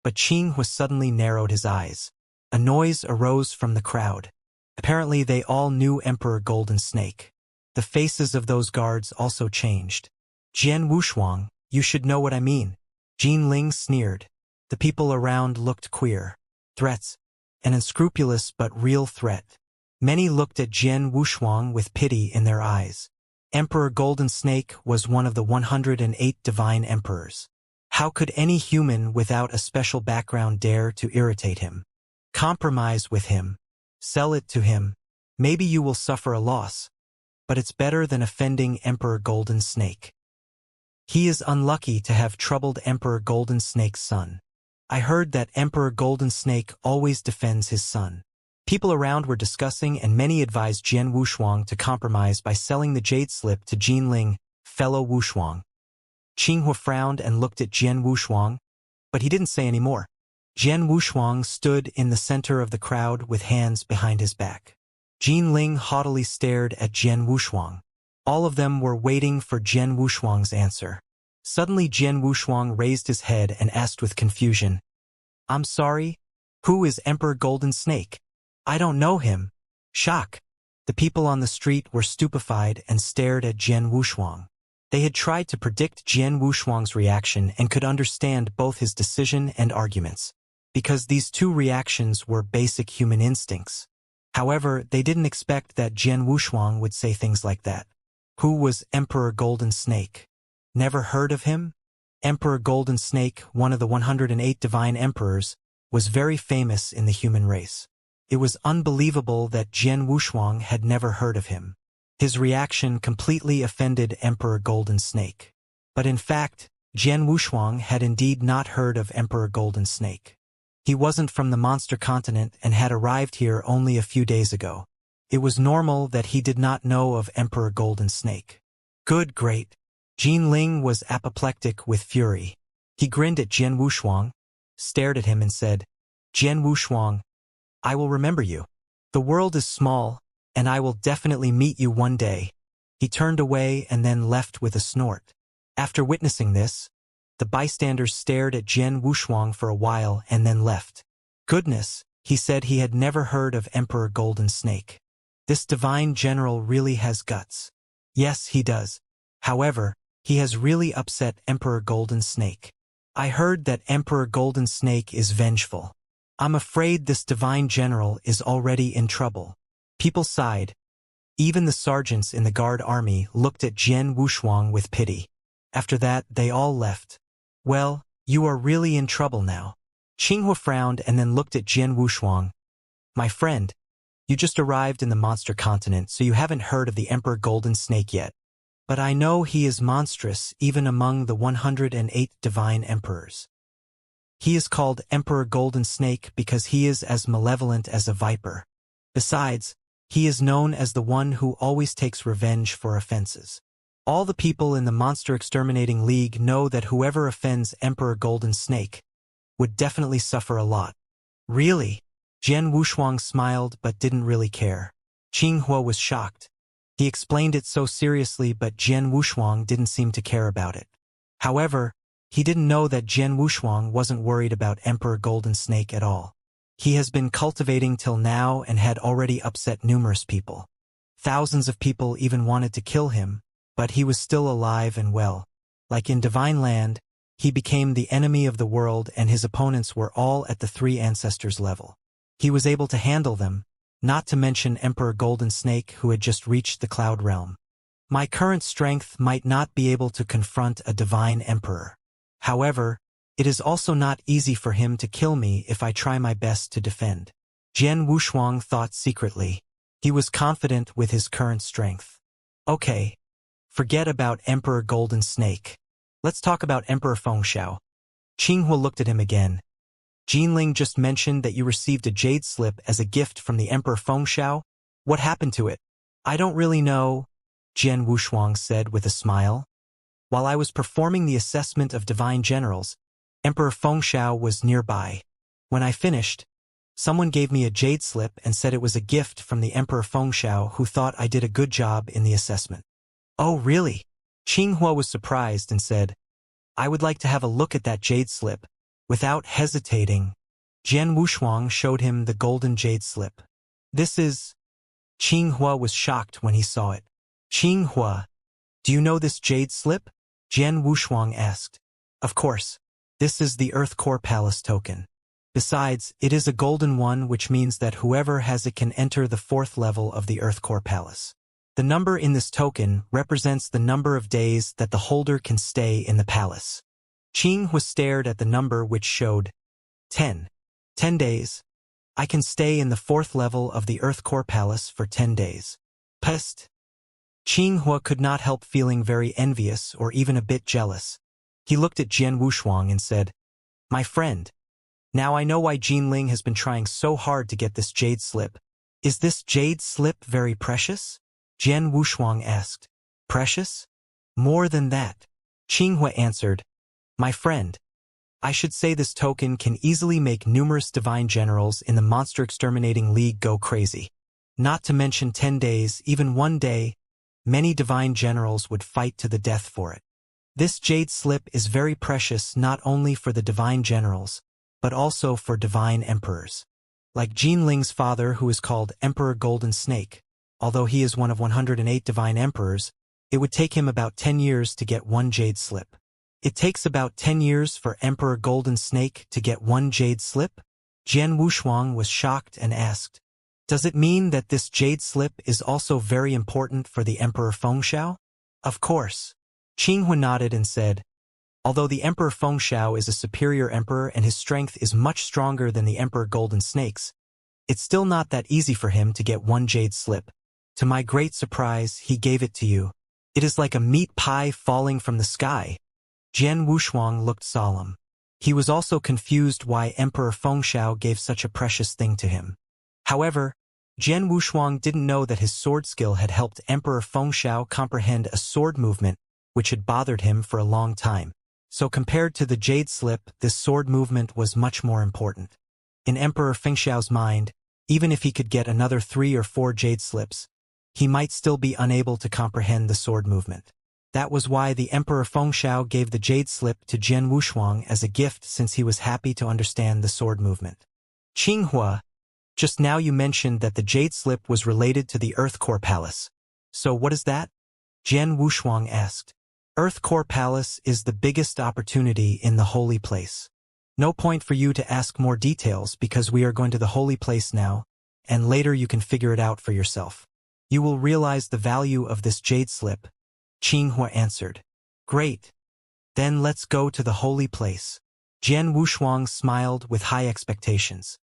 but Qinghua suddenly narrowed his eyes. A noise arose from the crowd. Apparently they all knew Emperor Golden Snake. The faces of those guards also changed. "Jian Wushuang, you should know what I mean." Jinling sneered. The people around looked queer. Threats. An unscrupulous but real threat. Many looked at Jian Wushuang with pity in their eyes. Emperor Golden Snake was one of the 108 divine emperors. How could any human without a special background dare to irritate him? Compromise with him. Sell it to him. Maybe you will suffer a loss, but it's better than offending Emperor Golden Snake. He is unlucky to have troubled Emperor Golden Snake's son. I heard that Emperor Golden Snake always defends his son. People around were discussing, and many advised Jian Wushuang to compromise by selling the jade slip to Jinling, fellow Wushuang. Qinghua frowned and looked at Jian Wushuang, but he didn't say any more. Jian Wushuang stood in the center of the crowd with hands behind his back. Jin Ling haughtily stared at Jian Wushuang. All of them were waiting for Jian Wushuang's answer. Suddenly Jian Wushuang raised his head and asked with confusion, "I'm sorry? Who is Emperor Golden Snake? I don't know him." Shock. The people on the street were stupefied and stared at Jian Wushuang. They had tried to predict Jian Wushuang's reaction and could understand both his decision and arguments, because these two reactions were basic human instincts. However, they didn't expect that Jian Wushuang would say things like that. Who was Emperor Golden Snake? Never heard of him? Emperor Golden Snake, one of the 108 divine emperors, was very famous in the human race. It was unbelievable that Jian Wushuang had never heard of him. His reaction completely offended Emperor Golden Snake. But in fact, Jian Wushuang had indeed not heard of Emperor Golden Snake. He wasn't from the monster continent and had arrived here only a few days ago. It was normal that he did not know of Emperor Golden Snake. Great. Jin Ling was apoplectic with fury. He grinned at Jian Wushuang, stared at him and said, "Jian Wushuang, I will remember you. The world is small, and I will definitely meet you one day." He turned away and then left with a snort. After witnessing this, the bystanders stared at Jian Wushuang for a while and then left. Goodness, he said he had never heard of Emperor Golden Snake. This divine general really has guts. Yes, he does. However, he has really upset Emperor Golden Snake. I heard that Emperor Golden Snake is vengeful. I'm afraid this divine general is already in trouble. People sighed. Even the sergeants in the guard army looked at Jian Wushuang with pity. After that, they all left. Well, you are really in trouble now. Qinghua frowned and then looked at Jian Wushuang. My friend, you just arrived in the monster continent, so you haven't heard of the Emperor Golden Snake yet. But I know he is monstrous even among the 108 divine emperors. He is called Emperor Golden Snake because he is as malevolent as a viper. Besides, he is known as the one who always takes revenge for offenses. All the people in the Monster Exterminating League know that whoever offends Emperor Golden Snake would definitely suffer a lot. Really? Jian Wushuang smiled but didn't really care. Qinghua was shocked. He explained it so seriously, but Jian Wushuang didn't seem to care about it. However, he didn't know that Jian Wushuang wasn't worried about Emperor Golden Snake at all. He has been cultivating till now and had already upset numerous people. Thousands of people even wanted to kill him, but he was still alive and well. Like in Divine Land, he became the enemy of the world and his opponents were all at the three ancestors level. He was able to handle them, not to mention Emperor Golden Snake who had just reached the Cloud Realm. My current strength might not be able to confront a divine emperor. However, it is also not easy for him to kill me if I try my best to defend. Jian Wushuang thought secretly. He was confident with his current strength. Okay. Forget about Emperor Golden Snake. Let's talk about Emperor Fengxiao. Qinghua looked at him again. Jinling just mentioned that you received a jade slip as a gift from the Emperor Fengxiao. What happened to it? I don't really know, Jian Wushuang said with a smile. While I was performing the assessment of divine generals, Emperor Fengxiao was nearby. When I finished, someone gave me a jade slip and said it was a gift from the Emperor Fengxiao who thought I did a good job in the assessment. Oh really? Qinghua was surprised and said, I would like to have a look at that jade slip. Without hesitating, Jian Wushuang showed him the golden jade slip. This is... Qinghua was shocked when he saw it. Qinghua, do you know this jade slip? Jian Wushuang asked. Of course. This is the Earth Core Palace token. Besides, it is a golden one, which means that whoever has it can enter the 4th level of the Earth Core Palace. The number in this token represents the number of days that the holder can stay in the palace. Qinghua stared at the number which showed 10. 10 days. I can stay in the 4th level of the Earth Core Palace for 10 days. Pest. Qinghua could not help feeling very envious or even a bit jealous. He looked at Jian Wushuang and said, My friend, now I know why Jinling has been trying so hard to get this jade slip. Is this jade slip very precious? Jian Wushuang asked. Precious? More than that. Qinghua answered, My friend, I should say this token can easily make numerous divine generals in the Monster Exterminating League go crazy. Not to mention 10 days, even 1 day, many divine generals would fight to the death for it. This jade slip is very precious not only for the divine generals, but also for divine emperors. Like Jin Ling's father, who is called Emperor Golden Snake. Although he is one of 108 divine emperors, it would take him about 10 years to get 1 jade slip. It takes about 10 years for Emperor Golden Snake to get 1 jade slip? Jian Wushuang was shocked and asked, "Does it mean that this jade slip is also very important for the Emperor Fengxiao?" "Of course." Qinghua nodded and said, "Although the Emperor Fengxiao is a superior emperor and his strength is much stronger than the Emperor Golden Snake's, it's still not that easy for him to get 1 jade slip. To my great surprise, he gave it to you. It is like a meat pie falling from the sky." Jian Wushuang looked solemn. He was also confused why Emperor Fengxiao gave such a precious thing to him. However, Jian Wushuang didn't know that his sword skill had helped Emperor Fengxiao comprehend a sword movement which had bothered him for a long time. So compared to the jade slip, this sword movement was much more important. In Emperor Fengxiao's mind, even if he could get another 3 or 4 jade slips, he might still be unable to comprehend the sword movement. That was why the Emperor Fengxiao gave the jade slip to Jian Wushuang as a gift, since he was happy to understand the sword movement. Qinghua, just now you mentioned that the jade slip was related to the Earth Core Palace. So what is that? Jian Wushuang asked. Earth Core Palace is the biggest opportunity in the holy place. No point for you to ask more details because we are going to the holy place now, and later you can figure it out for yourself. You will realize the value of this jade slip, Qinghua answered. Great. Then let's go to the holy place. Jian Wushuang smiled with high expectations.